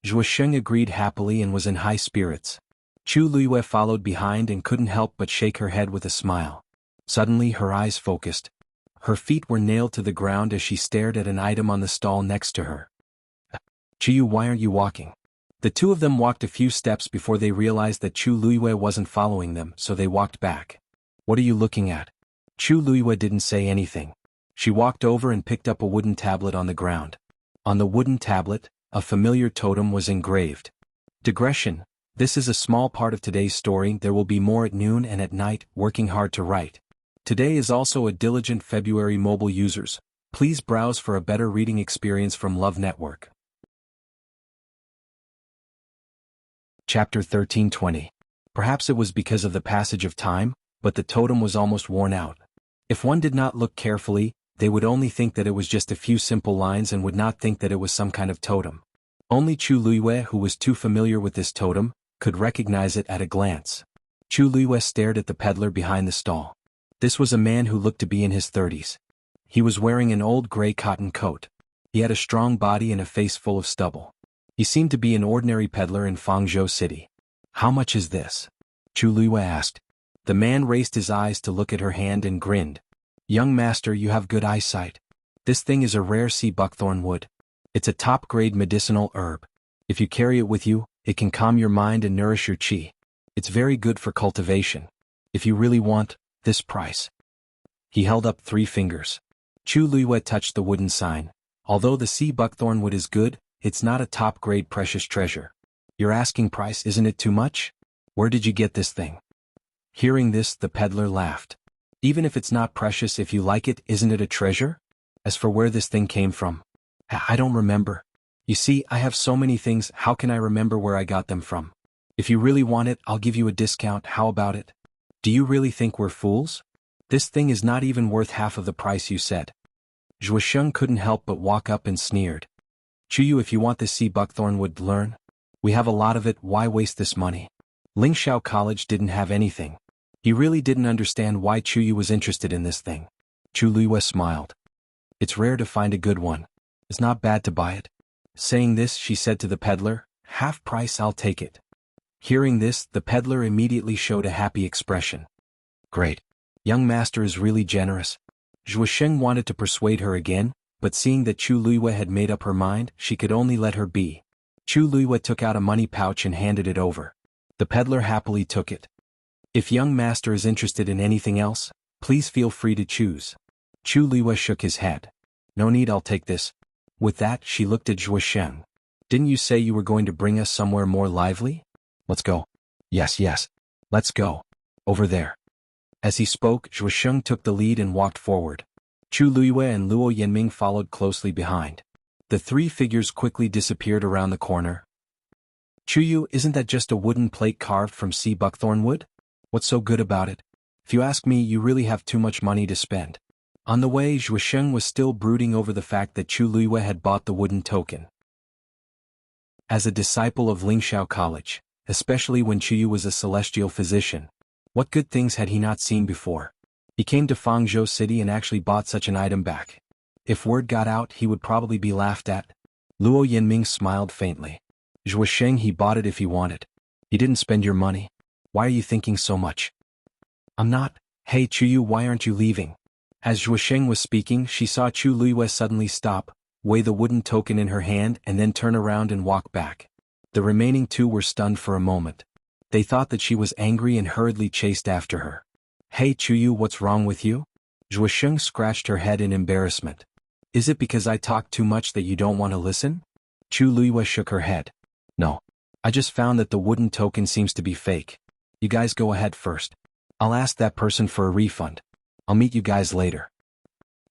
Zhuo Sheng agreed happily and was in high spirits. Chu Luiwei followed behind and couldn't help but shake her head with a smile. Suddenly her eyes focused. Her feet were nailed to the ground as she stared at an item on the stall next to her. Chu, why aren't you walking? The two of them walked a few steps before they realized that Chu Luiwei wasn't following them, so they walked back. What are you looking at? Chu Luiwei didn't say anything. She walked over and picked up a wooden tablet on the ground. On the wooden tablet, a familiar totem was engraved. Digression. This is a small part of today's story. There will be more at noon and at night, working hard to write. Today is also a diligent February mobile users. Please browse for a better reading experience from Love Network. Chapter 1320. Perhaps it was because of the passage of time, but the totem was almost worn out. If one did not look carefully, they would only think that it was just a few simple lines and would not think that it was some kind of totem. Only Chu Luiwei, who was too familiar with this totem, could recognize it at a glance. Chu Luiwei stared at the peddler behind the stall. This was a man who looked to be in his 30s. He was wearing an old gray cotton coat. He had a strong body and a face full of stubble. He seemed to be an ordinary peddler in Fangzhou City. How much is this? Chu Luiwei asked. The man raised his eyes to look at her hand and grinned. Young master, you have good eyesight. This thing is a rare sea buckthorn wood. It's a top-grade medicinal herb. If you carry it with you, It can calm your mind and nourish your qi. It's very good for cultivation. If you really want this price. He held up 3 fingers. Chu Luiyue touched the wooden sign. Although the sea buckthorn wood is good, it's not a top-grade precious treasure. Your asking price, isn't it too much? Where did you get this thing? Hearing this, the peddler laughed. Even if it's not precious, if you like it, isn't it a treasure? As for where this thing came from, I don't remember. You see, I have so many things, how can I remember where I got them from? If you really want it, I'll give you a discount, how about it? Do you really think we're fools? This thing is not even worth half of the price you said. Zhuosheng couldn't help but walk up and sneered. Chuyu, if you want this sea buckthorn wood, learn. We have a lot of it, why waste this money? Lingxiao College didn't have anything. He really didn't understand why Chuyu was interested in this thing. Chu Luiyue smiled. It's rare to find a good one. It's not bad to buy it. Saying this, she said to the peddler, half price, I'll take it. Hearing this, the peddler immediately showed a happy expression. Great. Young master is really generous. Zhuosheng wanted to persuade her again, but seeing that Chu Luiyue had made up her mind, she could only let her be. Chu Luiyue took out a money pouch and handed it over. The peddler happily took it. If young master is interested in anything else, please feel free to choose. Chu Luiyue shook his head. No need, I'll take this. With that, she looked at Zhuosheng. Didn't you say you were going to bring us somewhere more lively? Let's go. Yes. Let's go. Over there. As he spoke, Zhuosheng took the lead and walked forward. Chu Luiyue and Luo Yanming followed closely behind. The 3 figures quickly disappeared around the corner. Chuyu, isn't that just a wooden plate carved from sea buckthorn wood? What's so good about it? If you ask me, you really have too much money to spend. On the way, Zhuosheng was still brooding over the fact that Chu Luiyue had bought the wooden token. As a disciple of Lingxiao College, especially when Chuyu was a celestial physician, what good things had he not seen before? He came to Fangzhou City and actually bought such an item back. If word got out, he would probably be laughed at. Luo Yanming smiled faintly. Zhuosheng, he bought it if he wanted. He didn't spend your money. Why are you thinking so much? I'm not. Hey Chuyu, why aren't you leaving? As Zhuosheng was speaking, she saw Chu Luiyue suddenly stop, weigh the wooden token in her hand and then turn around and walk back. The remaining 2 were stunned for a moment. They thought that she was angry and hurriedly chased after her. Hey Chuyu, what's wrong with you? Zhuosheng scratched her head in embarrassment. Is it because I talk too much that you don't want to listen? Chu Luiyue shook her head. No. I just found that the wooden token seems to be fake. You guys go ahead first. I'll ask that person for a refund. I'll meet you guys later.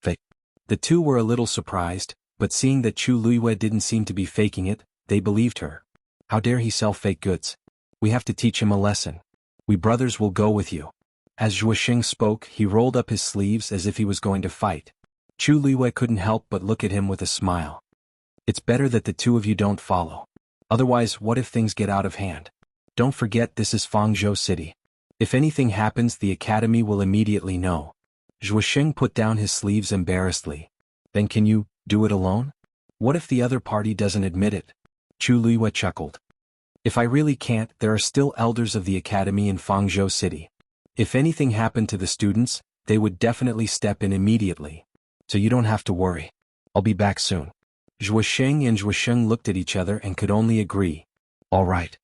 Fake. The 2 were a little surprised, but seeing that Chu Luiyue didn't seem to be faking it, they believed her. How dare he sell fake goods? We have to teach him a lesson. We brothers will go with you. As Zhuosheng spoke, he rolled up his sleeves as if he was going to fight. Chu Luiyue couldn't help but look at him with a smile. It's better that the 2 of you don't follow. Otherwise, what if things get out of hand? Don't forget, this is Fangzhou City. If anything happens, the academy will immediately know. Zhuosheng put down his sleeves embarrassedly. Then can you do it alone? What if the other party doesn't admit it? Chu Luiyue chuckled. If I really can't, there are still elders of the academy in Fangzhou City. If anything happened to the students, they would definitely step in immediately. So you don't have to worry. I'll be back soon. Zhuosheng and Zhuosheng looked at each other and could only agree. All right.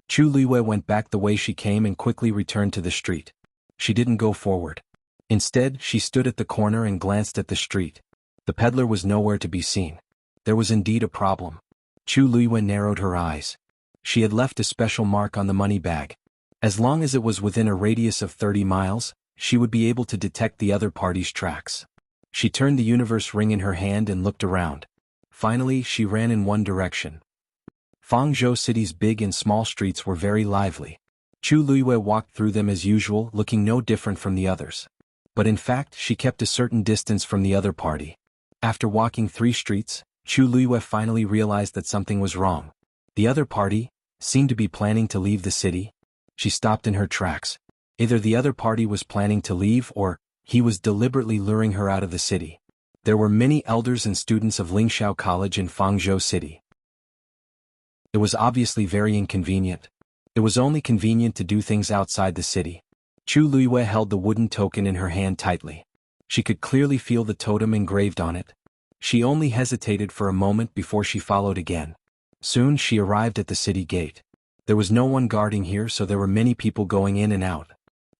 Chu Luiyue went back the way she came and quickly returned to the street. She didn't go forward. Instead, she stood at the corner and glanced at the street. The peddler was nowhere to be seen. There was indeed a problem. Chu Luiyue narrowed her eyes. She had left a special mark on the money bag. As long as it was within a radius of 30 miles, she would be able to detect the other party's tracks. She turned the universe ring in her hand and looked around. Finally, she ran in one direction. Fangzhou City's big and small streets were very lively. Chu Luiyue walked through them as usual, looking no different from the others. But in fact, she kept a certain distance from the other party. After walking 3 streets, Chu Luiyue finally realized that something was wrong. The other party seemed to be planning to leave the city. She stopped in her tracks. Either the other party was planning to leave or he was deliberately luring her out of the city. There were many elders and students of Lingxiao College in Fangzhou City. It was obviously very inconvenient. It was only convenient to do things outside the city. Chu Luiyue held the wooden token in her hand tightly. She could clearly feel the totem engraved on it. She only hesitated for a moment before she followed again. Soon she arrived at the city gate. There was no one guarding here, so there were many people going in and out.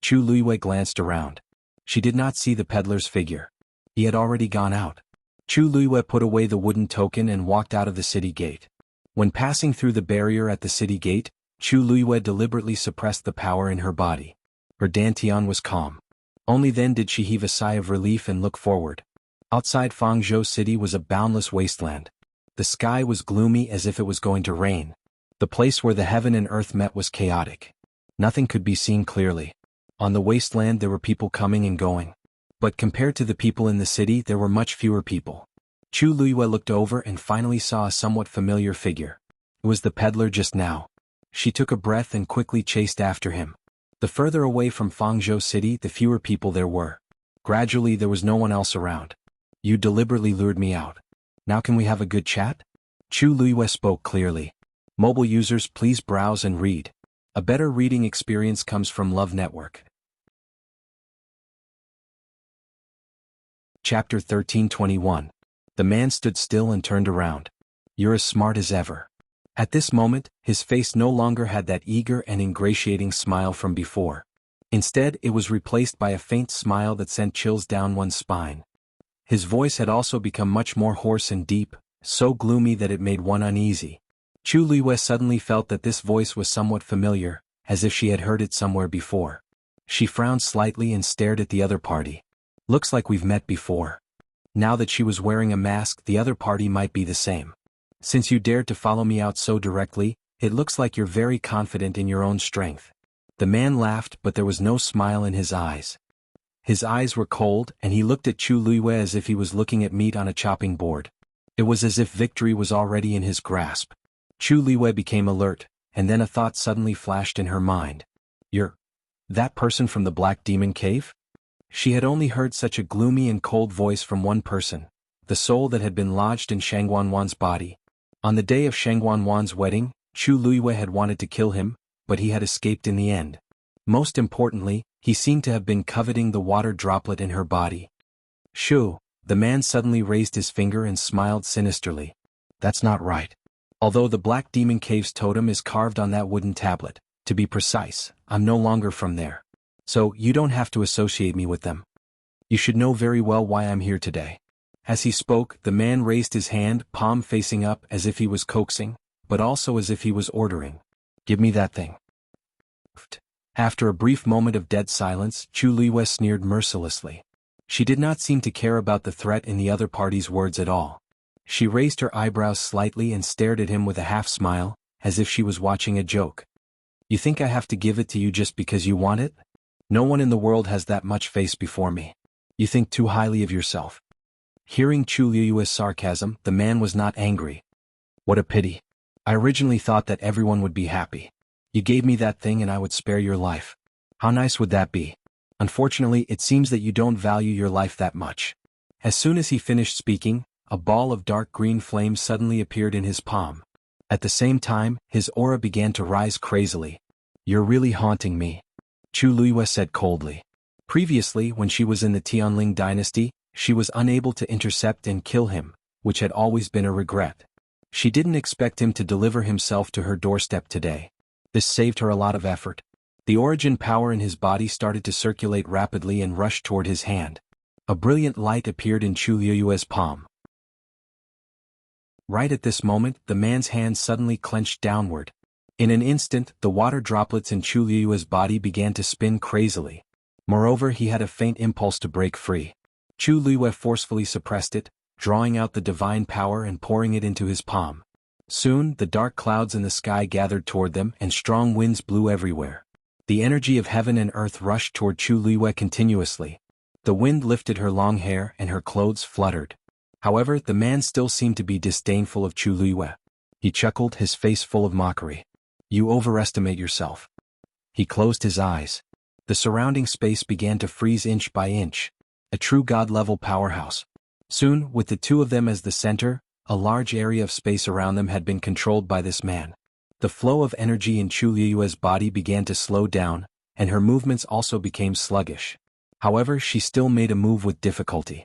Chu Luiyue glanced around. She did not see the peddler's figure. He had already gone out. Chu Luiyue put away the wooden token and walked out of the city gate. When passing through the barrier at the city gate, Chu Luiyue deliberately suppressed the power in her body. Her dantian was calm. Only then did she heave a sigh of relief and look forward. Outside Fangzhou City was a boundless wasteland. The sky was gloomy as if it was going to rain. The place where the heaven and earth met was chaotic. Nothing could be seen clearly. On the wasteland there were people coming and going. But compared to the people in the city, there were much fewer people. Chu Luiyue looked over and finally saw a somewhat familiar figure. It was the peddler just now. She took a breath and quickly chased after him. The further away from Fangzhou City, the fewer people there were. Gradually there was no one else around. You deliberately lured me out. Now can we have a good chat? Chu Luiyue spoke clearly. Mobile users, please browse and read. A better reading experience comes from Love Network. Chapter 13:21. The man stood still and turned around. You're as smart as ever. At this moment, his face no longer had that eager and ingratiating smile from before. Instead, it was replaced by a faint smile that sent chills down one's spine. His voice had also become much more hoarse and deep, so gloomy that it made one uneasy. Chu Luiyue suddenly felt that this voice was somewhat familiar, as if she had heard it somewhere before. She frowned slightly and stared at the other party. Looks like we've met before. Now that she was wearing a mask, the other party might be the same. Since you dared to follow me out so directly, it looks like you're very confident in your own strength. The man laughed, but there was no smile in his eyes. His eyes were cold, and he looked at Chu Luiyue as if he was looking at meat on a chopping board. It was as if victory was already in his grasp. Chu Luiyue became alert, and then a thought suddenly flashed in her mind. You're that person from the Black Demon Cave? She had only heard such a gloomy and cold voice from one person, the soul that had been lodged in Shang Wanwan's body. On the day of Shang Wanwan's wedding, Chu Luiyue had wanted to kill him, but he had escaped in the end. Most importantly, he seemed to have been coveting the water droplet in her body. Shu, the man suddenly raised his finger and smiled sinisterly. That's not right. Although the Black Demon Cave's totem is carved on that wooden tablet, to be precise, I'm no longer from there. So, you don't have to associate me with them. You should know very well why I'm here today. As he spoke, the man raised his hand, palm facing up, as if he was coaxing, but also as if he was ordering. Give me that thing. After a brief moment of dead silence, Chu Luiyue sneered mercilessly. She did not seem to care about the threat in the other party's words at all. She raised her eyebrows slightly and stared at him with a half-smile, as if she was watching a joke. You think I have to give it to you just because you want it? No one in the world has that much face before me. You think too highly of yourself. Hearing Chu Luiyue's sarcasm, the man was not angry. What a pity. I originally thought that everyone would be happy. You gave me that thing and I would spare your life. How nice would that be? Unfortunately, it seems that you don't value your life that much. As soon as he finished speaking, a ball of dark green flame suddenly appeared in his palm. At the same time, his aura began to rise crazily. You're really haunting me, Chu Luiyue said coldly. Previously, when she was in the Tianling dynasty, she was unable to intercept and kill him, which had always been a regret. She didn't expect him to deliver himself to her doorstep today. This saved her a lot of effort. The origin power in his body started to circulate rapidly and rushed toward his hand. A brilliant light appeared in Chu Luiyue's palm. Right at this moment, the man's hand suddenly clenched downward. In an instant, the water droplets in Chu Luiyue's body began to spin crazily. Moreover, he had a faint impulse to break free. Chu Luiyue forcefully suppressed it, drawing out the divine power and pouring it into his palm. Soon, the dark clouds in the sky gathered toward them and strong winds blew everywhere. The energy of heaven and earth rushed toward Chu Luiyue continuously. The wind lifted her long hair and her clothes fluttered. However, the man still seemed to be disdainful of Chu Luiyue. He chuckled, his face full of mockery. You overestimate yourself. He closed his eyes. The surrounding space began to freeze inch by inch. A true god-level powerhouse. Soon, with the two of them as the center, a large area of space around them had been controlled by this man. The flow of energy in Chu Luiyue's body began to slow down, and her movements also became sluggish. However, she still made a move with difficulty.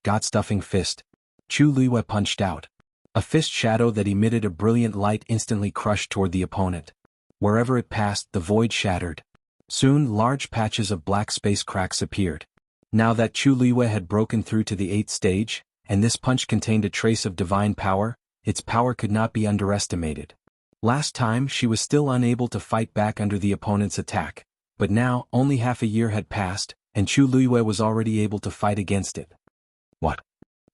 God-stuffing fist. Chu Luiyue punched out. A fist shadow that emitted a brilliant light instantly crushed toward the opponent. Wherever it passed, the void shattered. Soon, large patches of black space cracks appeared. Now that Chu Liyue had broken through to the 8th stage, and this punch contained a trace of divine power, its power could not be underestimated. Last time, she was still unable to fight back under the opponent's attack, but now, only half a year had passed, and Chu Liyue was already able to fight against it. What?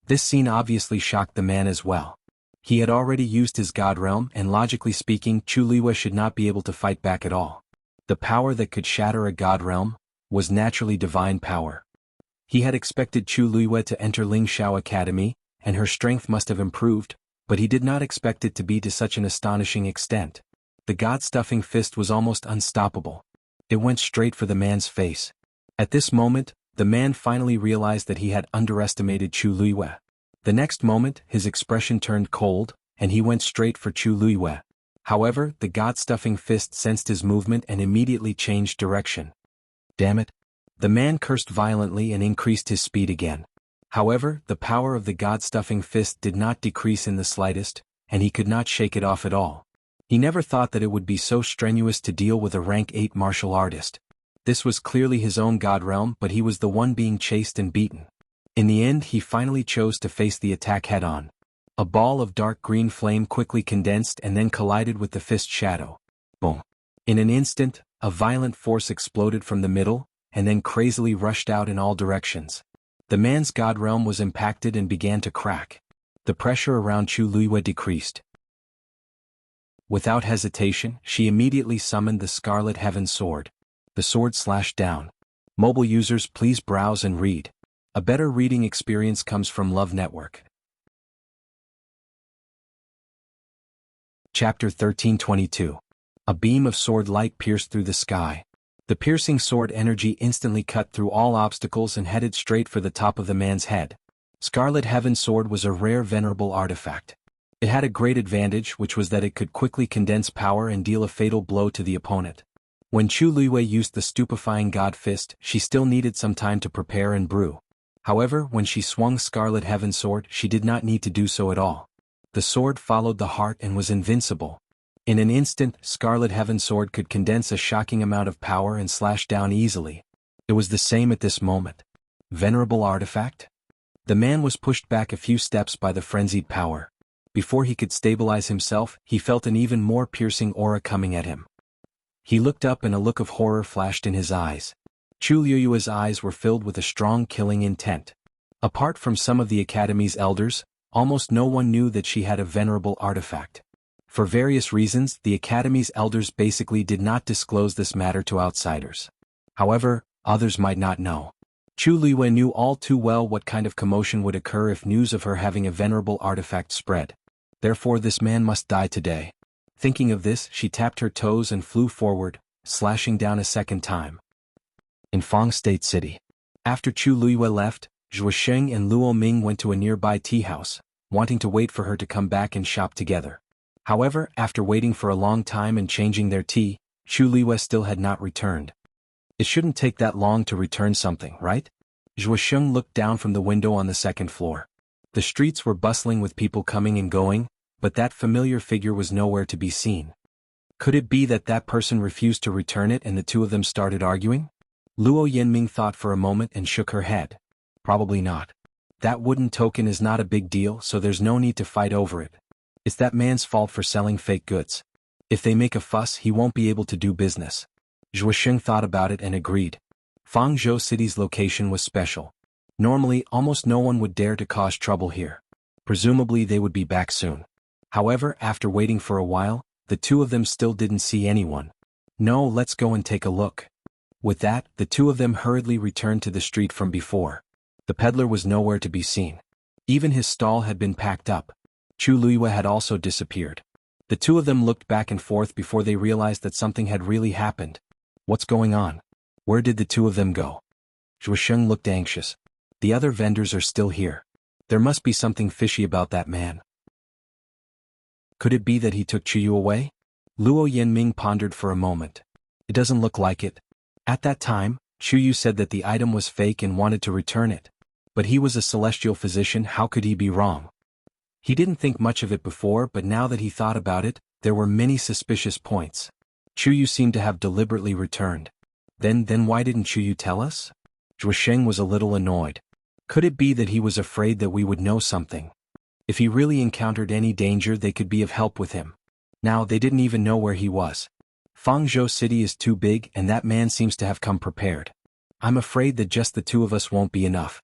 This scene obviously shocked the man as well. He had already used his God Realm, and logically speaking, Chu Liyue should not be able to fight back at all. The power that could shatter a God Realm was naturally divine power. He had expected Chu Liyue to enter Ling Xiao Academy, and her strength must have improved, but he did not expect it to be to such an astonishing extent. The God-stuffing fist was almost unstoppable. It went straight for the man's face. At this moment, the man finally realized that he had underestimated Chu Liyue. The next moment, his expression turned cold, and he went straight for Chu Liyue. However, the God-stuffing fist sensed his movement and immediately changed direction. Damn it! The man cursed violently and increased his speed again. However, the power of the God-stuffing fist did not decrease in the slightest, and he could not shake it off at all. He never thought that it would be so strenuous to deal with a rank 8 martial artist. This was clearly his own God Realm, but he was the one being chased and beaten. In the end, he finally chose to face the attack head-on. A ball of dark green flame quickly condensed and then collided with the fist shadow. Boom! In an instant, a violent force exploded from the middle, and then crazily rushed out in all directions. The man's God Realm was impacted and began to crack. The pressure around Chu Liyue decreased. Without hesitation, she immediately summoned the Scarlet Heaven Sword. The sword slashed down. Mobile users, please browse and read. A better reading experience comes from Love Network. Chapter 1322. A beam of sword light pierced through the sky. The piercing sword energy instantly cut through all obstacles and headed straight for the top of the man's head. Scarlet Heaven Sword was a rare venerable artifact. It had a great advantage, which was that it could quickly condense power and deal a fatal blow to the opponent. When Chu Liyue used the stupefying God Fist, she still needed some time to prepare and brew. However, when she swung Scarlet Heaven Sword, she did not need to do so at all. The sword followed the heart and was invincible. In an instant, Scarlet Heaven Sword could condense a shocking amount of power and slash down easily. It was the same at this moment. Venerable artifact? The man was pushed back a few steps by the frenzied power. Before he could stabilize himself, he felt an even more piercing aura coming at him. He looked up and a look of horror flashed in his eyes. Chu Liyue's eyes were filled with a strong killing intent. Apart from some of the Academy's elders, almost no one knew that she had a venerable artifact. For various reasons, the Academy's elders basically did not disclose this matter to outsiders. However, others might not know. Chu Liyue knew all too well what kind of commotion would occur if news of her having a venerable artifact spread. Therefore this man must die today. Thinking of this, she tapped her toes and flew forward, slashing down a second time. In Fang State City. After Chu Liyue left, Zhuo Sheng and Luo Ming went to a nearby tea house, wanting to wait for her to come back and shop together. However, after waiting for a long time and changing their tea, Chu Liyue still had not returned. It shouldn't take that long to return something, right? Zhuo Sheng looked down from the window on the second floor. The streets were bustling with people coming and going, but that familiar figure was nowhere to be seen. Could it be that that person refused to return it and the two of them started arguing? Luo Yinming thought for a moment and shook her head. Probably not. That wooden token is not a big deal, so there's no need to fight over it. It's that man's fault for selling fake goods. If they make a fuss, he won't be able to do business. Zhuo Sheng thought about it and agreed. Fangzhou City's location was special. Normally, almost no one would dare to cause trouble here. Presumably they would be back soon. However, after waiting for a while, the two of them still didn't see anyone. No, let's go and take a look. With that, the two of them hurriedly returned to the street from before. The peddler was nowhere to be seen. Even his stall had been packed up. Chu Liyue had also disappeared. The two of them looked back and forth before they realized that something had really happened. What's going on? Where did the two of them go? Zhuo Sheng looked anxious. The other vendors are still here. There must be something fishy about that man. Could it be that he took Chuyu away? Luo Yinming pondered for a moment. It doesn't look like it. At that time, Chuyu said that the item was fake and wanted to return it. But he was a celestial physician, how could he be wrong? He didn't think much of it before, but now that he thought about it, there were many suspicious points. Chuyu seemed to have deliberately returned. Then why didn't Chuyu tell us? Zhuosheng was a little annoyed. Could it be that he was afraid that we would know something? If he really encountered any danger, they could be of help with him. Now they didn't even know where he was. Fangzhou City is too big, and that man seems to have come prepared. I'm afraid that just the two of us won't be enough.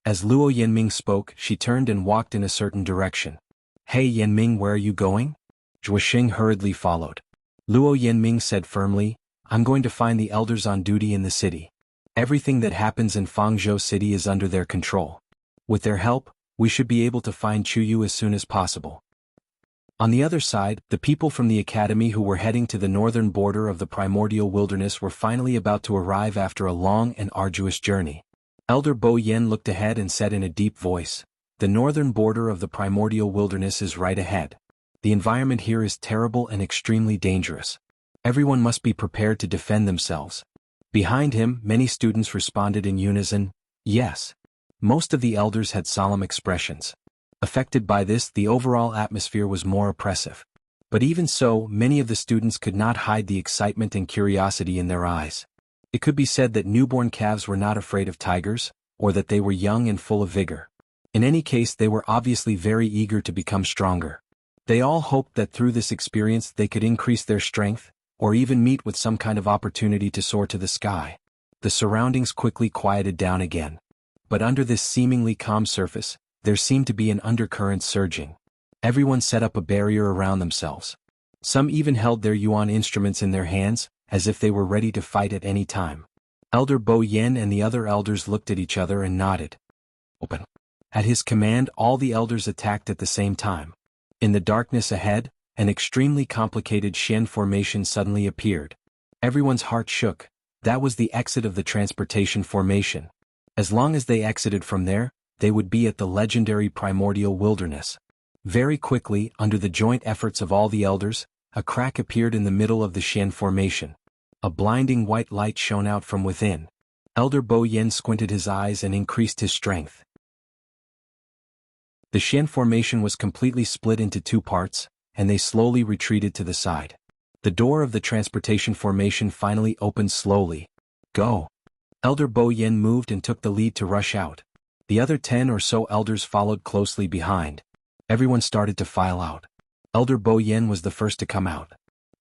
As Luo Yanming spoke, she turned and walked in a certain direction. Hey Yanming, where are you going? Zhuosheng hurriedly followed. Luo Yanming said firmly, I'm going to find the elders on duty in the city. Everything that happens in Fangzhou City is under their control. With their help, we should be able to find Chuyu as soon as possible. On the other side, the people from the academy who were heading to the northern border of the primordial wilderness were finally about to arrive after a long and arduous journey. Elder Bo Yen looked ahead and said in a deep voice, the northern border of the primordial wilderness is right ahead. The environment here is terrible and extremely dangerous. Everyone must be prepared to defend themselves. Behind him, many students responded in unison, yes. Most of the elders had solemn expressions. Affected by this, the overall atmosphere was more oppressive. But even so, many of the students could not hide the excitement and curiosity in their eyes. It could be said that newborn calves were not afraid of tigers, or that they were young and full of vigor. In any case, they were obviously very eager to become stronger. They all hoped that through this experience they could increase their strength, or even meet with some kind of opportunity to soar to the sky. The surroundings quickly quieted down again. But under this seemingly calm surface, there seemed to be an undercurrent surging. Everyone set up a barrier around themselves. Some even held their yuan instruments in their hands, as if they were ready to fight at any time. Elder Bo Yen and the other elders looked at each other and nodded. Open. At his command, all the elders attacked at the same time. In the darkness ahead, an extremely complicated Xian formation suddenly appeared. Everyone's heart shook. That was the exit of the transportation formation. As long as they exited from there, they would be at the legendary primordial wilderness. Very quickly, under the joint efforts of all the elders, a crack appeared in the middle of the Xian formation. A blinding white light shone out from within. Elder Bo Yen squinted his eyes and increased his strength. The Xian formation was completely split into two parts, and they slowly retreated to the side. The door of the transportation formation finally opened slowly. Go! Elder Bo Yen moved and took the lead to rush out. The other 10 or so elders followed closely behind. Everyone started to file out. Elder Bo Yen was the first to come out.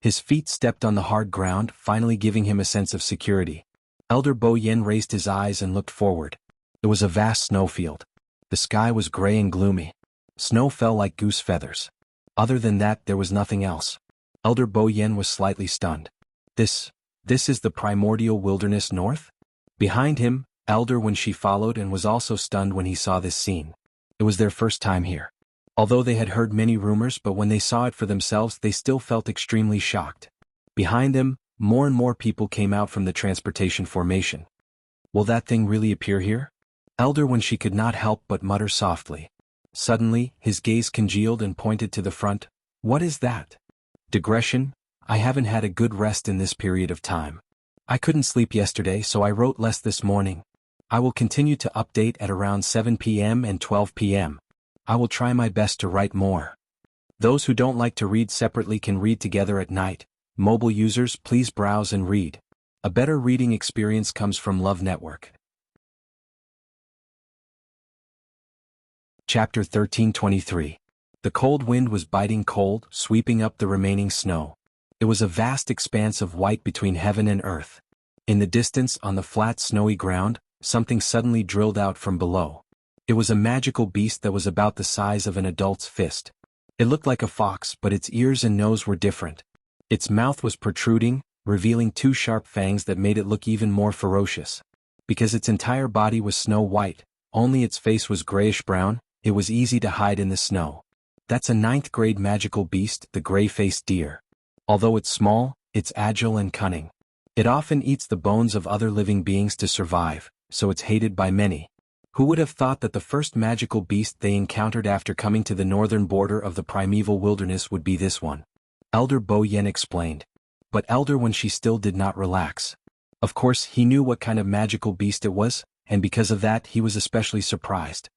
His feet stepped on the hard ground, finally giving him a sense of security. Elder Bo Yen raised his eyes and looked forward. It was a vast snowfield. The sky was gray and gloomy. Snow fell like goose feathers. Other than that, there was nothing else. Elder Bo Yen was slightly stunned. This is the primordial wilderness north? Behind him, Elder Wen Shi followed and was also stunned when he saw this scene. It was their first time here. Although they had heard many rumors, but when they saw it for themselves, they still felt extremely shocked. Behind them, more and more people came out from the transportation formation. Will that thing really appear here? Elder Wen Shi could not help but mutter softly. Suddenly, his gaze congealed and pointed to the front. What is that? Digression, I haven't had a good rest in this period of time. I couldn't sleep yesterday, so I wrote less this morning. I will continue to update at around 7 p.m. and 12 p.m. I will try my best to write more. Those who don't like to read separately can read together at night. Mobile users, please browse and read. A better reading experience comes from Love Network. Chapter 1323. The cold wind was biting cold, sweeping up the remaining snow. It was a vast expanse of white between heaven and earth. In the distance, on the flat snowy ground, something suddenly drilled out from below. It was a magical beast that was about the size of an adult's fist. It looked like a fox, but its ears and nose were different. Its mouth was protruding, revealing two sharp fangs that made it look even more ferocious. Because its entire body was snow white, only its face was grayish-brown, it was easy to hide in the snow. That's a 9th-grade magical beast, the gray-faced deer. Although it's small, it's agile and cunning. It often eats the bones of other living beings to survive, so it's hated by many. Who would have thought that the first magical beast they encountered after coming to the northern border of the primeval wilderness would be this one? Elder Bo Yen explained. But Elder Wen Shi still did not relax. Of course, he knew what kind of magical beast it was, and because of that he was especially surprised.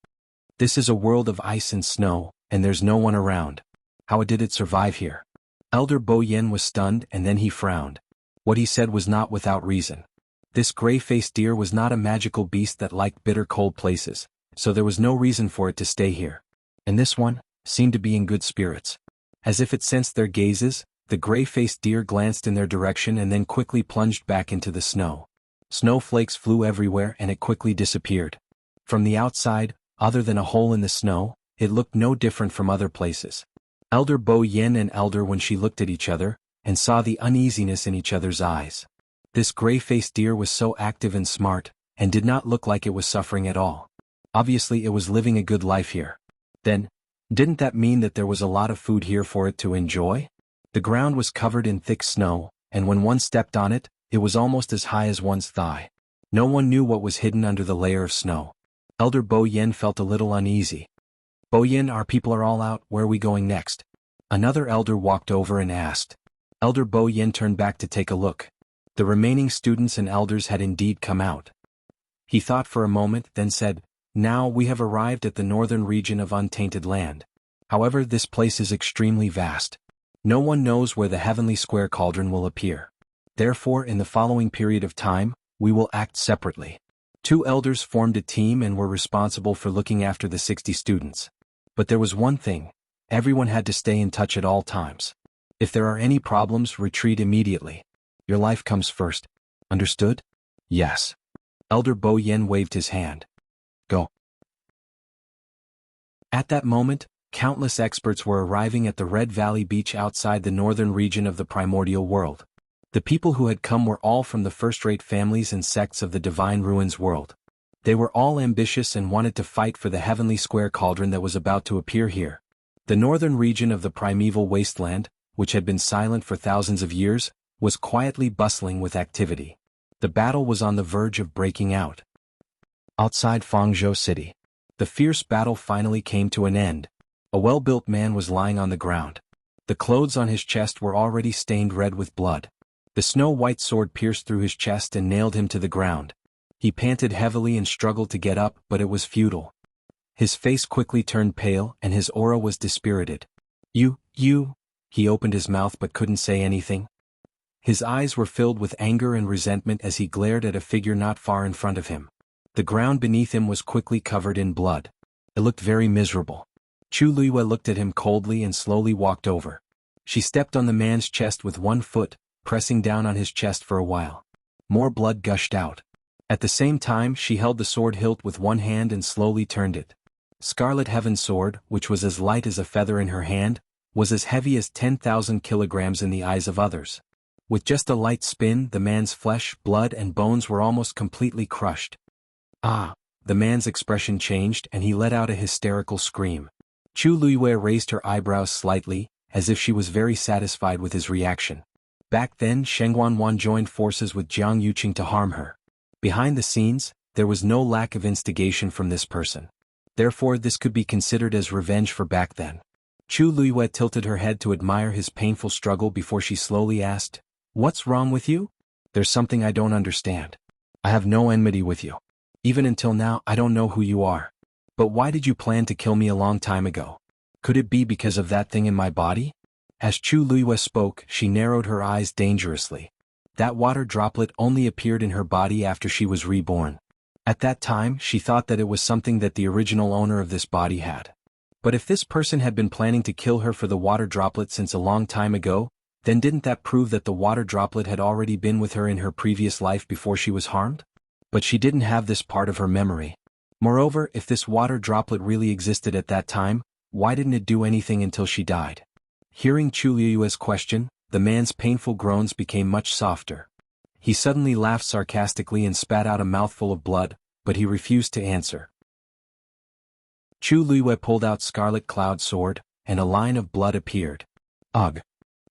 This is a world of ice and snow, and there's no one around. How did it survive here? Elder Bo Yen was stunned and then he frowned. What he said was not without reason. This gray-faced deer was not a magical beast that liked bitter cold places, so there was no reason for it to stay here. And this one seemed to be in good spirits. As if it sensed their gazes, the gray-faced deer glanced in their direction and then quickly plunged back into the snow. Snowflakes flew everywhere and it quickly disappeared. From the outside, other than a hole in the snow, it looked no different from other places. Elder Bo Yen and Elder when she looked at each other, and saw the uneasiness in each other's eyes. This gray-faced deer was so active and smart, and did not look like it was suffering at all. Obviously it was living a good life here. Then, didn't that mean that there was a lot of food here for it to enjoy? The ground was covered in thick snow, and when one stepped on it, it was almost as high as one's thigh. No one knew what was hidden under the layer of snow. Elder Bo Yen felt a little uneasy. Bo Yen, our people are all out, where are we going next? Another elder walked over and asked. Elder Bo Yen turned back to take a look. The remaining students and elders had indeed come out. He thought for a moment, then said, Now we have arrived at the northern region of untainted land. However, this place is extremely vast. No one knows where the heavenly square cauldron will appear. Therefore, in the following period of time, we will act separately. 2 elders formed a team and were responsible for looking after the 60 students. But there was one thing. Everyone had to stay in touch at all times. If there are any problems, retreat immediately. Your life comes first. Understood? Yes. Elder Bo Yen waved his hand. Go. At that moment, countless experts were arriving at the Red Valley Beach outside the northern region of the primordial world. The people who had come were all from the first-rate families and sects of the Divine Ruins world. They were all ambitious and wanted to fight for the heavenly square cauldron that was about to appear here. The northern region of the primeval wasteland, which had been silent for thousands of years, was quietly bustling with activity. The battle was on the verge of breaking out. Outside Fangzhou City, the fierce battle finally came to an end. A well-built man was lying on the ground. The clothes on his chest were already stained red with blood. The snow-white sword pierced through his chest and nailed him to the ground. He panted heavily and struggled to get up, but it was futile. His face quickly turned pale and his aura was dispirited. You. He opened his mouth but couldn't say anything. His eyes were filled with anger and resentment as he glared at a figure not far in front of him. The ground beneath him was quickly covered in blood. It looked very miserable. Chu Luiyue looked at him coldly and slowly walked over. She stepped on the man's chest with one foot, pressing down on his chest for a while. More blood gushed out. At the same time she held the sword hilt with one hand and slowly turned it. Scarlet Heaven's sword, which was as light as a feather in her hand, was as heavy as 10,000 kilograms in the eyes of others. With just a light spin, the man's flesh, blood and bones were almost completely crushed. Ah! The man's expression changed and he let out a hysterical scream. Chu Luiyue raised her eyebrows slightly, as if she was very satisfied with his reaction. Back then Sheng Wanwan joined forces with Jiang Yuqing to harm her. Behind the scenes, there was no lack of instigation from this person. Therefore this could be considered as revenge for back then. Chu Luiyue tilted her head to admire his painful struggle before she slowly asked, What's wrong with you? There's something I don't understand. I have no enmity with you. Even until now I don't know who you are. But why did you plan to kill me a long time ago? Could it be because of that thing in my body? As Chu Luiyue spoke, she narrowed her eyes dangerously. That water droplet only appeared in her body after she was reborn. At that time she thought that it was something that the original owner of this body had. But if this person had been planning to kill her for the water droplet since a long time ago, then didn't that prove that the water droplet had already been with her in her previous life before she was harmed? But she didn't have this part of her memory. Moreover, if this water droplet really existed at that time, why didn't it do anything until she died? Hearing Chu Luiyue's question, the man's painful groans became much softer. He suddenly laughed sarcastically and spat out a mouthful of blood, but he refused to answer. Chu Luiyue pulled out Scarlet Cloud sword, and a line of blood appeared. Ugh!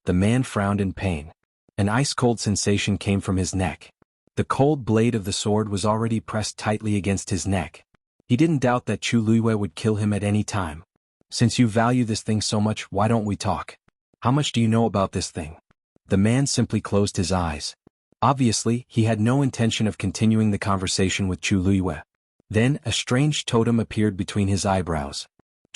The man frowned in pain. An ice-cold sensation came from his neck. The cold blade of the sword was already pressed tightly against his neck. He didn't doubt that Chu Luiyue would kill him at any time. Since you value this thing so much, why don't we talk? How much do you know about this thing? The man simply closed his eyes. Obviously, he had no intention of continuing the conversation with Chu Luiyue. Then, a strange totem appeared between his eyebrows.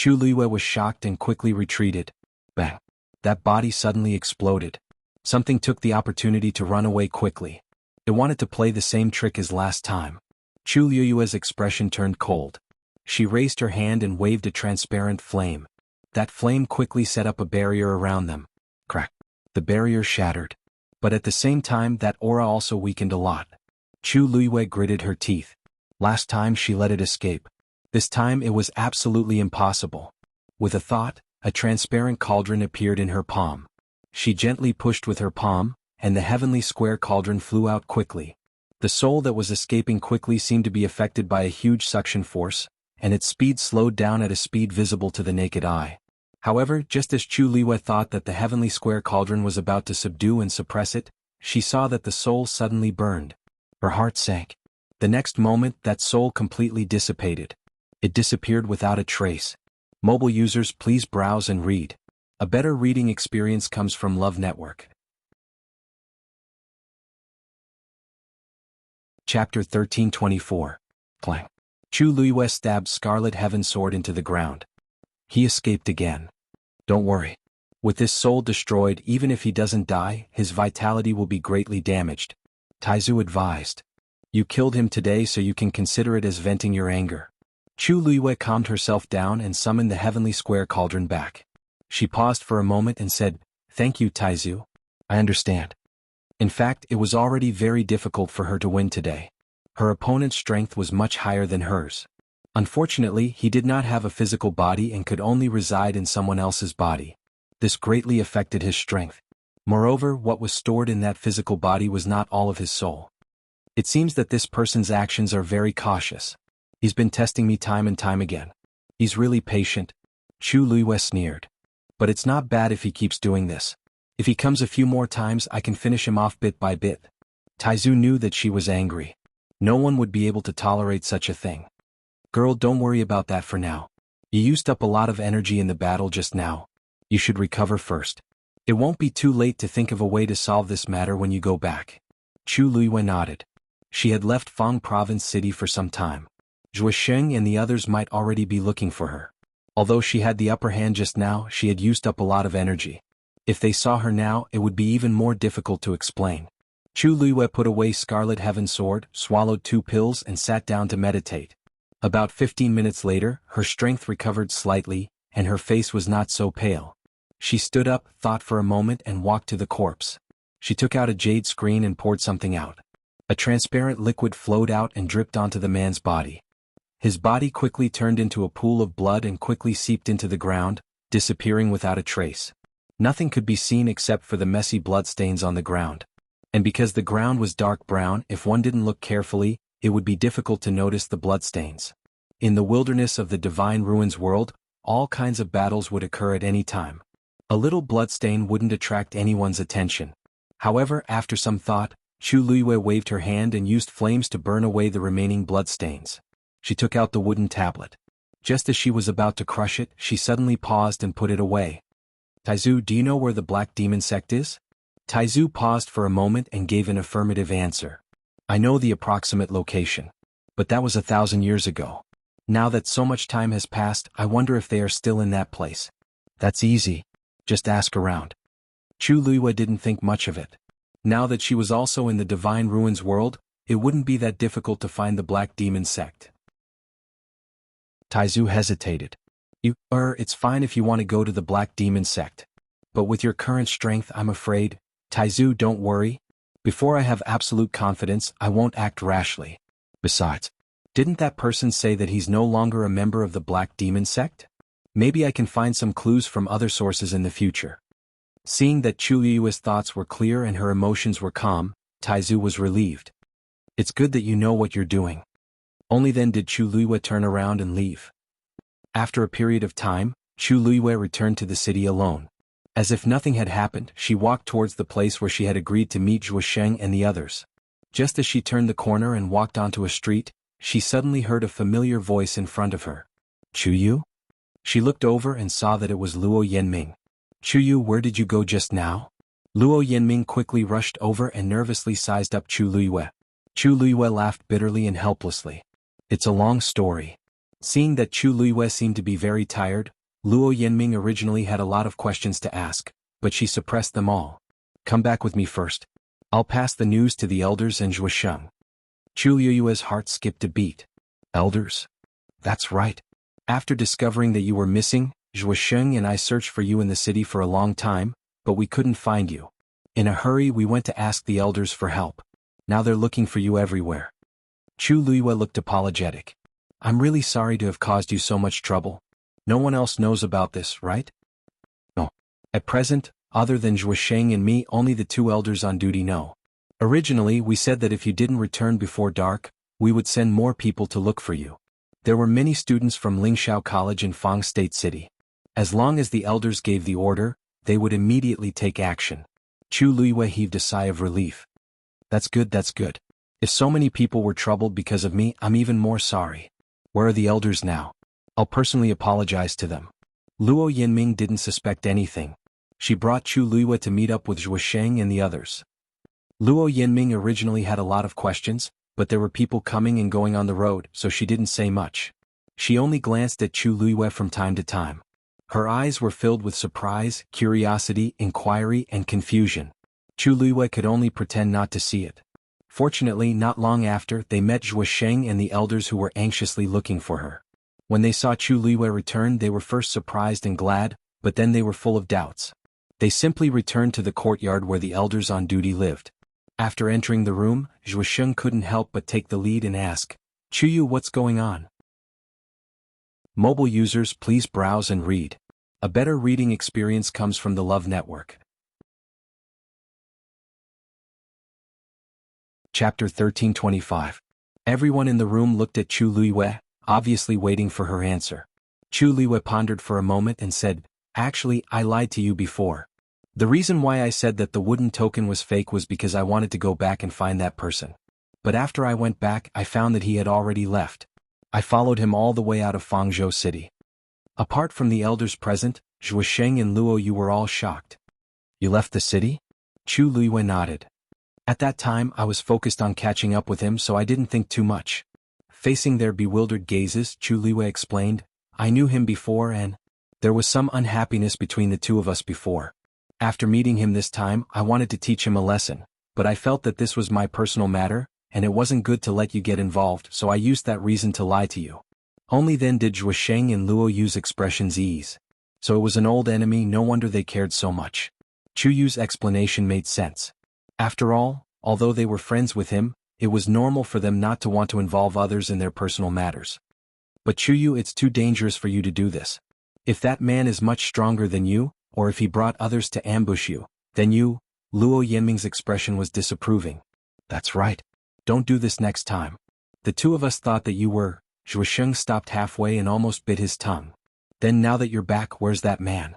Chu Luiyue was shocked and quickly retreated. Bang! That body suddenly exploded. Something took the opportunity to run away quickly. It wanted to play the same trick as last time. Chu Luiyue's expression turned cold. She raised her hand and waved a transparent flame. That flame quickly set up a barrier around them. Crack! The barrier shattered. But at the same time that aura also weakened a lot. Chu Luiyue gritted her teeth. Last time she let it escape. This time it was absolutely impossible. With a thought, a transparent cauldron appeared in her palm. She gently pushed with her palm, and the heavenly square cauldron flew out quickly. The soul that was escaping quickly seemed to be affected by a huge suction force, and its speed slowed down at a speed visible to the naked eye. However, just as Chu Luiyue thought that the heavenly square cauldron was about to subdue and suppress it, she saw that the soul suddenly burned. Her heart sank. The next moment, that soul completely dissipated. It disappeared without a trace. Mobile users, please browse and read. A better reading experience comes from Love Network. Chapter 1324. Clang. Chu Luiyue stabbed Scarlet Heaven Sword into the ground. He escaped again. Don't worry. With this soul destroyed, even if he doesn't die, his vitality will be greatly damaged. Taizu advised. You killed him today, so you can consider it as venting your anger. Chu Luiyue calmed herself down and summoned the heavenly square cauldron back. She paused for a moment and said, Thank you, Taizu. I understand. In fact, it was already very difficult for her to win today. Her opponent's strength was much higher than hers. Unfortunately, he did not have a physical body and could only reside in someone else's body. This greatly affected his strength. Moreover, what was stored in that physical body was not all of his soul. It seems that this person's actions are very cautious. He's been testing me time and time again. He's really patient. Chu Luiyue sneered. But it's not bad if he keeps doing this. If he comes a few more times, I can finish him off bit by bit. Taizu knew that she was angry. No one would be able to tolerate such a thing. Girl, don't worry about that for now. You used up a lot of energy in the battle just now. You should recover first. It won't be too late to think of a way to solve this matter when you go back. Chu Luiyue nodded. She had left Fang Province City for some time. Zhuisheng and the others might already be looking for her. Although she had the upper hand just now, she had used up a lot of energy. If they saw her now, it would be even more difficult to explain. Chu Luiyue put away Scarlet Heaven Sword, swallowed 2 pills and sat down to meditate. About 15 minutes later, her strength recovered slightly, and her face was not so pale. She stood up, thought for a moment and walked to the corpse. She took out a jade screen and poured something out. A transparent liquid flowed out and dripped onto the man's body. His body quickly turned into a pool of blood and quickly seeped into the ground, disappearing without a trace. Nothing could be seen except for the messy bloodstains on the ground. And because the ground was dark brown, if one didn't look carefully, it would be difficult to notice the bloodstains. In the wilderness of the Divine Ruins world, all kinds of battles would occur at any time. A little bloodstain wouldn't attract anyone's attention. However, after some thought, Chu Luiyue waved her hand and used flames to burn away the remaining bloodstains. She took out the wooden tablet. Just as she was about to crush it, she suddenly paused and put it away. Taizu, do you know where the Black Demon Sect is? Taizu paused for a moment and gave an affirmative answer. I know the approximate location. But that was 1,000 years ago. Now that so much time has passed, I wonder if they are still in that place. That's easy. Just ask around. Chu Luiyue didn't think much of it. Now that she was also in the Divine Ruins world, it wouldn't be that difficult to find the Black Demon Sect. Taizu hesitated. It's fine if you want to go to the Black Demon Sect. But with your current strength, I'm afraid. Taizu, don't worry. Before I have absolute confidence, I won't act rashly. Besides, didn't that person say that he's no longer a member of the Black Demon Sect? Maybe I can find some clues from other sources in the future. Seeing that Chu Luiyue's thoughts were clear and her emotions were calm, Taizu was relieved. It's good that you know what you're doing. Only then did Chu Luiyue turn around and leave. After a period of time, Chu Luiyue returned to the city alone. As if nothing had happened, she walked towards the place where she had agreed to meet Zhuisheng and the others. Just as she turned the corner and walked onto a street, she suddenly heard a familiar voice in front of her. Chu Yu? She looked over and saw that it was Luo Yanming. Chu Yu, where did you go just now? Luo Yanming quickly rushed over and nervously sized up Chu Luiyue. Chu Luiyue laughed bitterly and helplessly. It's a long story. Seeing that Chu Luiyue seemed to be very tired, Luo Yanming originally had a lot of questions to ask, but she suppressed them all. Come back with me first. I'll pass the news to the elders and Zhuosheng. Chu Luiyue's heart skipped a beat. Elders? That's right. After discovering that you were missing, Zhuosheng and I searched for you in the city for a long time, but we couldn't find you. In a hurry we went to ask the elders for help. Now they're looking for you everywhere. Chu Luiyue looked apologetic. I'm really sorry to have caused you so much trouble. No one else knows about this, right? No. At present, other than Zhuosheng and me, only the two elders on duty know. Originally we said that if you didn't return before dark, we would send more people to look for you. There were many students from Lingxiao College in Fang State City. As long as the elders gave the order, they would immediately take action. Chu Luiyue heaved a sigh of relief. That's good, that's good. If so many people were troubled because of me, I'm even more sorry. Where are the elders now? I'll personally apologize to them. Luo Yanming didn't suspect anything. She brought Chu Luiyue to meet up with Zhuosheng and the others. Luo Yanming originally had a lot of questions, but there were people coming and going on the road, so she didn't say much. She only glanced at Chu Luiyue from time to time. Her eyes were filled with surprise, curiosity, inquiry, and confusion. Chu Luiyue could only pretend not to see it. Fortunately, not long after, they met Zhuosheng and the elders who were anxiously looking for her. When they saw Chu Luiyue return, they were first surprised and glad, but then they were full of doubts. They simply returned to the courtyard where the elders on duty lived. After entering the room, Zhuosheng couldn't help but take the lead and ask, Chuyu, what's going on? Mobile users, please browse and read. A better reading experience comes from the Love Network. Chapter 1325. Everyone in the room looked at Chu Luiyue, obviously waiting for her answer. Chu Luiyue pondered for a moment and said, Actually, I lied to you before. The reason why I said that the wooden token was fake was because I wanted to go back and find that person. But after I went back, I found that he had already left. I followed him all the way out of Fangzhou City. Apart from the elders present, Zhuosheng and Luo, you were all shocked. You left the city? Chu Luiyue nodded. At that time I was focused on catching up with him, so I didn't think too much. Facing their bewildered gazes, Chu Luiyue explained, I knew him before and there was some unhappiness between the two of us before. After meeting him this time, I wanted to teach him a lesson, but I felt that this was my personal matter, and it wasn't good to let you get involved, so I used that reason to lie to you. Only then did Zhuosheng and Luo use expressions ease. So it was an old enemy, no wonder they cared so much. Chu Yu's explanation made sense. After all, although they were friends with him, it was normal for them not to want to involve others in their personal matters. But Chu Yu, it's too dangerous for you to do this. If that man is much stronger than you, or if he brought others to ambush you, then you, Luo Yanming's expression was disapproving. That's right. Don't do this next time. The two of us thought that you were. Zhuosheng stopped halfway and almost bit his tongue. Then now that you're back, where's that man?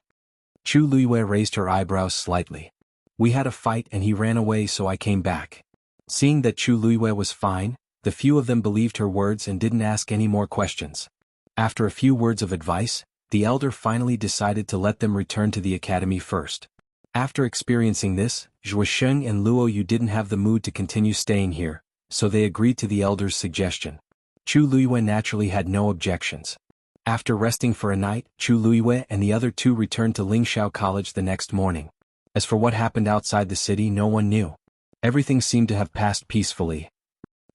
Chu Luiyue raised her eyebrows slightly. We had a fight and he ran away, so I came back. Seeing that Chu Luiyue was fine, the few of them believed her words and didn't ask any more questions. After a few words of advice, the elder finally decided to let them return to the academy first. After experiencing this, Zhuosheng and Luo Yu didn't have the mood to continue staying here, so they agreed to the elder's suggestion. Chu Luiyue naturally had no objections. After resting for a night, Chu Luiyue and the other two returned to Lingxiao College the next morning. As for what happened outside the city, no one knew. Everything seemed to have passed peacefully.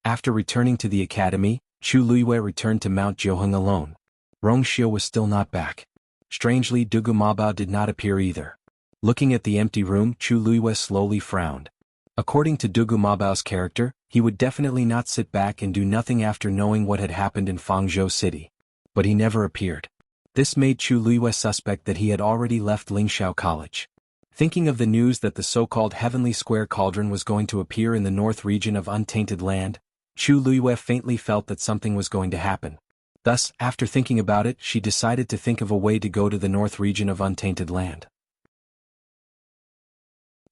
After returning to the academy, Chu Luiyue returned to Mount Jiuheng alone. Rongxiu was still not back. Strangely, Dugu Mabao did not appear either. Looking at the empty room, Chu Luiyue slowly frowned. According to Dugu Mabao's character, he would definitely not sit back and do nothing after knowing what had happened in Fangzhou City. But he never appeared. This made Chu Luiyue suspect that he had already left Lingxiao College. Thinking of the news that the so-called Heavenly Square Cauldron was going to appear in the north region of Untainted Land, Chu Luiyue faintly felt that something was going to happen. Thus, after thinking about it, she decided to think of a way to go to the north region of Untainted Land.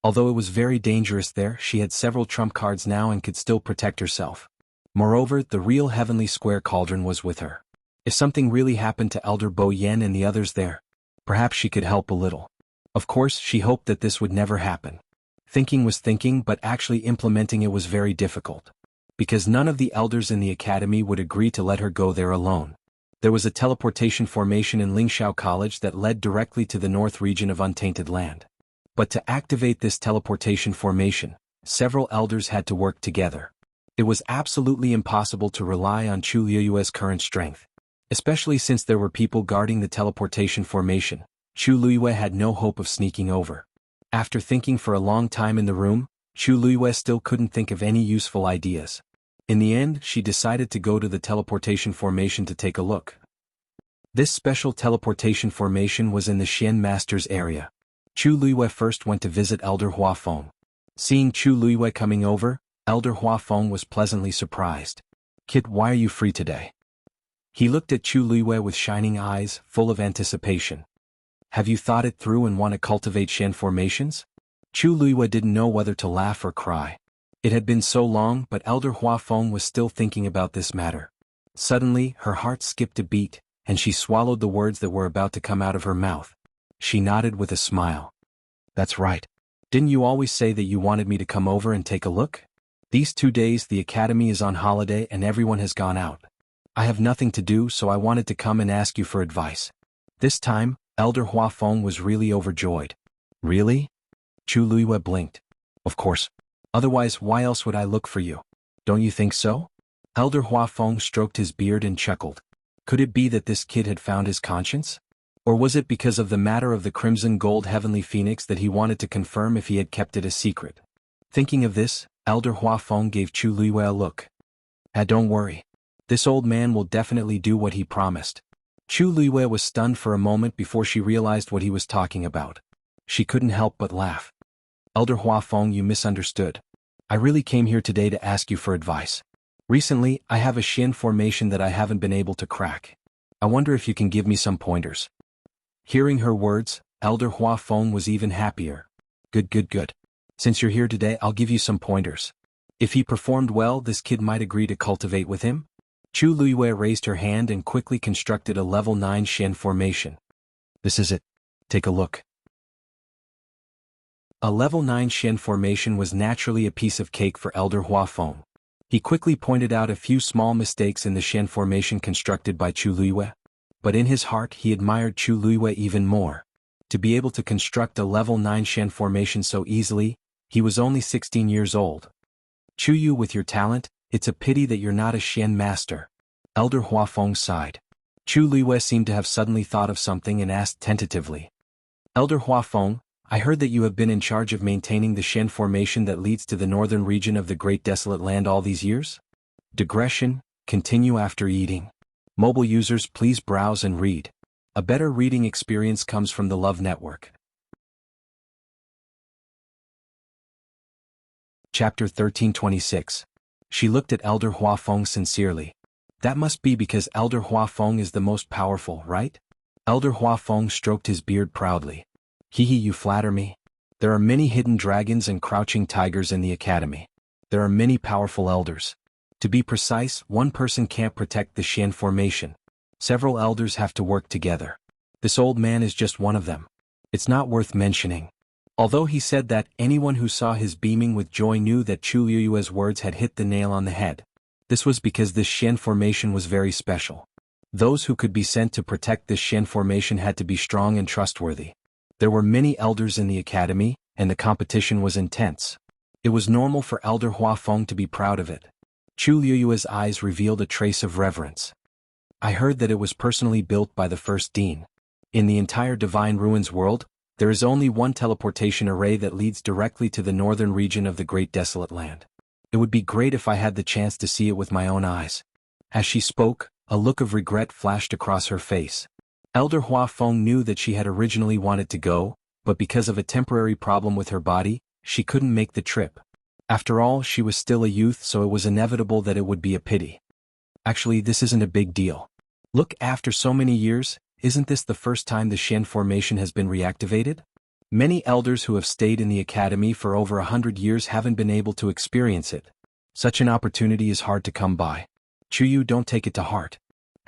Although it was very dangerous there, she had several trump cards now and could still protect herself. Moreover, the real Heavenly Square Cauldron was with her. If something really happened to Elder Bo Yan and the others there, perhaps she could help a little. Of course, she hoped that this would never happen. Thinking was thinking, but actually implementing it was very difficult. Because none of the elders in the academy would agree to let her go there alone. There was a teleportation formation in Lingxiao College that led directly to the north region of Untainted Land. But to activate this teleportation formation, several elders had to work together. It was absolutely impossible to rely on Chu Liyue's current strength. Especially since there were people guarding the teleportation formation, Chu Liyue had no hope of sneaking over. After thinking for a long time in the room, Chu Liyue still couldn't think of any useful ideas. In the end, she decided to go to the teleportation formation to take a look. This special teleportation formation was in the Xian Master's area. Chu Liyue first went to visit Elder Huafeng. Seeing Chu Liyue coming over, Elder Huafeng was pleasantly surprised. "Kid, why are you free today?" He looked at Chu Liyue with shining eyes, full of anticipation. "Have you thought it through and want to cultivate Xian formations?" Chu Liyue didn't know whether to laugh or cry. It had been so long, but Elder Huafeng was still thinking about this matter. Suddenly, her heart skipped a beat, and she swallowed the words that were about to come out of her mouth. She nodded with a smile. "That's right. Didn't you always say that you wanted me to come over and take a look? These 2 days the academy is on holiday and everyone has gone out. I have nothing to do, so I wanted to come and ask you for advice." This time, Elder Huafeng was really overjoyed. "Really?" Chu Liyue blinked. "Of course. Otherwise, why else would I look for you? Don't you think so?" Elder Huafeng stroked his beard and chuckled. Could it be that this kid had found his conscience? Or was it because of the matter of the crimson gold heavenly phoenix that he wanted to confirm if he had kept it a secret? Thinking of this, Elder Huafeng gave Chu Liyue a look. Don't worry. This old man will definitely do what he promised." Chu Liyue was stunned for a moment before she realized what he was talking about. She couldn't help but laugh. "Elder Huafeng, you misunderstood. I really came here today to ask you for advice. Recently, I have a Xian formation that I haven't been able to crack. I wonder if you can give me some pointers." Hearing her words, Elder Huafeng was even happier. Good. Since you're here today, I'll give you some pointers. If he performed well, this kid might agree to cultivate with him." Chu Liyue raised her hand and quickly constructed a level 9 Xian formation. "This is it. Take a look." A level 9 Xian formation was naturally a piece of cake for Elder Huafeng. He quickly pointed out a few small mistakes in the Xian formation constructed by Chu Liyue. But in his heart he admired Chu Liyue even more. To be able to construct a level 9 Xian formation so easily, he was only 16 years old. "Chu Yu, with your talent, it's a pity that you're not a Xian master." Elder Huafeng sighed. Chu Liyue seemed to have suddenly thought of something and asked tentatively. "Elder Huafeng, I heard that you have been in charge of maintaining the Xian formation that leads to the northern region of the Great Desolate Land all these years?" Digression, continue after eating. Mobile users, please browse and read. A better reading experience comes from the Love Network. Chapter 1326. She looked at Elder Huafeng sincerely. "That must be because Elder Huafeng is the most powerful, right?" Elder Huafeng stroked his beard proudly. "Hee, you flatter me. There are many hidden dragons and crouching tigers in the academy. There are many powerful elders. To be precise, one person can't protect the Xian formation. Several elders have to work together. This old man is just one of them. It's not worth mentioning." Although he said that, anyone who saw his beaming with joy knew that Chu Liyue's words had hit the nail on the head. This was because this Xian formation was very special. Those who could be sent to protect this Xian formation had to be strong and trustworthy. There were many elders in the academy, and the competition was intense. It was normal for Elder Huafeng to be proud of it. Chu Liyue's eyes revealed a trace of reverence. "I heard that it was personally built by the first dean. In the entire Divine Ruins world, there is only one teleportation array that leads directly to the northern region of the Great Desolate Land. It would be great if I had the chance to see it with my own eyes." As she spoke, a look of regret flashed across her face. Elder Huafeng knew that she had originally wanted to go, but because of a temporary problem with her body, she couldn't make the trip. After all, she was still a youth, so it was inevitable that it would be a pity. "Actually, this isn't a big deal. Look, after so many years, isn't this the first time the Xian formation has been reactivated? Many elders who have stayed in the academy for over 100 years haven't been able to experience it. Such an opportunity is hard to come by. Chu Yu, don't take it to heart."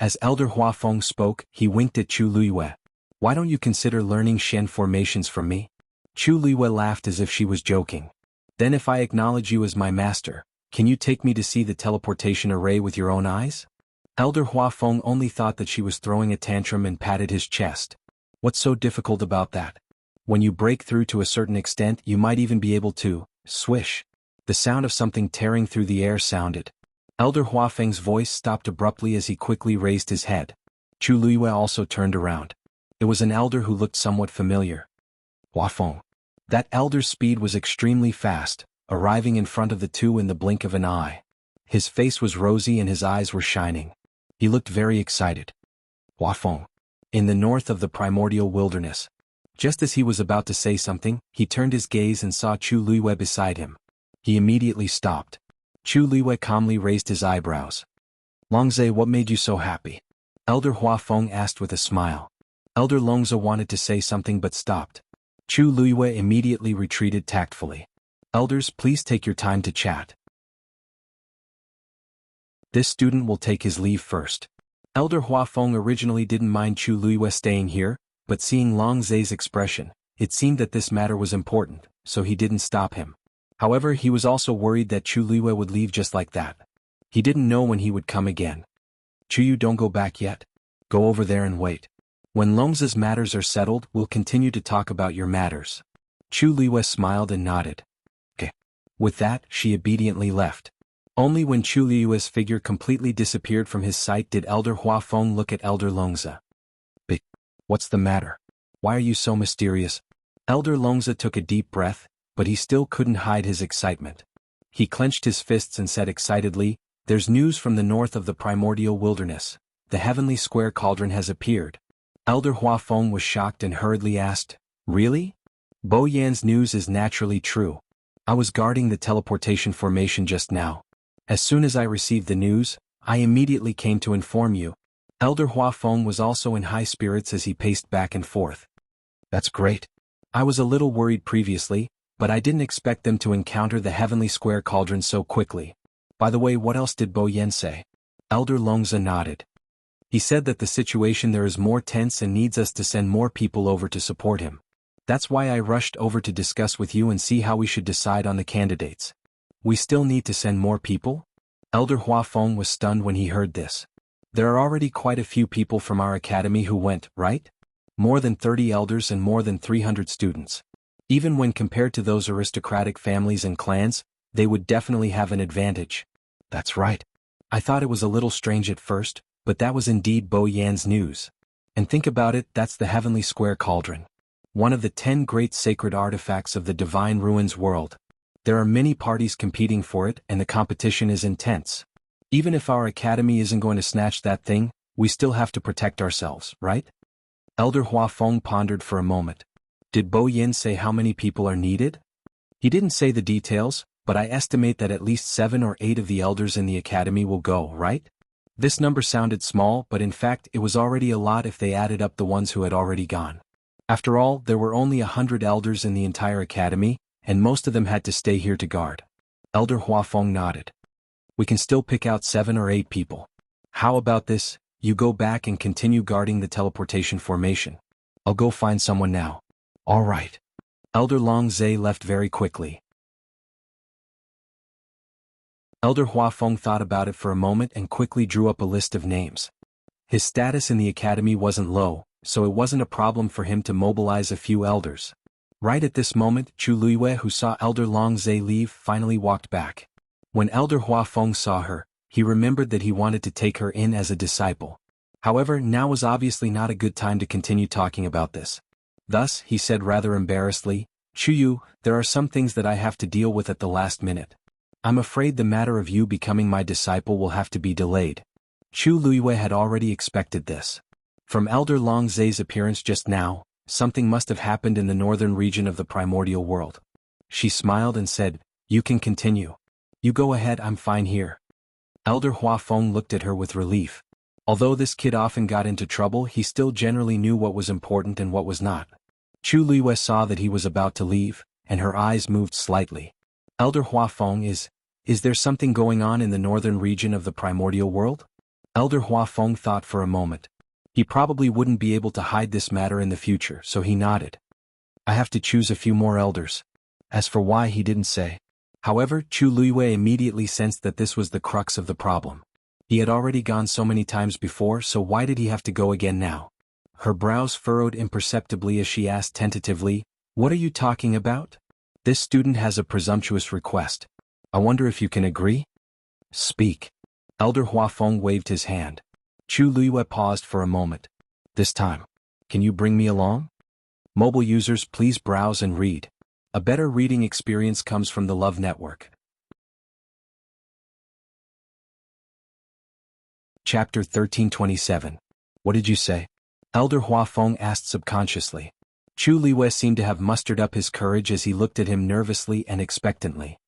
As Elder Huafeng spoke, he winked at Chu Liyue. "Why don't you consider learning Xian formations from me?" Chu Liyue laughed as if she was joking. "Then if I acknowledge you as my master, can you take me to see the teleportation array with your own eyes?" Elder Huafeng only thought that she was throwing a tantrum and patted his chest. What's so difficult about that? When you break through to a certain extent, you might even be able to, swish. The sound of something tearing through the air sounded. Elder Huafeng's voice stopped abruptly as he quickly raised his head. Chu Luiyue also turned around. It was an elder who looked somewhat familiar. Huafeng. That elder's speed was extremely fast, arriving in front of the two in the blink of an eye. His face was rosy and his eyes were shining. He looked very excited. Huafeng. In the north of the primordial wilderness. Just as he was about to say something, he turned his gaze and saw Chu Luiyue beside him. He immediately stopped. Chu Luiyue calmly raised his eyebrows. Longze, what made you so happy? Elder Huafeng asked with a smile. Elder Longze wanted to say something but stopped. Chu Luiyue immediately retreated tactfully. Elders, please take your time to chat. This student will take his leave first. Elder Huafeng originally didn't mind Chu Luiyue staying here, but seeing Longze's expression, it seemed that this matter was important, so he didn't stop him. However, he was also worried that Chu Luiyue would leave just like that. He didn't know when he would come again. Chu, don't go back yet. Go over there and wait. When Longze's matters are settled, we'll continue to talk about your matters. Chu Luiyue smiled and nodded. Okay. With that, she obediently left. Only when Chu Luiyue's figure completely disappeared from his sight did Elder Huafeng look at Elder Longze. What's the matter? Why are you so mysterious? Elder Longze took a deep breath, but he still couldn't hide his excitement. He clenched his fists and said excitedly, There's news from the north of the primordial wilderness. The heavenly square cauldron has appeared. Elder Huafeng was shocked and hurriedly asked, Really? Bo Yan's news is naturally true. I was guarding the teleportation formation just now. As soon as I received the news, I immediately came to inform you. Elder Huafeng was also in high spirits as he paced back and forth. That's great. I was a little worried previously, but I didn't expect them to encounter the heavenly square cauldron so quickly. By the way, what else did Bo Yan say? Elder Longze nodded. He said that the situation there is more tense and needs us to send more people over to support him. That's why I rushed over to discuss with you and see how we should decide on the candidates. We still need to send more people? Elder Huafeng was stunned when he heard this. There are already quite a few people from our academy who went, right? More than 30 elders and more than 300 students. Even when compared to those aristocratic families and clans, they would definitely have an advantage. That's right. I thought it was a little strange at first, but that was indeed Bo Yan's news. And think about it, that's the heavenly square cauldron. One of the 10 great sacred artifacts of the divine ruins world. There are many parties competing for it and the competition is intense. Even if our academy isn't going to snatch that thing, we still have to protect ourselves, right? Elder Huafeng pondered for a moment. Did Bo Yan say how many people are needed? He didn't say the details, but I estimate that at least 7 or 8 of the elders in the academy will go, right? This number sounded small, but in fact it was already a lot if they added up the ones who had already gone. After all, there were only 100 elders in the entire academy, and most of them had to stay here to guard. Elder Huafeng nodded. We can still pick out 7 or 8 people. How about this, you go back and continue guarding the teleportation formation. I'll go find someone now. All right. Elder Longze left very quickly. Elder Huafeng thought about it for a moment and quickly drew up a list of names. His status in the academy wasn't low, so it wasn't a problem for him to mobilize a few elders. Right at this moment, Chu Luiyue, who saw Elder Longze leave, finally walked back. When Elder Huafeng saw her, he remembered that he wanted to take her in as a disciple. However, now was obviously not a good time to continue talking about this. Thus, he said rather embarrassedly, Chuyu, there are some things that I have to deal with at the last minute. I'm afraid the matter of you becoming my disciple will have to be delayed. Chu Luiyue had already expected this. From Elder Longze's appearance just now, something must have happened in the northern region of the primordial world. She smiled and said, You can continue. You go ahead, I'm fine here. Elder Huafeng looked at her with relief. Although this kid often got into trouble, he still generally knew what was important and what was not. Chu Luiyue saw that he was about to leave, and her eyes moved slightly. Elder Huafeng, is there something going on in the northern region of the primordial world? Elder Huafeng thought for a moment. He probably wouldn't be able to hide this matter in the future, so he nodded. I have to choose a few more elders. As for why, he didn't say. However, Chu Luiyue immediately sensed that this was the crux of the problem. He had already gone so many times before, so why did he have to go again now? Her brows furrowed imperceptibly as she asked tentatively, "What are you talking about?" "This student has a presumptuous request. I wonder if you can agree?" "Speak." Elder Huafeng waved his hand. Chu Luiyue paused for a moment. "This time, can you bring me along?" Mobile users, please browse and read. A better reading experience comes from the Love Network. Chapter 1327. What did you say? Elder Huafeng asked subconsciously. Chu Liwei seemed to have mustered up his courage as he looked at him nervously and expectantly.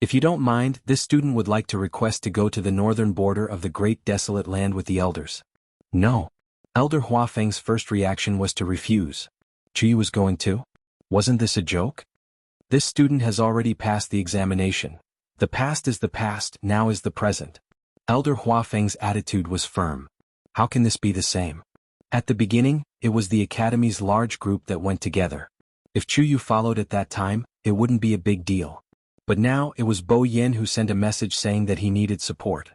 "If you don't mind, this student would like to request to go to the northern border of the great desolate land with the elders." "No." Elder Huafeng's first reaction was to refuse. Chu Yu was going to? Wasn't this a joke? This student has already passed the examination. The past is the past, now is the present. Elder Huafeng's attitude was firm. How can this be the same? At the beginning, it was the academy's large group that went together. If Chu Yu followed at that time, it wouldn't be a big deal. But now it was Bo Yin who sent a message saying that he needed support.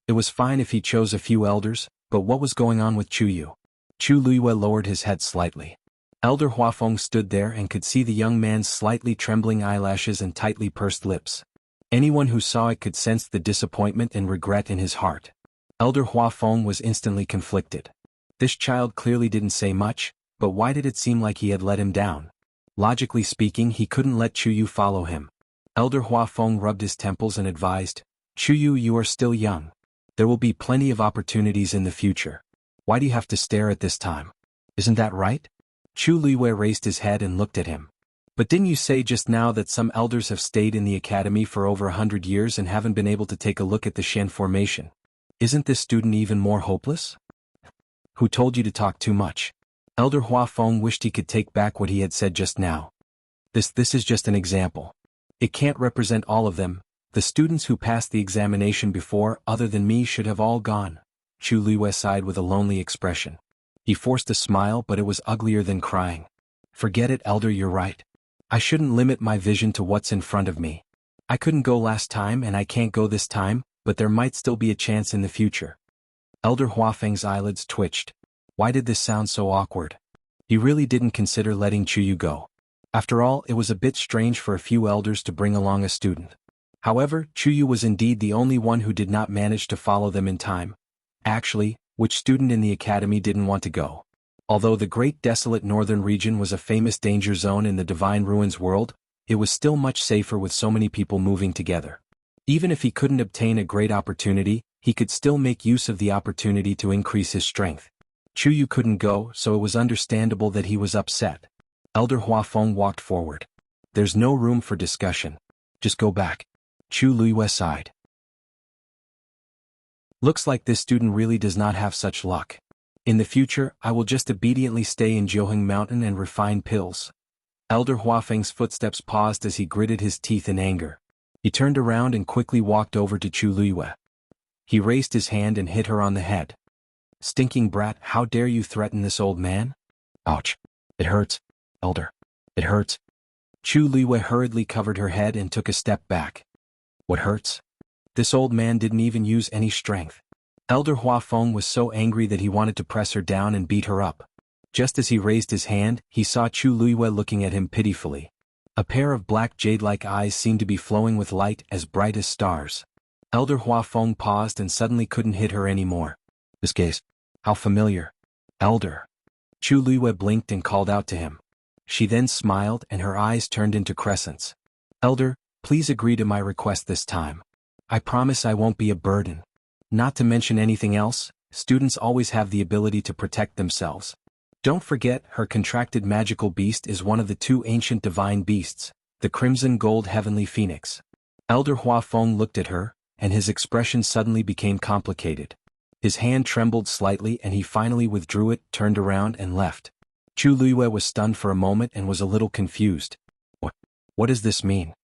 It was fine if he chose a few elders, but what was going on with Chu Yu? Chu Luiyue lowered his head slightly. Elder Huafeng stood there and could see the young man's slightly trembling eyelashes and tightly pursed lips. Anyone who saw it could sense the disappointment and regret in his heart. Elder Huafeng was instantly conflicted. This child clearly didn't say much, but why did it seem like he had let him down? Logically speaking, he couldn't let Chu Yu follow him. Elder Huafeng rubbed his temples and advised, "Chu Yu, you are still young. There will be plenty of opportunities in the future. Why do you have to stare at this time? Isn't that right?" Chu Liwei raised his head and looked at him. "But didn't you say just now that some elders have stayed in the academy for over 100 years and haven't been able to take a look at the Shen formation? Isn't this student even more hopeless?" "Who told you to talk too much?" Elder Huafeng wished he could take back what he had said just now. This is just an example. It can't represent all of them. The students who passed the examination before, other than me, should have all gone." Chu Liwei sighed with a lonely expression. He forced a smile, but it was uglier than crying. "Forget it, Elder, you're right. I shouldn't limit my vision to what's in front of me. I couldn't go last time and I can't go this time, but there might still be a chance in the future." Elder Huafeng's eyelids twitched. Why did this sound so awkward? He really didn't consider letting Chu Yu go. After all, it was a bit strange for a few elders to bring along a student. However, Chu Yu was indeed the only one who did not manage to follow them in time. Actually, which student in the academy didn't want to go? Although the great desolate northern region was a famous danger zone in the Divine Ruins world, it was still much safer with so many people moving together. Even if he couldn't obtain a great opportunity, he could still make use of the opportunity to increase his strength. Chu Yu couldn't go, so it was understandable that he was upset. Elder Huafeng walked forward. "There's no room for discussion. Just go back." Chu Luiyue sighed. "Looks like this student really does not have such luck. In the future, I will just obediently stay in Jiuheng Mountain and refine pills." Elder Huafeng's footsteps paused as he gritted his teeth in anger. He turned around and quickly walked over to Chu Luiyue. He raised his hand and hit her on the head. "Stinking brat, how dare you threaten this old man?" "Ouch. It hurts, Elder. It hurts." Chu Liwei hurriedly covered her head and took a step back. "What hurts?" This old man didn't even use any strength. Elder Huafeng was so angry that he wanted to press her down and beat her up. Just as he raised his hand, he saw Chu Luiyue looking at him pitifully. A pair of black jade-like eyes seemed to be flowing with light as bright as stars. Elder Huafeng paused and suddenly couldn't hit her anymore. "This gaze. How familiar." "Elder." Chu Luiyue blinked and called out to him. She then smiled and her eyes turned into crescents. "Elder, please agree to my request this time. I promise I won't be a burden. Not to mention anything else, students always have the ability to protect themselves. Don't forget, her contracted magical beast is one of the two ancient divine beasts, the Crimson Gold Heavenly Phoenix." Elder Huafeng looked at her, and his expression suddenly became complicated. His hand trembled slightly and he finally withdrew it, turned around and left. Chu Luiyue was stunned for a moment and was a little confused. What does this mean?"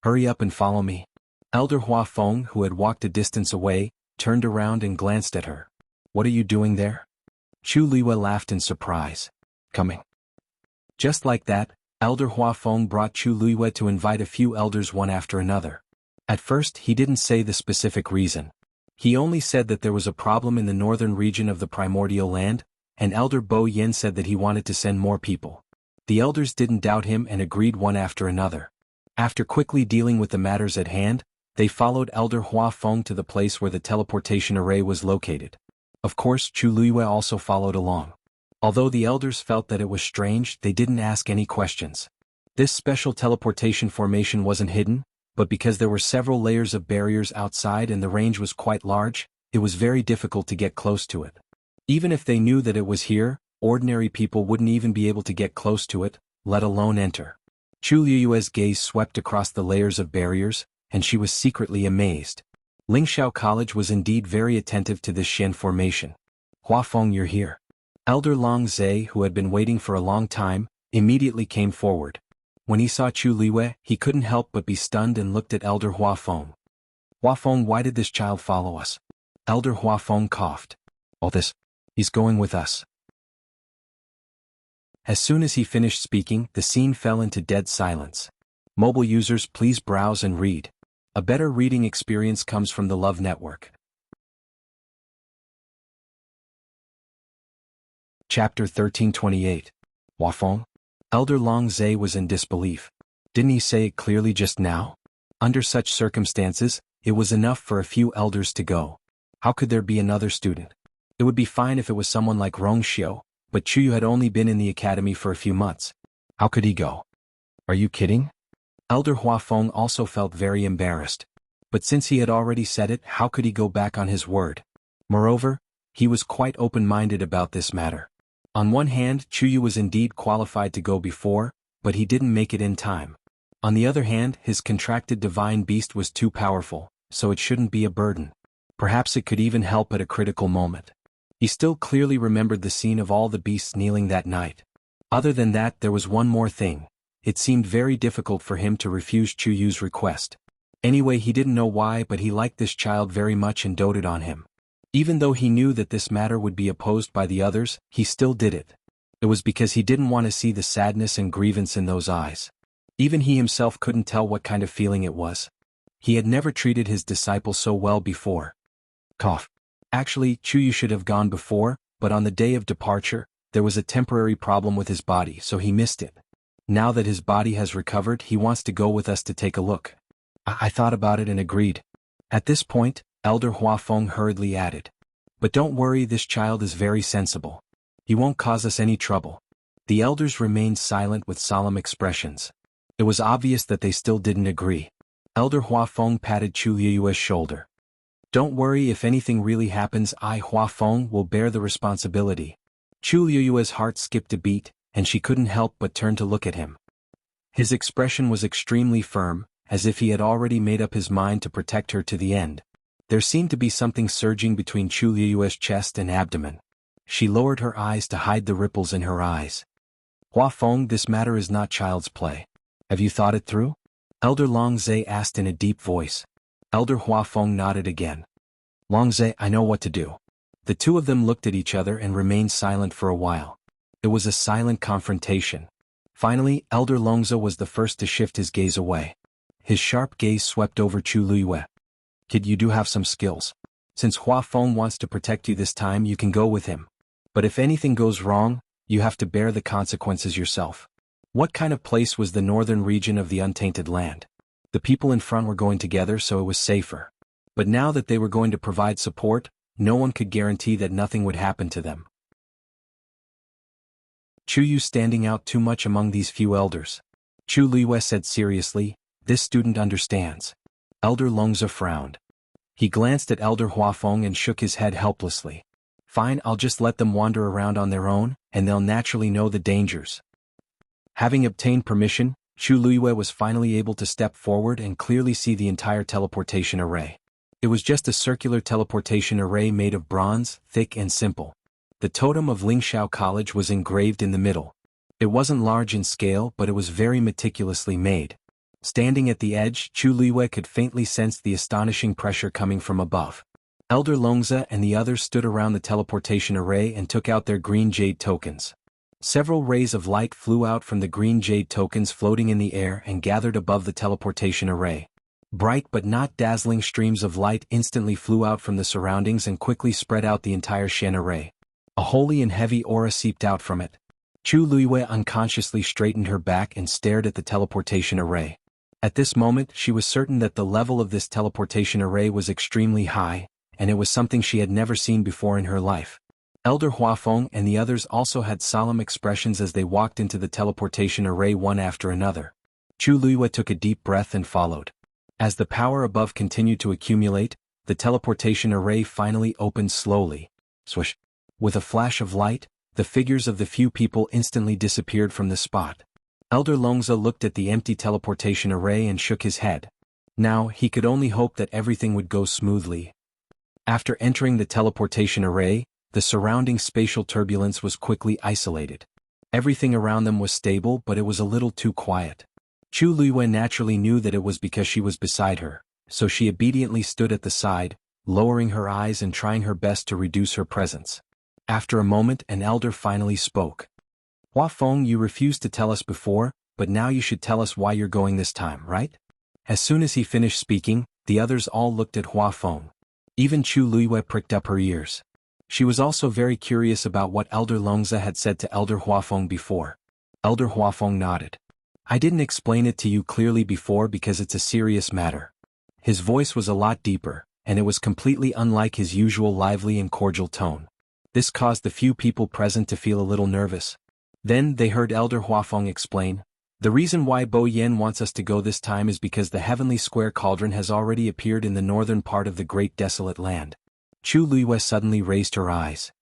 "Hurry up and follow me." Elder Huafeng, who had walked a distance away, turned around and glanced at her. "What are you doing there?" Chu Liwei laughed in surprise. "Coming." Just like that, Elder Huafeng brought Chu Luiyue to invite a few elders one after another. At first he didn't say the specific reason. He only said that there was a problem in the northern region of the primordial land, and Elder Bo Yin said that he wanted to send more people. The elders didn't doubt him and agreed one after another. After quickly dealing with the matters at hand, they followed Elder Hua Feng to the place where the teleportation array was located. Of course, Chu Luiyue also followed along. Although the elders felt that it was strange, they didn't ask any questions. This special teleportation formation wasn't hidden, but because there were several layers of barriers outside and the range was quite large, it was very difficult to get close to it. Even if they knew that it was here, ordinary people wouldn't even be able to get close to it, let alone enter. Chu Luiyue's gaze swept across the layers of barriers, and she was secretly amazed. Lingxiao College was indeed very attentive to this Xian formation. Hua Feng, you're here. Elder Long Zhe, who had been waiting for a long time, immediately came forward. When he saw Chu Luiyue, he couldn't help but be stunned and looked at Elder Hua Feng. Hua Feng, why did this child follow us? Elder Hua Feng coughed. All this, he's going with us. As soon as he finished speaking, the scene fell into dead silence. Mobile users, please browse and read. A better reading experience comes from the Love Network. Chapter 1328. Hua Feng? Elder Long Zhe was in disbelief. Didn't he say it clearly just now? Under such circumstances, it was enough for a few elders to go. How could there be another student? It would be fine if it was someone like Rong Xiu, but Chuyu had only been in the academy for a few months. How could he go? Are you kidding? Elder Hua Feng also felt very embarrassed. But since he had already said it, how could he go back on his word? Moreover, he was quite open-minded about this matter. On one hand, Chuyu was indeed qualified to go before, but he didn't make it in time. On the other hand, his contracted divine beast was too powerful, so it shouldn't be a burden. Perhaps it could even help at a critical moment. He still clearly remembered the scene of all the beasts kneeling that night. Other than that, there was one more thing. It seemed very difficult for him to refuse Chuyu's request. Anyway, he didn't know why, but he liked this child very much and doted on him. Even though he knew that this matter would be opposed by the others, he still did it. It was because he didn't want to see the sadness and grievance in those eyes. Even he himself couldn't tell what kind of feeling it was. He had never treated his disciple so well before. Cough. Actually, Chuyu should have gone before, but on the day of departure, there was a temporary problem with his body, so he missed it. Now that his body has recovered, he wants to go with us to take a look. I thought about it and agreed. At this point, Elder Hua Feng hurriedly added. But don't worry, this child is very sensible. He won't cause us any trouble. The elders remained silent with solemn expressions. It was obvious that they still didn't agree. Elder Hua Feng patted Chu Liyue's shoulder. Don't worry, if anything really happens, I, Hua Feng, will bear the responsibility. Chu Liyue's heart skipped a beat, and she couldn't help but turn to look at him. His expression was extremely firm, as if he had already made up his mind to protect her to the end. There seemed to be something surging between Chu Liyue's chest and abdomen. She lowered her eyes to hide the ripples in her eyes. Hua Feng, this matter is not child's play. Have you thought it through? Elder Long Zhe asked in a deep voice. Elder Hua Feng nodded again. Long Zhe, I know what to do. The two of them looked at each other and remained silent for a while. It was a silent confrontation. Finally, Elder Longzhe was the first to shift his gaze away. His sharp gaze swept over Chu Liyue. Kid, you do have some skills. Since Hua Feng wants to protect you this time, you can go with him. But if anything goes wrong, you have to bear the consequences yourself. What kind of place was the northern region of the untainted land? The people in front were going together, so it was safer. But now that they were going to provide support, no one could guarantee that nothing would happen to them. Chuyu standing out too much among these few elders. Chu Liyue said seriously, this student understands. Elder Longzhe frowned. He glanced at Elder Hua Feng and shook his head helplessly. Fine, I'll just let them wander around on their own, and they'll naturally know the dangers. Having obtained permission, Chu Liyue was finally able to step forward and clearly see the entire teleportation array. It was just a circular teleportation array made of bronze, thick and simple. The totem of Lingxiao College was engraved in the middle. It wasn't large in scale, but it was very meticulously made. Standing at the edge, Chu Liyue could faintly sense the astonishing pressure coming from above. Elder Longzhe and the others stood around the teleportation array and took out their green jade tokens. Several rays of light flew out from the green jade tokens floating in the air and gathered above the teleportation array. Bright but not dazzling streams of light instantly flew out from the surroundings and quickly spread out the entire Shen array. A holy and heavy aura seeped out from it. Chu Luiyue unconsciously straightened her back and stared at the teleportation array. At this moment she was certain that the level of this teleportation array was extremely high, and it was something she had never seen before in her life. Elder Huafeng and the others also had solemn expressions as they walked into the teleportation array one after another. Chu Luiyue took a deep breath and followed. As the power above continued to accumulate, the teleportation array finally opened slowly. Swish! With a flash of light, the figures of the few people instantly disappeared from the spot. Elder Longza looked at the empty teleportation array and shook his head. Now, he could only hope that everything would go smoothly. After entering the teleportation array, the surrounding spatial turbulence was quickly isolated. Everything around them was stable, but it was a little too quiet. Chu Luiyue naturally knew that it was because she was beside her, so she obediently stood at the side, lowering her eyes and trying her best to reduce her presence. After a moment, an elder finally spoke. Huafeng, you refused to tell us before, but now you should tell us why you're going this time, right? As soon as he finished speaking, the others all looked at Huafeng. Even Chu Luiyue pricked up her ears. She was also very curious about what Elder Longza had said to Elder Huafeng before. Elder Huafeng nodded. I didn't explain it to you clearly before because it's a serious matter. His voice was a lot deeper, and it was completely unlike his usual lively and cordial tone. This caused the few people present to feel a little nervous. Then they heard Elder Huafeng explain, the reason why Bo Yen wants us to go this time is because the Heavenly Square Cauldron has already appeared in the northern part of the Great Desolate Land. Chu Luiyue suddenly raised her eyes.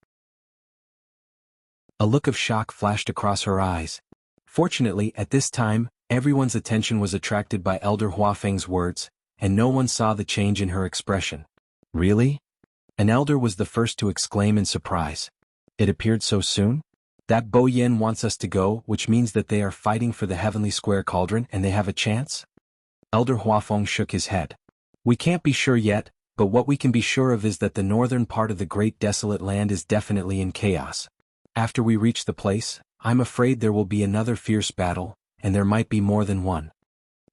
A look of shock flashed across her eyes. Fortunately, at this time, everyone's attention was attracted by Elder Huafeng's words, and no one saw the change in her expression. Really? An elder was the first to exclaim in surprise. It appeared so soon? That Bo Yen wants us to go, which means that they are fighting for the Heavenly Square Cauldron and they have a chance? Elder Huafeng shook his head. We can't be sure yet, but what we can be sure of is that the northern part of the Great Desolate Land is definitely in chaos. After we reach the place, I'm afraid there will be another fierce battle, and there might be more than one.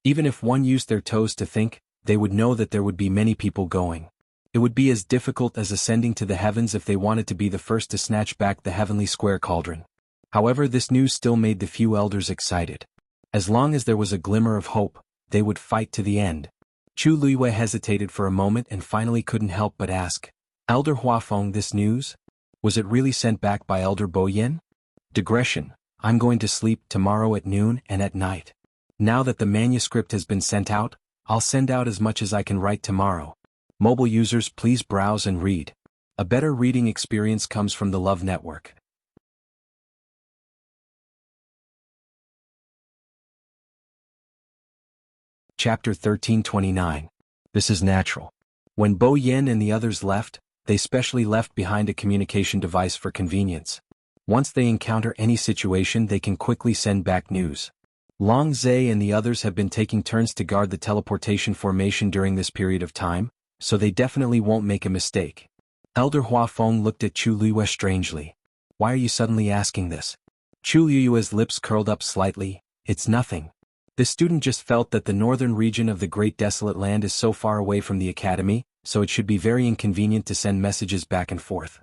Even if one used their toes to think, they would know that there would be many people going. It would be as difficult as ascending to the heavens if they wanted to be the first to snatch back the Heavenly Square Cauldron. However, this news still made the few elders excited. As long as there was a glimmer of hope, they would fight to the end. Chu Luiyue hesitated for a moment and finally couldn't help but ask, Elder Huafeng, this news? Was it really sent back by Elder Bo Yen? Digression, I'm going to sleep tomorrow at noon and at night. Now that the manuscript has been sent out, I'll send out as much as I can write tomorrow. Mobile users, please browse and read. A better reading experience comes from the Love Network. Chapter 1329. This is natural. When Bo Yen and the others left, they specially left behind a communication device for convenience. Once they encounter any situation, they can quickly send back news. Long Zhe and the others have been taking turns to guard the teleportation formation during this period of time, so they definitely won't make a mistake. Elder Huafeng looked at Chu Luiyue strangely. Why are you suddenly asking this? Chu Luiyue's lips curled up slightly. It's nothing. The student just felt that the northern region of the Great Desolate Land is so far away from the academy, so it should be very inconvenient to send messages back and forth.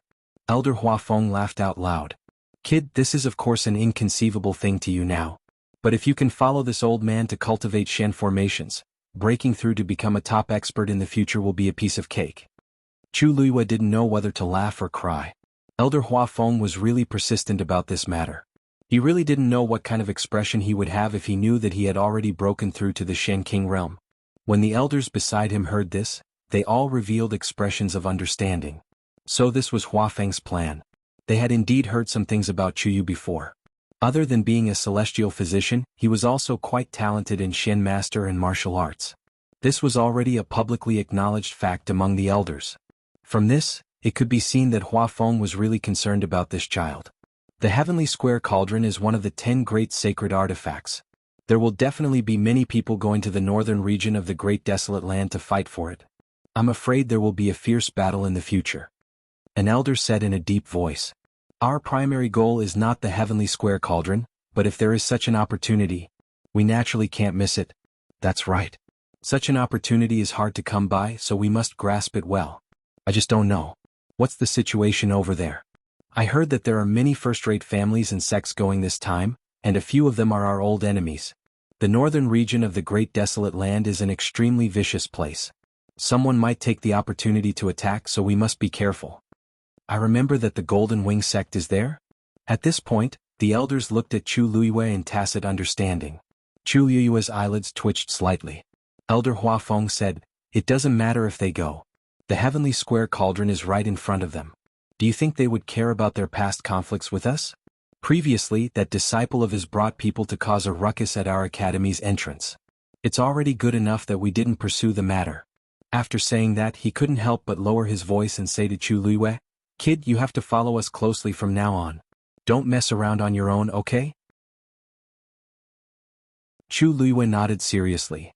Elder Huafeng laughed out loud. Kid, this is of course an inconceivable thing to you now. But if you can follow this old man to cultivate Shen formations, breaking through to become a top expert in the future will be a piece of cake. Chu Luiyue didn't know whether to laugh or cry. Elder Huafeng was really persistent about this matter. He really didn't know what kind of expression he would have if he knew that he had already broken through to the Shen King realm. When the elders beside him heard this, they all revealed expressions of understanding. So this was Huafeng's plan. They had indeed heard some things about Chuyu before. Other than being a celestial physician, he was also quite talented in Shen master and martial arts. This was already a publicly acknowledged fact among the elders. From this, it could be seen that Huafeng was really concerned about this child. The Heavenly Square Cauldron is one of the 10 great sacred artifacts. There will definitely be many people going to the northern region of the Great Desolate Land to fight for it. I'm afraid there will be a fierce battle in the future. An elder said in a deep voice. Our primary goal is not the Heavenly Square Cauldron, but if there is such an opportunity, we naturally can't miss it. That's right. Such an opportunity is hard to come by, so we must grasp it well. I just don't know. What's the situation over there? I heard that there are many first-rate families and sects going this time, and a few of them are our old enemies. The northern region of the Great Desolate Land is an extremely vicious place. Someone might take the opportunity to attack, so we must be careful. I remember that the Golden Wing sect is there? At this point, the elders looked at Chu Luiyue in tacit understanding. Chu Luiyue's eyelids twitched slightly. Elder Huafeng said, "It doesn't matter if they go. The heavenly square cauldron is right in front of them. Do you think they would care about their past conflicts with us? Previously, that disciple of his brought people to cause a ruckus at our academy's entrance. It's already good enough that we didn't pursue the matter." After saying that, he couldn't help but lower his voice and say to Chu Luiyue, "Kid, you have to follow us closely from now on. Don't mess around on your own, okay?" Chu Luiyue nodded seriously.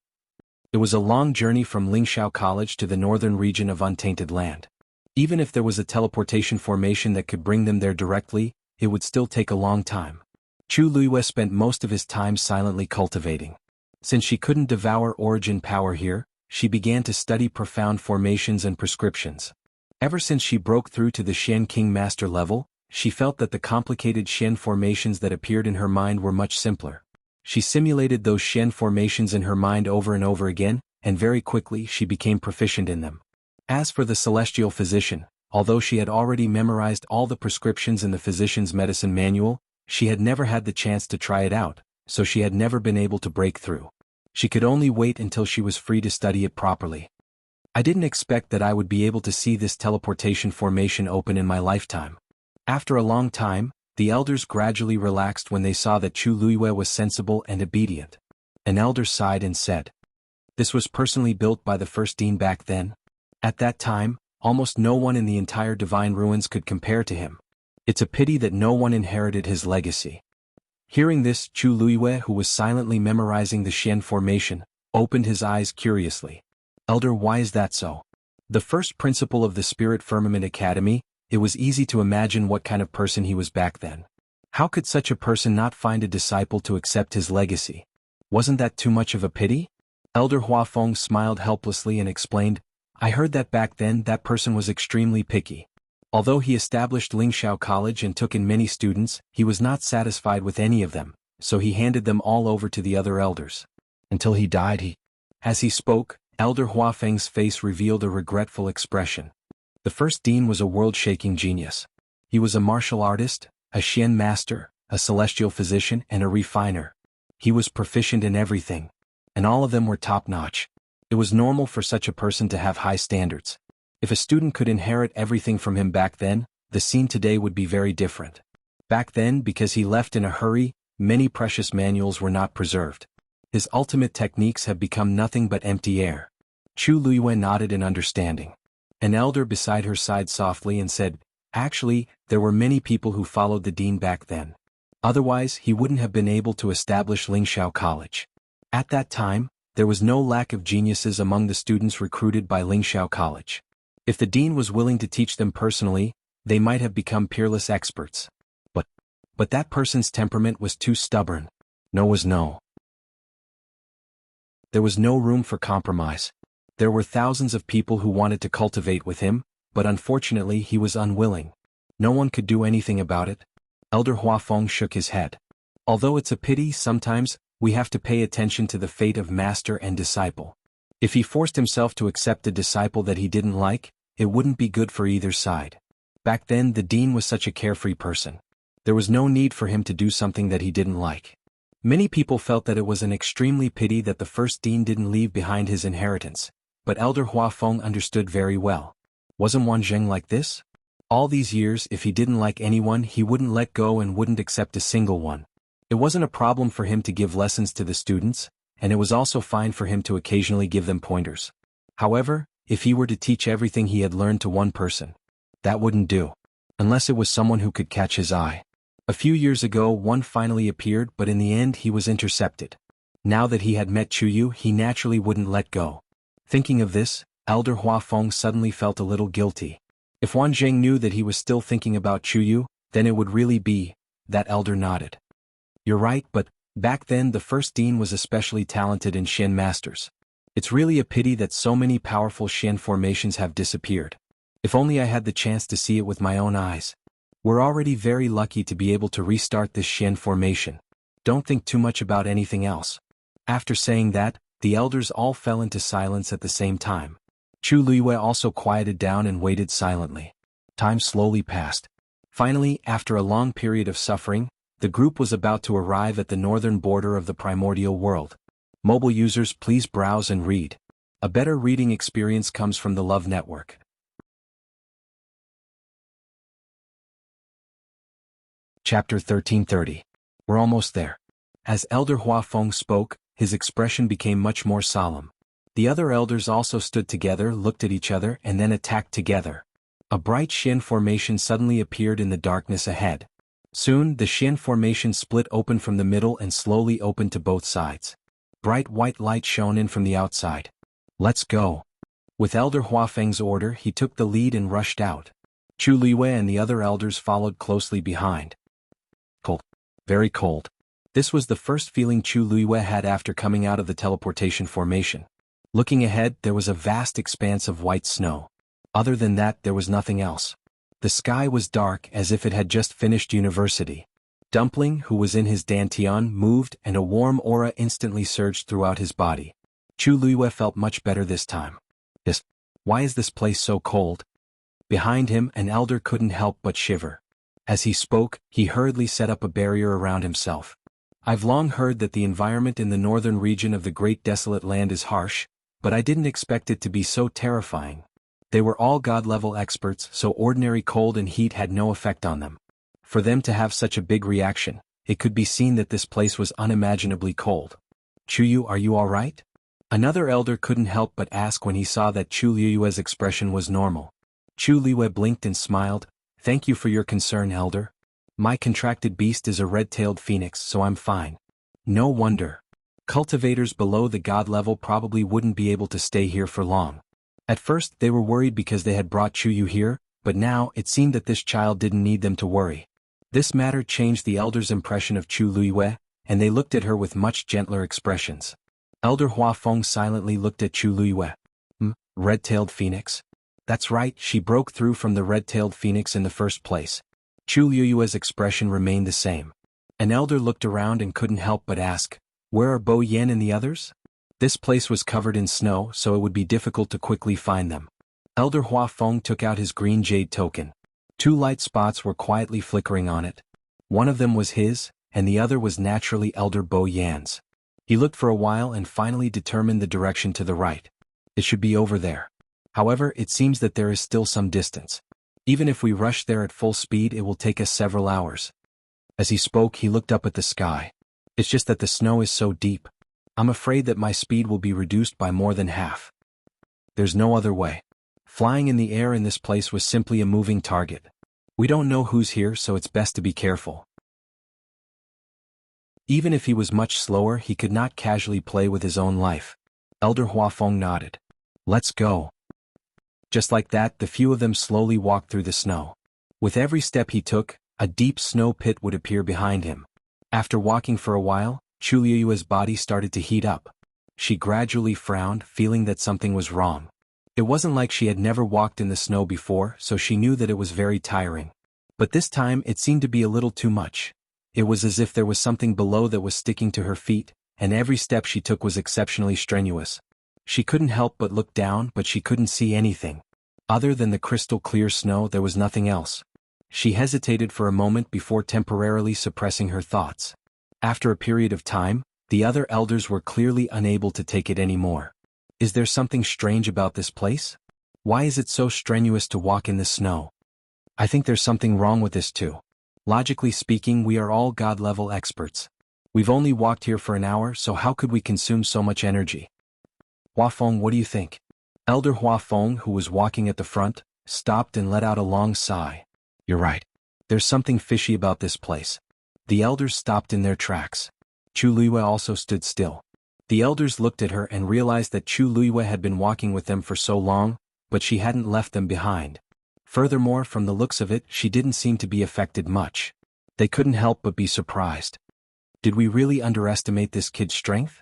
It was a long journey from Lingxiao College to the northern region of Untainted Land. Even if there was a teleportation formation that could bring them there directly, it would still take a long time. Chu Luiyue spent most of his time silently cultivating. Since she couldn't devour origin power here, she began to study profound formations and prescriptions. Ever since she broke through to the Xian King Master level, she felt that the complicated Xian formations that appeared in her mind were much simpler. She simulated those Xian formations in her mind over and over again, and very quickly she became proficient in them. As for the celestial physician, although she had already memorized all the prescriptions in the physician's medicine manual, she had never had the chance to try it out, so she had never been able to break through. She could only wait until she was free to study it properly. I didn't expect that I would be able to see this teleportation formation open in my lifetime. After a long time, the elders gradually relaxed when they saw that Chu Luiyue was sensible and obedient. An elder sighed and said, "This was personally built by the first dean back then. At that time, almost no one in the entire Divine Ruins could compare to him. It's a pity that no one inherited his legacy." Hearing this, Chu Luiyue, who was silently memorizing the Xian formation, opened his eyes curiously. "Elder, why is that so?" The first principal of the Spirit Firmament Academy, it was easy to imagine what kind of person he was back then. How could such a person not find a disciple to accept his legacy? Wasn't that too much of a pity? Elder Huafeng smiled helplessly and explained, "I heard that back then that person was extremely picky. Although he established Lingxiao College and took in many students, he was not satisfied with any of them, so he handed them all over to the other elders. Until he died, As he spoke, Elder Huafeng's face revealed a regretful expression. The first dean was a world-shaking genius. He was a martial artist, a Xian master, a celestial physician, and a refiner. He was proficient in everything. And all of them were top-notch. It was normal for such a person to have high standards. If a student could inherit everything from him back then, the scene today would be very different. Back then, because he left in a hurry, many precious manuals were not preserved. His ultimate techniques have become nothing but empty air. Chu Luiyue nodded in understanding. An elder beside her sighed softly and said, "Actually, there were many people who followed the dean back then. Otherwise, he wouldn't have been able to establish Lingxiao College. At that time, there was no lack of geniuses among the students recruited by Lingxiao College. If the dean was willing to teach them personally, they might have become peerless experts. But that person's temperament was too stubborn. No was no. There was no room for compromise. There were thousands of people who wanted to cultivate with him, but unfortunately he was unwilling. No one could do anything about it." Elder Huafeng shook his head. "Although it's a pity, sometimes, we have to pay attention to the fate of master and disciple. If he forced himself to accept a disciple that he didn't like, it wouldn't be good for either side. Back then the dean was such a carefree person. There was no need for him to do something that he didn't like. Many people felt that it was an extremely pity that the first dean didn't leave behind his inheritance, but Elder Huafeng understood very well. Wasn't Wanzheng like this? All these years, if he didn't like anyone, he wouldn't let go and wouldn't accept a single one. It wasn't a problem for him to give lessons to the students, and it was also fine for him to occasionally give them pointers. However, if he were to teach everything he had learned to one person, that wouldn't do. Unless it was someone who could catch his eye. A few years ago one finally appeared, but in the end he was intercepted. Now that he had met Chuyu, he naturally wouldn't let go. Thinking of this, Elder Huafeng suddenly felt a little guilty. If Wanzheng knew that he was still thinking about Chuyu, then it would really be. That elder nodded. "You're right, but back then the first dean was especially talented in Xian masters. It's really a pity that so many powerful Xian formations have disappeared. If only I had the chance to see it with my own eyes. We're already very lucky to be able to restart this Xian formation. Don't think too much about anything else. After saying that, the elders all fell into silence at the same time. Chu Luiyue also quieted down and waited silently. Time slowly passed. Finally, after a long period of suffering, the group was about to arrive at the northern border of the primordial world. Mobile users, please browse and read. A better reading experience comes from the Love Network. Chapter 1330. We're almost there. As Elder Hua Feng spoke, his expression became much more solemn. The other elders also stood together, looked at each other, and then attacked together. A bright Xian formation suddenly appeared in the darkness ahead. Soon, the Xian formation split open from the middle and slowly opened to both sides. Bright white light shone in from the outside. Let's go. With Elder Hua Feng's order, he took the lead and rushed out. Chu Luiyue and the other elders followed closely behind. Cold. Very cold. This was the first feeling Chu Luiyue had after coming out of the teleportation formation. Looking ahead, there was a vast expanse of white snow. Other than that, there was nothing else. The sky was dark as if it had just finished university. Dumpling, who was in his dantian, moved and a warm aura instantly surged throughout his body. Chu Luiyue felt much better this time. Why is this place so cold? Behind him, an elder couldn't help but shiver. As he spoke, he hurriedly set up a barrier around himself. I've long heard that the environment in the northern region of the Great Desolate Land is harsh, but I didn't expect it to be so terrifying. They were all god-level experts, so ordinary cold and heat had no effect on them. For them to have such a big reaction, it could be seen that this place was unimaginably cold. Chuyu, are you all right? Another elder couldn't help but ask when he saw that Chu Luiyue's expression was normal. Chu Luiyue blinked and smiled. Thank you for your concern, elder. My contracted beast is a red-tailed phoenix, so I'm fine. No wonder. Cultivators below the god level probably wouldn't be able to stay here for long. At first, they were worried because they had brought Chuyu here, but now it seemed that this child didn't need them to worry. This matter changed the elders' impression of Chu Luiyue, and they looked at her with much gentler expressions. Elder Hua Feng silently looked at Chu Luiyue. Red-tailed phoenix? That's right, she broke through from the red-tailed phoenix in the first place. Chu Luiyue's expression remained the same. An elder looked around and couldn't help but ask, where are Bo Yan and the others? This place was covered in snow, so it would be difficult to quickly find them. Elder Hua Feng took out his green jade token. 2 light spots were quietly flickering on it. One of them was his, and the other was naturally Elder Bo Yan's. He looked for a while and finally determined the direction to the right. It should be over there. However, it seems that there is still some distance. Even if we rush there at full speed, it will take us several hours. As he spoke, he looked up at the sky. It's just that the snow is so deep. I'm afraid that my speed will be reduced by more than half. There's no other way. Flying in the air in this place was simply a moving target. We don't know who's here, so it's best to be careful. Even if he was much slower, he could not casually play with his own life. Elder Hua Feng nodded. Let's go. Just like that, the few of them slowly walked through the snow. With every step he took, a deep snow pit would appear behind him. After walking for a while, Chu Luiyue's body started to heat up. She gradually frowned, feeling that something was wrong. It wasn't like she had never walked in the snow before, so she knew that it was very tiring. But this time it seemed to be a little too much. It was as if there was something below that was sticking to her feet, and every step she took was exceptionally strenuous. She couldn't help but look down, but she couldn't see anything. Other than the crystal clear snow, there was nothing else. She hesitated for a moment before temporarily suppressing her thoughts. After a period of time, the other elders were clearly unable to take it anymore. Is there something strange about this place? Why is it so strenuous to walk in the snow? I think there's something wrong with this too. Logically speaking, we are all god-level experts. We've only walked here for an hour, so how could we consume so much energy? Hua Feng, what do you think? Elder Hua Feng, who was walking at the front, stopped and let out a long sigh. You're right. There's something fishy about this place. The elders stopped in their tracks. Chu Luiyue also stood still. The elders looked at her and realized that Chu Luiyue had been walking with them for so long, but she hadn't left them behind. Furthermore, from the looks of it, she didn't seem to be affected much. They couldn't help but be surprised. Did we really underestimate this kid's strength?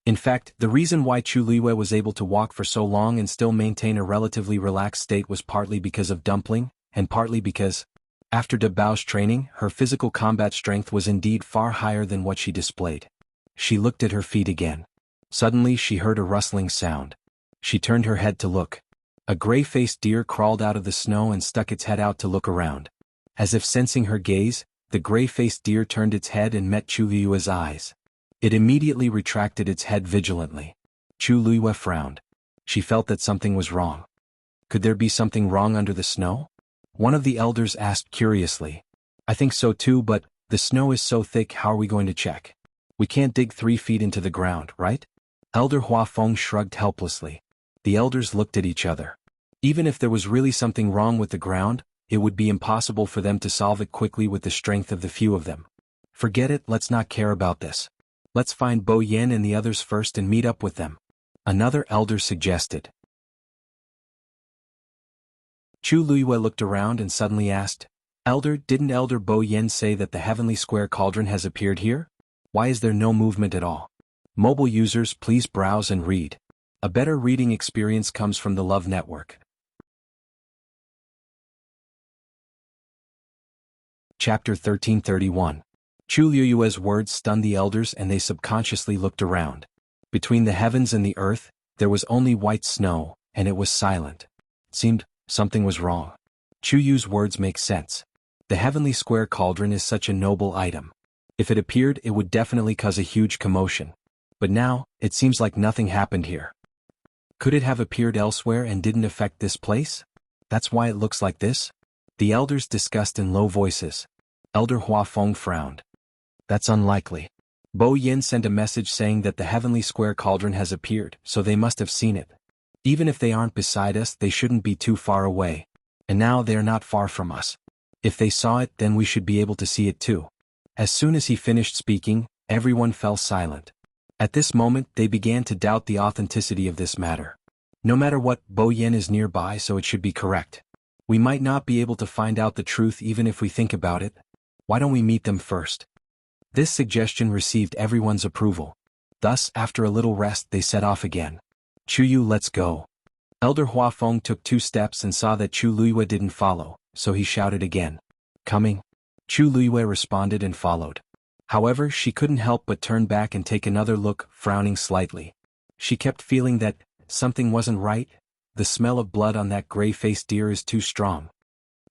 In fact, the reason why Chu Liwei was able to walk for so long and still maintain a relatively relaxed state was partly because of Dumpling, and partly because, after De Bao's training, her physical combat strength was indeed far higher than what she displayed. She looked at her feet again. Suddenly she heard a rustling sound. She turned her head to look. A gray-faced deer crawled out of the snow and stuck its head out to look around. As if sensing her gaze, the gray-faced deer turned its head and met Chu Liwei's eyes. It immediately retracted its head vigilantly. Chu Liwei frowned. She felt that something was wrong. Could there be something wrong under the snow? One of the elders asked curiously. I think so too, but the snow is so thick, how are we going to check? We can't dig 3 feet into the ground, right? Elder Huafeng shrugged helplessly. The elders looked at each other. Even if there was really something wrong with the ground, it would be impossible for them to solve it quickly with the strength of the few of them. Forget it, let's not care about this. Let's find Bo Yen and the others first and meet up with them. Another elder suggested. Chu Liwei looked around and suddenly asked, Elder, didn't Elder Bo Yen say that the heavenly square cauldron has appeared here? Why is there no movement at all? Mobile users, please browse and read. A better reading experience comes from the Love Network. Chapter 1331. Chu Liwei's words stunned the elders and they subconsciously looked around. Between the heavens and the earth, there was only white snow, and it was silent. It seemed something was wrong. Chu Yu's words make sense. The heavenly square cauldron is such a noble item. If it appeared, it would definitely cause a huge commotion. But now, it seems like nothing happened here. Could it have appeared elsewhere and didn't affect this place? That's why it looks like this? The elders discussed in low voices. Elder Huafeng frowned. That's unlikely. Bo Yin sent a message saying that the heavenly square cauldron has appeared, so they must have seen it. Even if they aren't beside us, they shouldn't be too far away. And now they are not far from us. If they saw it, then we should be able to see it too. As soon as he finished speaking, everyone fell silent. At this moment, they began to doubt the authenticity of this matter. No matter what, Bo Yin is nearby, so it should be correct. We might not be able to find out the truth even if we think about it. Why don't we meet them first? This suggestion received everyone's approval. Thus, after a little rest, they set off again. Chu Yu, let's go. Elder Huafeng took 2 steps and saw that Chu Liwei didn't follow, so he shouted again. Coming. Chu Liwei responded and followed. However, she couldn't help but turn back and take another look, frowning slightly. She kept feeling that something wasn't right. The smell of blood on that gray-faced deer is too strong.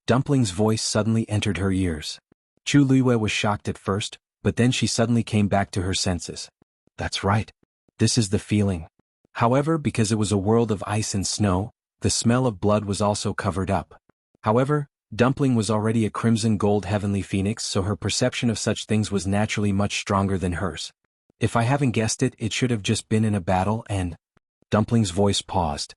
Dumpling's voice suddenly entered her ears. Chu Liwei was shocked at first, but then she suddenly came back to her senses. That's right. This is the feeling. However, because it was a world of ice and snow, the smell of blood was also covered up. However, Dumpling was already a crimson gold heavenly phoenix, so her perception of such things was naturally much stronger than hers. If I haven't guessed it, it should have just been in a battle and... Dumpling's voice paused.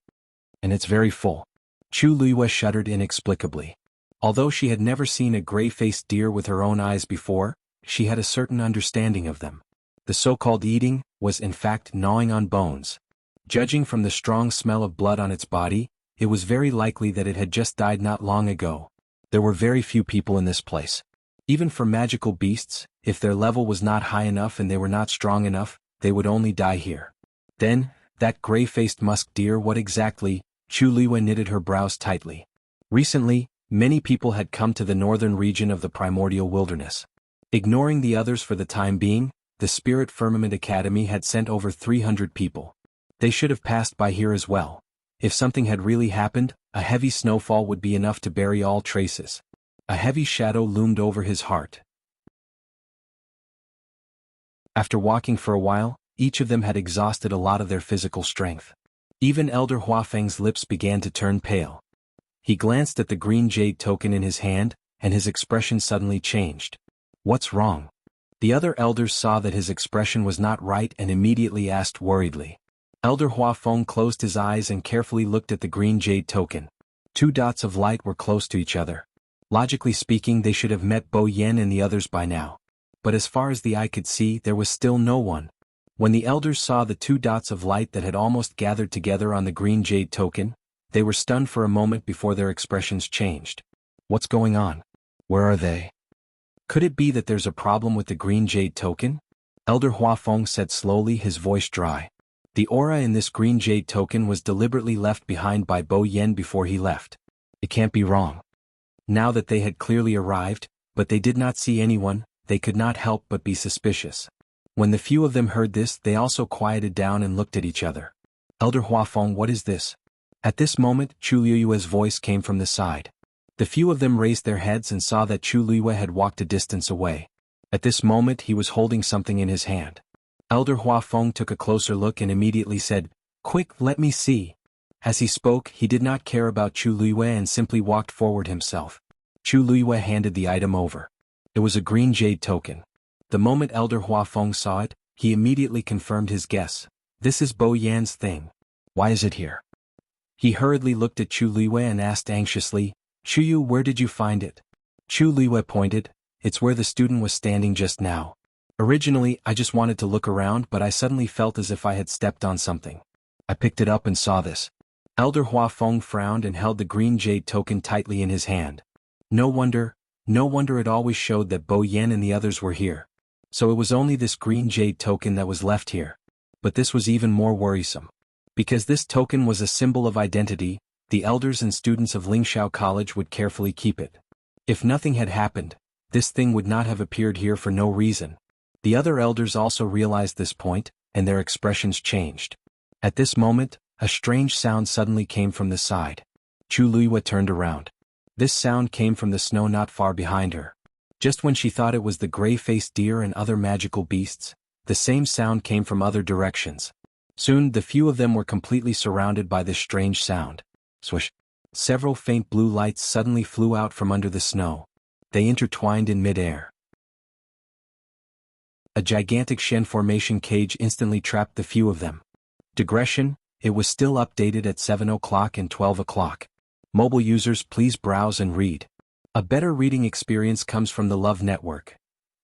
And it's very full. Chu Liwei shuddered inexplicably. Although she had never seen a gray-faced deer with her own eyes before, she had a certain understanding of them. The so-called eating was in fact gnawing on bones. Judging from the strong smell of blood on its body, it was very likely that it had just died not long ago. There were very few people in this place. Even for magical beasts, if their level was not high enough and they were not strong enough, they would only die here. Then, that gray-faced musk deer, what exactly? Chu Liwei knitted her brows tightly. Recently, many people had come to the northern region of the primordial wilderness. Ignoring the others for the time being, the Spirit Firmament Academy had sent over 300 people. They should have passed by here as well. If something had really happened, a heavy snowfall would be enough to bury all traces. A heavy shadow loomed over his heart. After walking for a while, each of them had exhausted a lot of their physical strength. Even Elder Huafeng's lips began to turn pale. He glanced at the green jade token in his hand, and his expression suddenly changed. What's wrong? The other elders saw that his expression was not right and immediately asked worriedly. Elder Huafeng closed his eyes and carefully looked at the green jade token. 2 dots of light were close to each other. Logically speaking, they should have met Bo Yen and the others by now. But as far as the eye could see, there was still no one. When the elders saw the 2 dots of light that had almost gathered together on the green jade token, they were stunned for a moment before their expressions changed. What's going on? Where are they? Could it be that there's a problem with the green jade token? Elder Huafeng said slowly, his voice dry. The aura in this green jade token was deliberately left behind by Bo Yen before he left. It can't be wrong. Now that they had clearly arrived, but they did not see anyone, they could not help but be suspicious. When the few of them heard this, they also quieted down and looked at each other. Elder Huafeng, what is this? At this moment, Chu Liyue's voice came from the side. The few of them raised their heads and saw that Chu Liyue had walked a distance away. At this moment he was holding something in his hand. Elder Huafeng took a closer look and immediately said, "Quick, let me see." As he spoke, he did not care about Chu Liyue and simply walked forward himself. Chu Liyue handed the item over. It was a green jade token. The moment Elder Huafeng saw it, he immediately confirmed his guess. This is Bo Yan's thing. Why is it here? He hurriedly looked at Chu Liyue and asked anxiously, "Chu Yu, where did you find it?" Chu Liyue pointed, "It's where the student was standing just now. Originally, I just wanted to look around, but I suddenly felt as if I had stepped on something. I picked it up and saw this." Elder Huafeng frowned and held the green jade token tightly in his hand. No wonder it always showed that Bo Yan and the others were here. So it was only this green jade token that was left here. But this was even more worrisome. Because this token was a symbol of identity, the elders and students of Lingxiao College would carefully keep it. If nothing had happened, this thing would not have appeared here for no reason. The other elders also realized this point, and their expressions changed. At this moment, a strange sound suddenly came from the side. Chu Liyue turned around. This sound came from the snow not far behind her. Just when she thought it was the gray-faced deer and other magical beasts, the same sound came from other directions. Soon the few of them were completely surrounded by this strange sound. Swish! Several faint blue lights suddenly flew out from under the snow. They intertwined in mid-air. A gigantic Shen formation cage instantly trapped the few of them. Digression, it was still updated at 7 o'clock and 12 o'clock. Mobile users, please browse and read. A better reading experience comes from the Love Network.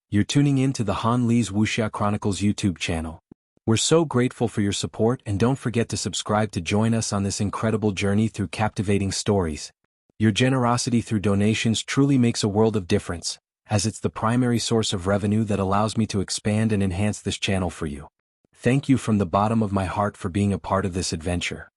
You're tuning in to the Han Li's Wuxia Chronicles YouTube channel. We're so grateful for your support, and don't forget to subscribe to join us on this incredible journey through captivating stories. Your generosity through donations truly makes a world of difference, as it's the primary source of revenue that allows me to expand and enhance this channel for you. Thank you from the bottom of my heart for being a part of this adventure.